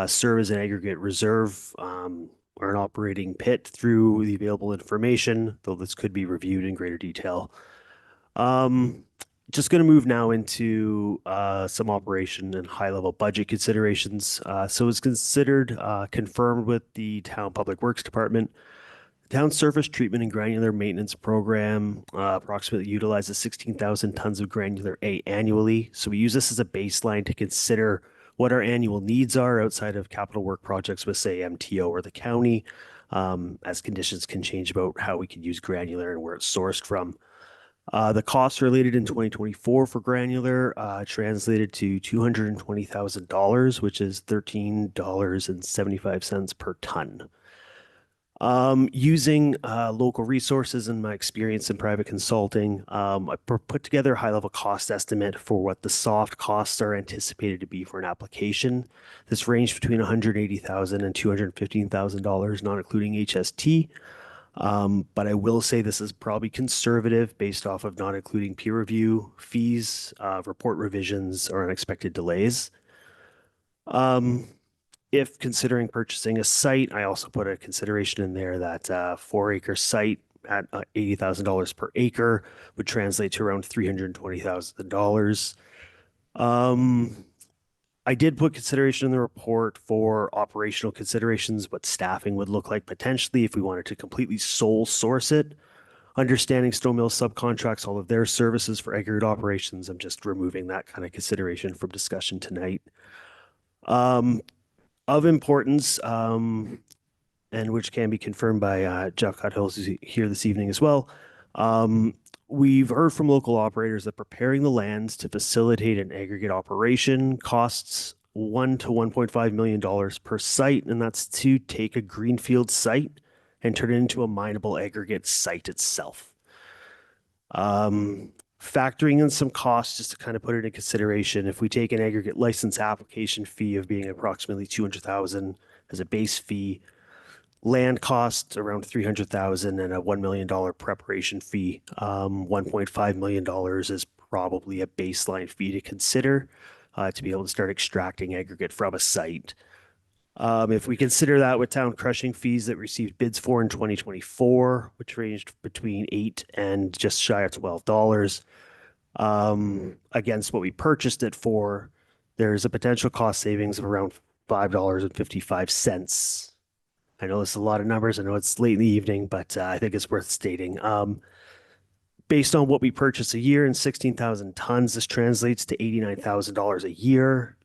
serve as an aggregate reserve or an operating pit through the available information, though this could be reviewed in greater detail. Just going to move now into some operation and high-level budget considerations. So it's considered confirmed with the Town Public Works Department. The town surface treatment and granular maintenance program approximately utilizes 16,000 tons of granular A annually. So we use this as a baseline to consider what our annual needs are outside of capital work projects with, say, MTO or the county, as conditions can change about how we can use granular and where it's sourced from. The costs related in 2024 for granular translated to $220,000, which is $13.75 per ton. Using local resources and my experience in private consulting, I put together a high-level cost estimate for what the soft costs are anticipated to be for an application. This ranged between $180,000 and $215,000, not including HST. But I will say this is probably conservative based off of not including peer review fees, report revisions, or unexpected delays. If considering purchasing a site, I also put a consideration in there that 4-acre site at $80,000 per acre would translate to around $320,000. I did put consideration in the report for operational considerations, what staffing would look like potentially if we wanted to completely sole source it. Understanding Stone Mill subcontracts all of their services for aggregate operations. I'm just removing that kind of consideration from discussion tonight. Of importance, and which can be confirmed by Jeff Cuthill, who's here this evening as well. We've heard from local operators that preparing the lands to facilitate an aggregate operation costs $1 to $1.5 million per site, and that's to take a greenfield site and turn it into a mineable aggregate site itself. Factoring in some costs, just to kind of put it in consideration, if we take an aggregate license application fee of being approximately $200,000 as a base fee, land costs around $300,000 and a $1 million preparation fee. $1.5 million is probably a baseline fee to consider to be able to start extracting aggregate from a site. If we consider that with town crushing fees that received bids for in 2024, which ranged between $8 and just shy of $12, against what we purchased it for, there's a potential cost savings of around $5.55. I know this is a lot of numbers. I know it's late in the evening, but I think it's worth stating. Based on what we purchase a year and 16,000 tons, this translates to $89,000 a year.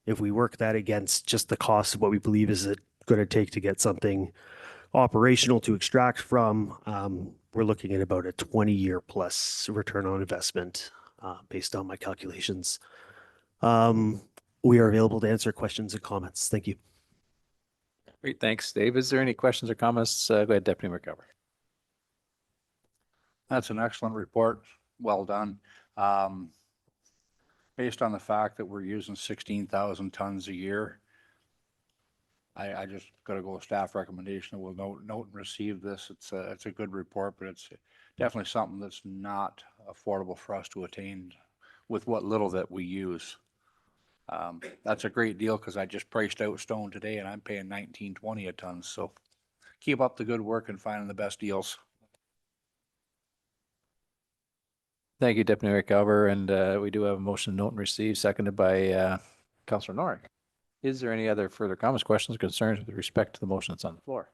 If we work that against just the cost of what we believe is it going to take to get something operational to extract from, we're looking at about a 20-year plus return on investment based on my calculations. We are available to answer questions and comments. Thank you. Great, thanks, Dave. Is there any questions or comments? Go ahead, Deputy McGovern. That's an excellent report. Well done. Based on the fact that we're using 16,000 tons a year, I just got to go with staff recommendation. We'll note and receive this. It's a good report, but it's definitely something that's not affordable for us to attain with what little that we use. That's a great deal because I just priced out stone today and I'm paying $19.20 a ton. So keep up the good work and finding the best deals. Thank you, Deputy Mayor Calver. And we do have a motion to note and receive, seconded by Councillor Norick. Is there any other further comments, questions, or concerns with respect to the motion that's on the floor?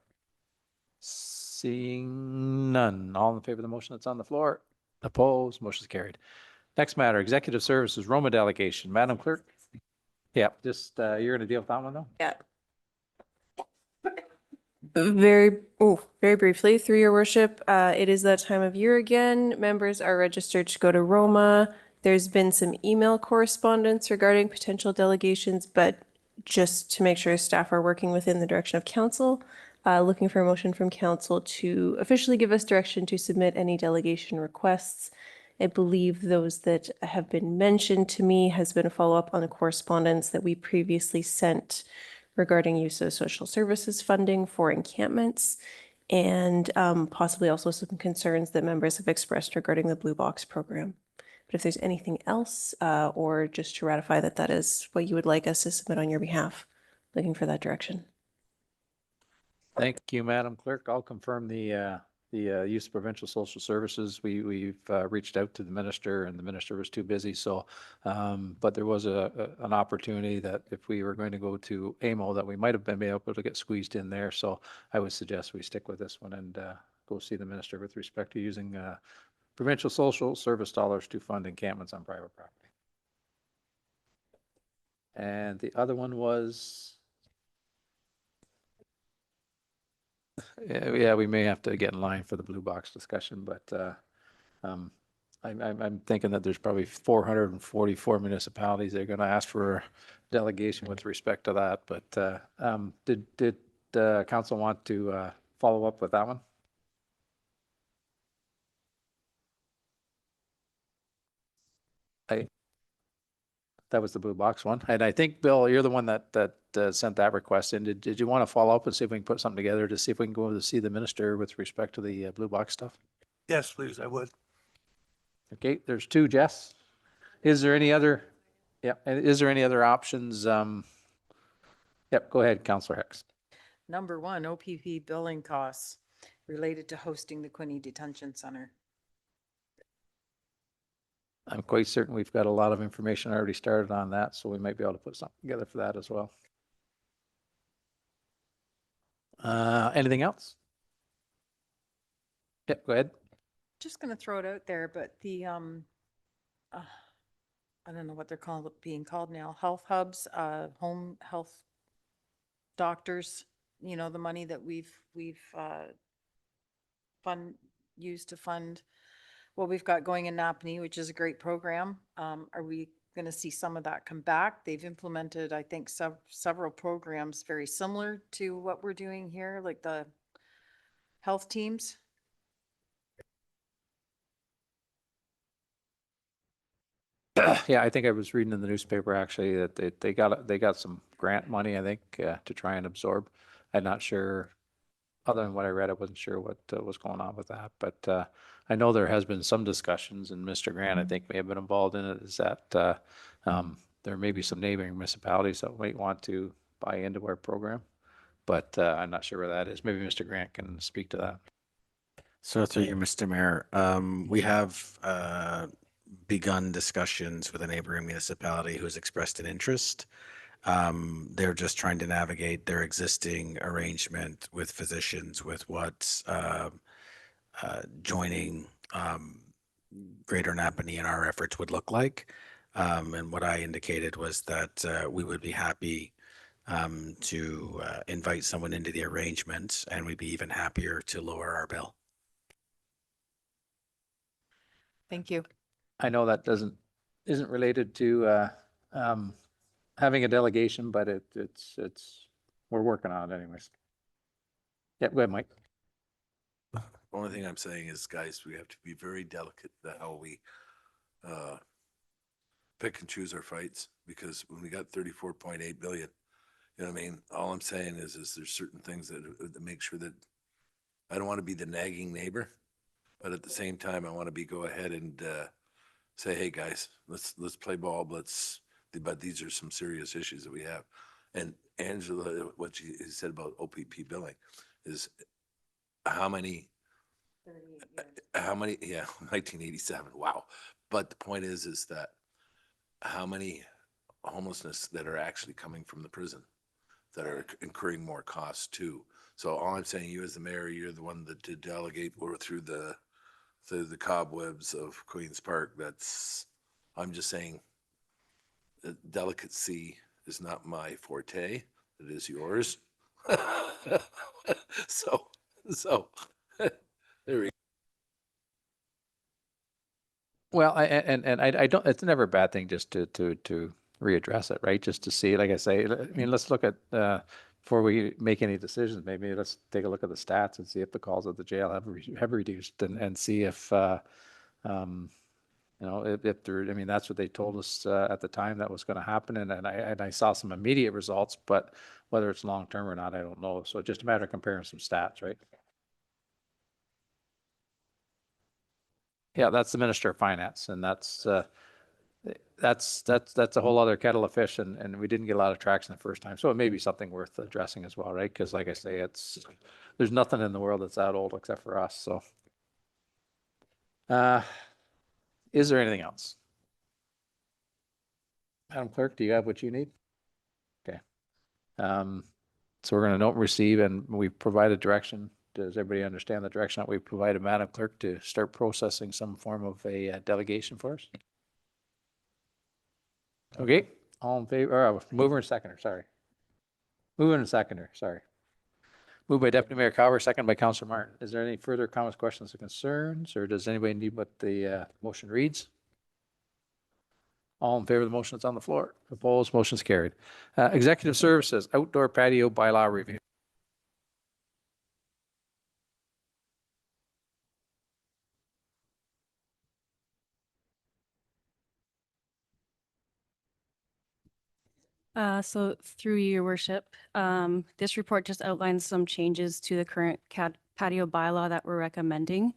Seeing none. All in favor of the motion that's on the floor? Opposed? Motion is carried. Next matter, Executive Services Roma delegation. Madam Clerk? Yeah, just you're going to deal with that one though? Yeah. Very briefly, through your worship, it is that time of year again. Members are registered to go to Roma. There's been some email correspondence regarding potential delegations, but just to make sure staff are working within the direction of council, looking for a motion from council to officially give us direction to submit any delegation requests. I believe those that have been mentioned to me has been a follow-up on the correspondence that we previously sent regarding use of social services funding for encampments, and possibly also some concerns that members have expressed regarding the Blue Box program. But if there's anything else, or just to ratify that that is what you would like us to submit on your behalf, looking for that direction. Thank you, Madam Clerk. I'll confirm the use of provincial social services. We've reached out to the minister, and the minister was too busy. So, but there was an opportunity that if we were going to go to AMO, that we might have been able to get squeezed in there. So I would suggest we stick with this one and go see the minister with respect to using provincial social service dollars to fund encampments on private property. And the other one was, yeah, we may have to get in line for the Blue Box discussion, but I'm thinking that there's probably 444 municipalities that are going to ask for a delegation with respect to that. But did council want to follow up with that one? That was the blue box one. And I think, Bill, you're the one that sent that request in. Did you want to follow up and see if we can put something together to see if we can go to see the minister with respect to the blue box stuff? Yes, please, I would. Okay, there's two, Jess. Is there any other, and is there any other options? Yep, go ahead, Councillor Hicks. Number one, OPP billing costs related to hosting the Quinny Detention Center. I'm quite certain we've got a lot of information already started on that, so we might be able to put something together for that as well. Anything else? Yep, go ahead. Just going to throw it out there, but the, I don't know what they're being called now, health hubs, home health doctors, you know, the money that we've used to fund what we've got going in Napanee, which is a great program. Are we going to see some of that come back? They've implemented, I think, several programs very similar to what we're doing here, like the health teams. Yeah, I think I was reading in the newspaper actually that they got some grant money, I think, to try and absorb. I'm not sure, other than what I read, I wasn't sure what was going on with that. But I know there has been some discussions, and Mr. Grant, I think, may have been involved in it, is that there may be some neighboring municipalities that might want to buy into our program. But I'm not sure where that is. Maybe Mr. Grant can speak to that. So through you, Mr. Mayor, we have begun discussions with a neighboring municipality who's expressed an interest. They're just trying to navigate their existing arrangement with physicians with what joining Greater Napanee in our efforts would look like. And what I indicated was that we would be happy to invite someone into the arrangement, and we'd be even happier to lower our bill. Thank you. I know that isn't related to having a delegation, but it's we're working on it anyways. Yeah, go ahead, Mike. Only thing I'm saying is, guys, we have to be very delicate about how we pick and choose our fights, because when we got 34.8 billion, you know what I mean? All I'm saying is there's certain things that make sure that I don't want to be the nagging neighbor, but at the same time, I want to go ahead and say, hey guys, let's play ball. But these are some serious issues that we have. And Angela, what she said about OPP billing is how many, yeah, 1987. Wow. But the point is that how many homelessness that are actually coming from the prison that are incurring more costs too. So all I'm saying, you as the mayor, you're the one that to delegate or through the cobwebs of Queen's Park. I'm just saying that delicacy is not my forte. It is yours. so there we go. Well, I don't, it's never a bad thing just to readdress it, right? Just to see, like I say, I mean, let's look at, before we make any decisions, maybe let's take a look at the stats and see if the calls at the jail have reduced, and see if, you know, if there, I mean, that's what they told us at the time that was going to happen. And I saw some immediate results, but whether it's long-term or not, I don't know. So it's just a matter of comparing some stats, right? Yeah, that's the Minister of Finance, and that's a whole other kettle of fish, and we didn't get a lot of traction the first time. So it may be something worth addressing as well, right? Because like I say, there's nothing in the world that's that old except for us. So is there anything else? Madam Clerk, do you have what you need? Okay. So we're going to note and receive, and we've provided direction. Does everybody understand the direction that we've provided, Madam Clerk, to start processing some form of a delegation for us? Okay, all in favor, mover and seconder, sorry. Mover and seconder, sorry. Moved by Deputy Mayor Cower, second by Councillor Martin. Is there any further comments, questions, or concerns, or does anybody need what the motion reads? All in favor of the motion that's on the floor? Opposed, motion's carried. Executive Services, outdoor patio bylaw review. So through your worship, this report just outlines some changes to the current patio bylaw that we're recommending.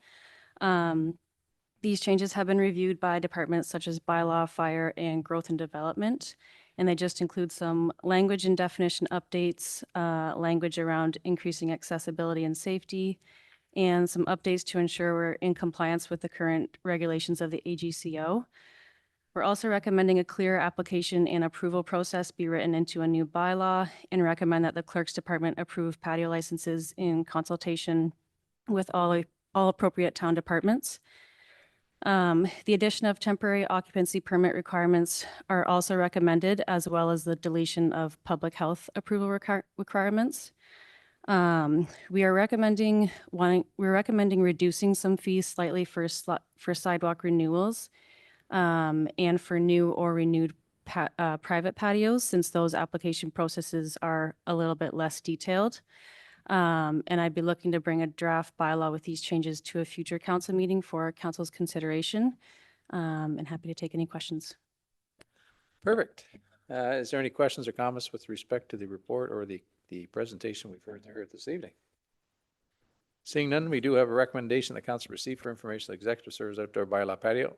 These changes have been reviewed by departments such as bylaw, fire, and growth and development. And they just include some language and definition updates, language around increasing accessibility and safety, and some updates to ensure we're in compliance with the current regulations of the AGCO. We're also recommending a clear application and approval process be written into a new bylaw, and recommend that the clerk's department approve patio licenses in consultation with all appropriate town departments. The addition of temporary occupancy permit requirements are also recommended, as well as the deletion of public health approval requirements. We're recommending reducing some fees slightly for sidewalk renewals, and for new or renewed private patios, since those application processes are a little bit less detailed. And I'd be looking to bring a draft bylaw with these changes to a future council meeting for council's consideration. And happy to take any questions. Perfect. Is there any questions or comments with respect to the report or the presentation we've heard here this evening? Seeing none, we do have a recommendation that council receive for information the executive serves outdoor bylaw patio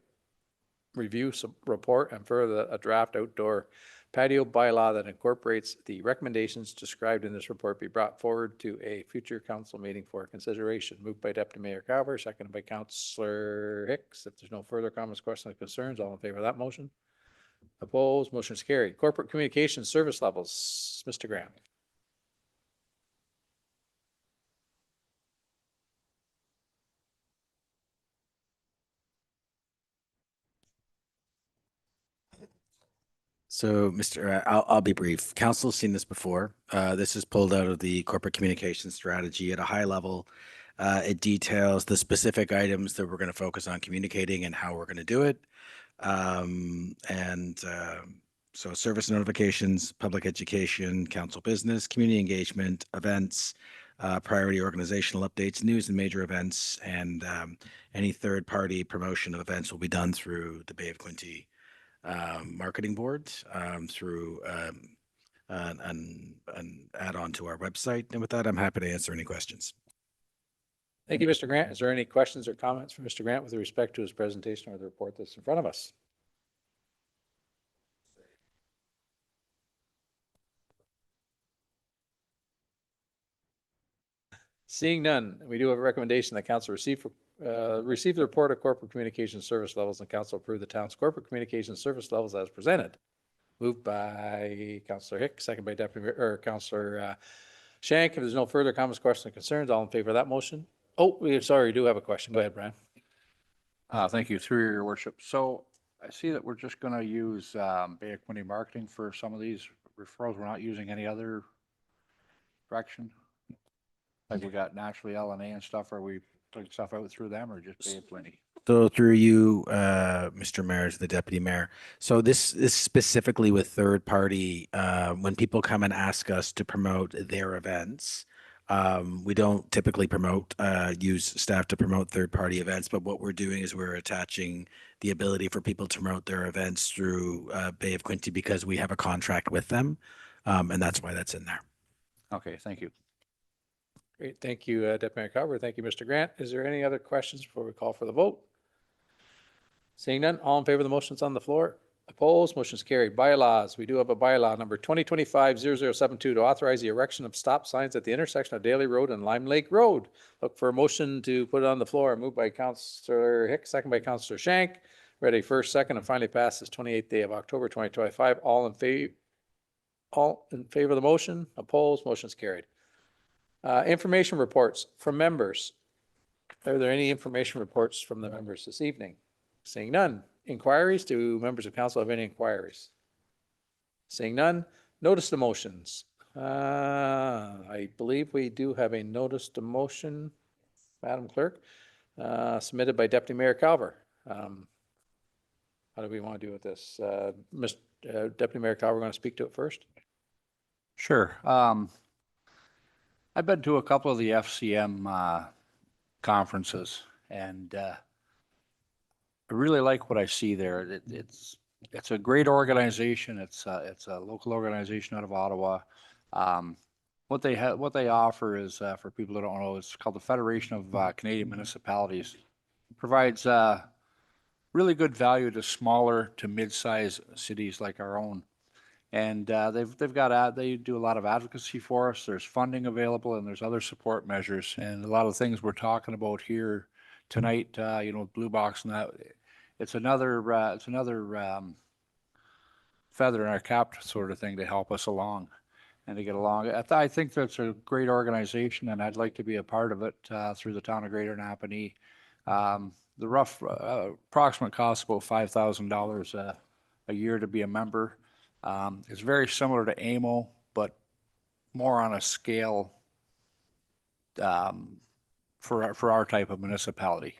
review some report and further a draft outdoor patio bylaw that incorporates the recommendations described in this report be brought forward to a future council meeting for consideration. Moved by Deputy Mayor Carver, seconded by Councillor Hicks. If there's no further comments, questions, or concerns, all in favor of that motion? Opposed? Motion is carried. Corporate communication service levels, Mr. Grant. So, I'll be brief. Council's seen this before. This is pulled out of the corporate communication strategy at a high level. It details the specific items that we're going to focus on communicating and how we're going to do it. So service notifications, public education, council business, community engagement, events, priority organizational updates, news and major events, and any third-party promotion of events will be done through the Bay of Quinte marketing board, through an add-on to our website. And with that, I'm happy to answer any questions. Thank you, Mr. Grant. Is there any questions or comments from Mr. Grant with respect to his presentation or the report that's in front of us? Seeing none, we do have a recommendation that council receive the report of corporate communication service levels and council approve the town's corporate communication service levels as presented. Moved by Councillor Hicks, second by Councillor Shank. If there's no further comments, questions, or concerns, all in favor of that motion? Oh, we do have a question. Go ahead, Brian. Thank you, through your worship. So I see that we're just going to use Bay of Quinte marketing for some of these referrals. We're not using any other direction? Like we got naturally LNA and stuff, are we putting stuff out through them or just Bay of Quinte? So through you, Mr. Mayor, to the Deputy Mayor. So this is specifically with third party, when people come and ask us to promote their events. We don't typically use staff to promote third party events, but what we're doing is we're attaching the ability for people to promote their events through Bay of Quinte because we have a contract with them. And that's why that's in there. Okay, thank you. Great. Thank you, Deputy Mayor Carver. Thank you, Mr. Grant. Is there any other questions before we call for the vote? Seeing none, all in favor of the motions on the floor? Opposed? Motion is carried. Bylaws. We do have a bylaw number 2025-0072 to authorize the erection of stop signs at the intersection of Daly Road and Lime Lake Road. Look for a motion to put it on the floor. Moved by Councillor Hicks, second by Councillor Shank. Ready first, second, and finally passed this 28th day of October 2025. All in favor of the motion? Opposed? Motion is carried. Information reports from members. Are there any information reports from the members this evening? Seeing none. Inquiries? Do members of council have any inquiries? Seeing none. Notice the motions. I believe we do have a notice to motion, Madam Clerk, submitted by Deputy Mayor Carver. How do we want to do with this? Deputy Mayor Carver, going to speak to it first? Sure. I've been to a couple of the FCM conferences, and I really like what I see there. It's It's a great organization. It's a local organization out of Ottawa. What they offer is, for people that don't know, it's called the Federation of Canadian Municipalities. Provides really good value to smaller to mid-sized cities like our own. And they do a lot of advocacy for us. There's funding available and there's other support measures. And a lot of things we're talking about here tonight, Blue Box and that, it's another feather in our cap sort of thing to help us along and to get along. I think that's a great organization and I'd like to be a part of it through the town of Greater Napanee. The rough approximate cost about $5,000 a year to be a member. It's very similar to AMO, but more on a scale for our type of municipality.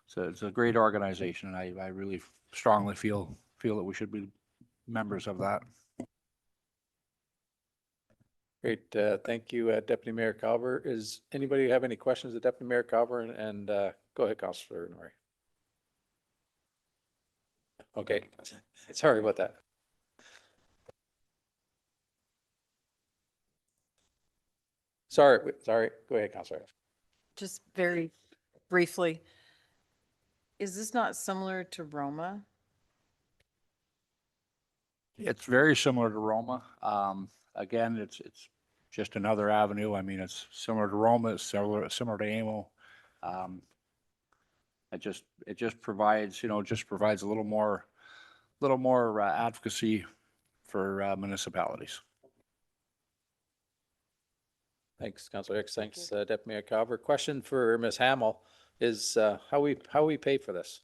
So it's a great organization, and I really strongly feel that we should be members of that. Great. Thank you, Deputy Mayor Calver. Is anybody have any questions of Deputy Mayor Calver? And go ahead, Councillor Norrie. Okay. Sorry about that. Sorry. Go ahead, Councillor. Just very briefly, is this not similar to Roma? It's very similar to Roma. Again, it's just another avenue. I mean, it's similar to Roma, it's similar to AMO. It just provides, provides a little more advocacy for municipalities. Thanks, Councillor Hicks. Thanks, Deputy Mayor Calver. Question for Ms. Hamill is how we pay for this?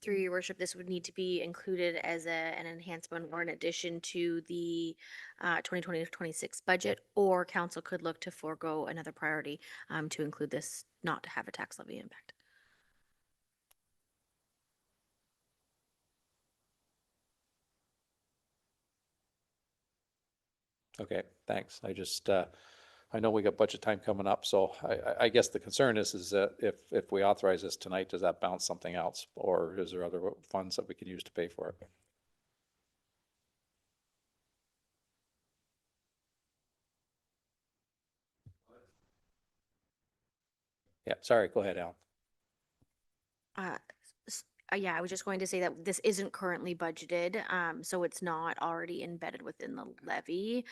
Through your worship, this would need to be included as an enhancement or an addition to the 2020-26 budget, or council could look to forego another priority to include this, not to have a tax levy impact. Okay, thanks. I just, I know we got budget time coming up, so I guess the concern is that if we authorize this tonight, does that bounce something else? Or is there other funds that we can use to pay for it? Yeah, sorry, go ahead, Al. Yeah, I was just going to say that this isn't currently budgeted, so it's not already embedded within the levy.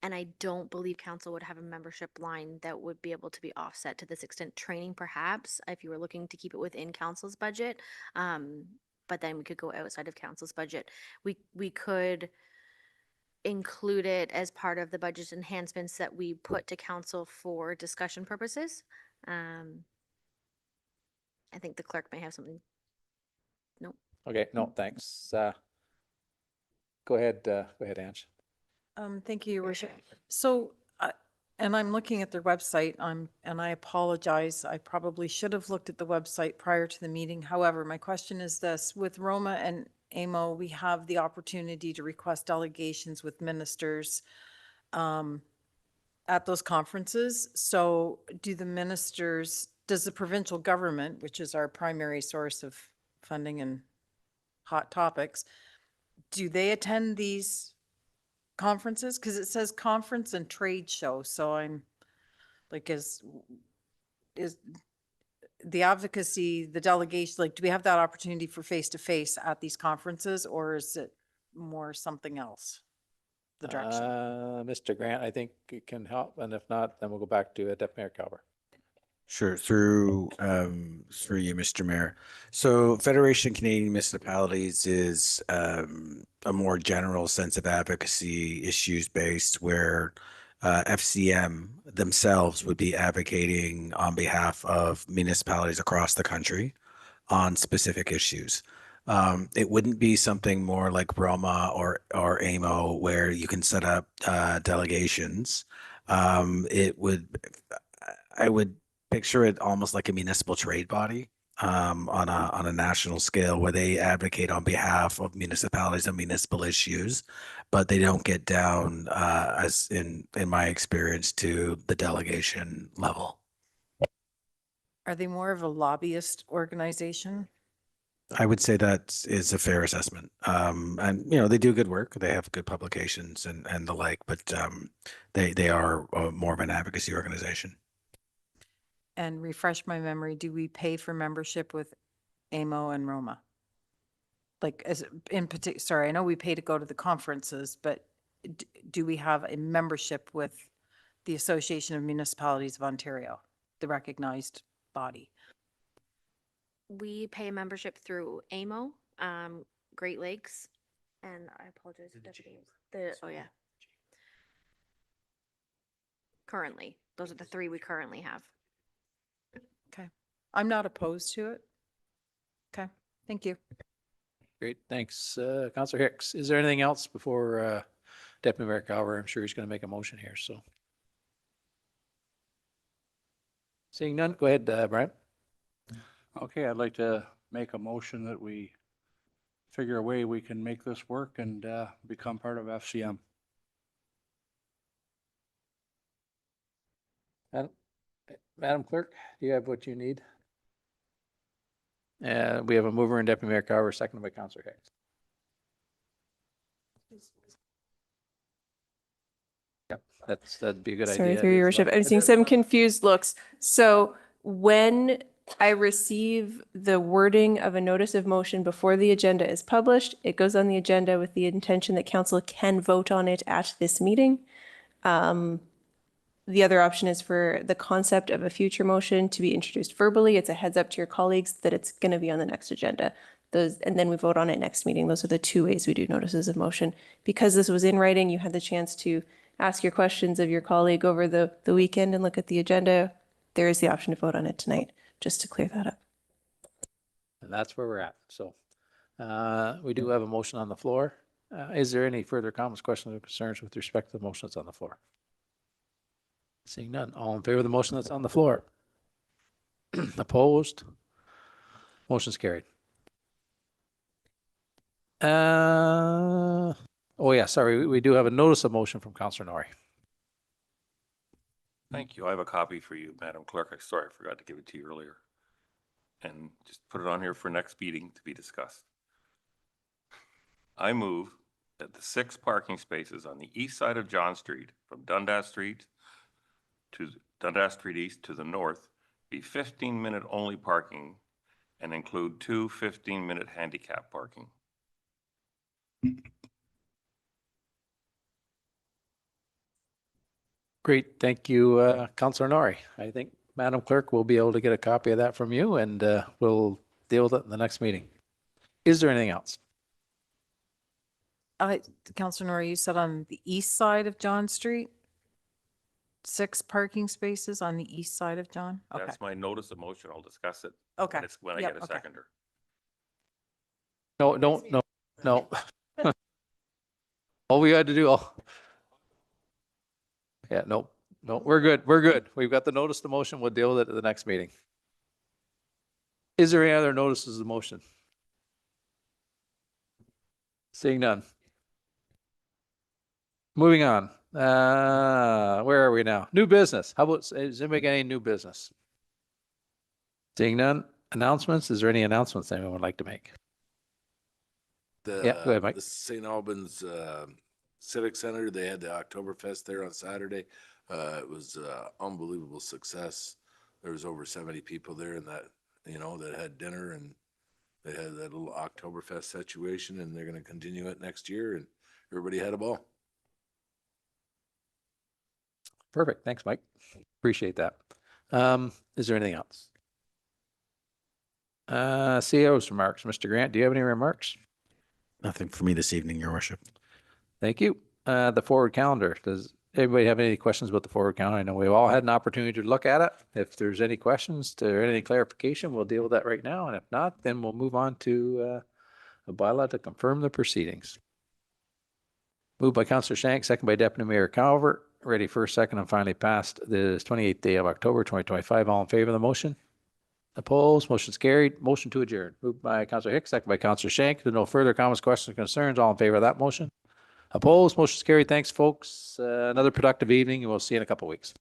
And I don't believe council would have a membership line that would be able to be offset to this extent. Training, perhaps, if you were looking to keep it within council's budget. But then we could go outside of council's budget. We could include it as part of the budget enhancements that we put to council for discussion purposes. I think the clerk may have something. Nope. Okay, no, thanks. Go ahead, Ange. Thank you, Your Worship. So, and I'm looking at their website, and I apologize. I probably should have looked at the website prior to the meeting. However, my question is this: with Roma and AMO, we have the opportunity to request delegations with ministers at those conferences. So do the ministers, does the provincial government, which is our primary source of funding and hot topics, do they attend these conferences? Because it says conference and trade show. So I'm like, is the advocacy, the delegation, like, do we have that opportunity for face-to-face at these conferences, or is it more something else? The direction. Mr. Grant, I think it can help. And if not, then we'll go back to Deputy Mayor Calver. Sure, through you, Mr. Mayor. So Federation of Canadian Municipalities is a more general sense of advocacy, issues based, where FCM themselves would be advocating on behalf of municipalities across the country on specific issues. It wouldn't be something more like Roma or AMO where you can set up delegations. I would picture it almost like a municipal trade body on a national scale where they advocate on behalf of municipalities and municipal issues, but they don't get down, as in my experience, to the delegation level. Are they more of a lobbyist organization? I would say that is a fair assessment. And they do good work. They have good publications and the like, but they are more of an advocacy organization. And refresh my memory, do we pay for membership with AMO and Roma? Like as in particular, sorry, I know we pay to go to the conferences, but do we have a membership with the Association of Municipalities of Ontario, the recognized body? We pay membership through AMO, Great Lakes, and I apologize. Oh yeah. Currently, those are the three we currently have. Okay. I'm not opposed to it. Okay, thank you. Great, thanks. Counselor Hicks, is there anything else before Deputy Mayor Calver? I'm sure he's going to make a motion here, so. Seeing none, go ahead, Brian. Okay, I'd like to make a motion that we figure a way we can make this work and become part of FCM. Madam Clerk, do you have what you need? We have a mover and Deputy Mayor Carver, seconded by Councillor Hicks. Yep, that'd be a good idea. Sorry, through your worship. I'm seeing some confused looks. So when I receive the wording of a notice of motion before the agenda is published, it goes on the agenda with the intention that council can vote on it at this meeting. The other option is for the concept of a future motion to be introduced verbally. It's a heads up to your colleagues that it's going to be on the next agenda. And then we vote on it next meeting. Those are the two ways we do notices of motion. Because this was in writing, you had the chance to ask your questions of your colleague over the weekend and look at the agenda. There is the option to vote on it tonight, just to clear that up. And that's where we're at. So we do have a motion on the floor. Is there any further comments, questions, or concerns with respect to the motion that's on the floor? Seeing none. All in favor of the motion that's on the floor? Opposed? Motion's carried. Oh yeah, sorry. We do have a notice of motion from Councillor Norrie. Thank you. I have a copy for you, Madam Clerk. I'm sorry, I forgot to give it to you earlier. And just put it on here for next meeting to be discussed. I move that the 6 parking spaces on the east side of John Street from Dundas Street East to the north be 15-minute only parking and include 2 15-minute handicap parking. Great. Thank you, Councillor Norrie. I think Madam Clerk will be able to get a copy of that from you and we'll deal with it in the next meeting. Is there anything else? Councillor Norrie, you said on the east side of John Street? 6 parking spaces on the east side of John? Okay. That's my notice of motion. I'll discuss it. Okay. When I get a seconder. No. All we had to do, yeah, no, we're good. We've got the notice of motion. We'll deal with it at the next meeting. Is there any other notices of motion? Seeing none. Moving on. Where are we now? New business. How about, is anybody got any new business? Seeing none. Announcements. Is there any announcements anyone would like to make? Yeah, go ahead, Mike. The St. Albans Civic Center, they had the Oktoberfest there on Saturday. It was unbelievable success. There was over 70 people there and that had dinner, and they had that little Oktoberfest situation, and they're going to continue it next year, and everybody had a ball. Perfect. Thanks, Mike. Appreciate that. Is there anything else? CEO's remarks. Mr. Grant, do you have any remarks? Nothing for me this evening, Your Worship. Thank you. The forward calendar. Does anybody have any questions about the forward calendar? I know we've all had an opportunity to look at it. If there's any questions or any clarification, we'll deal with that right now. And if not, then we'll move on to a bylaw to confirm the proceedings. Moved by Councillor Shank, second by Deputy Mayor Calvert. Ready first, second, and finally passed this 28th day of October 2025. All in favor of the motion? Opposed, motion's carried. Motion to adjourn. Moved by Counselor Hicks, second by Counselor Shank. There are no further comments, questions, concerns. All in favor of that motion? Opposed, motion's carried. Thanks, folks. Another productive evening, and we'll see you in a couple weeks.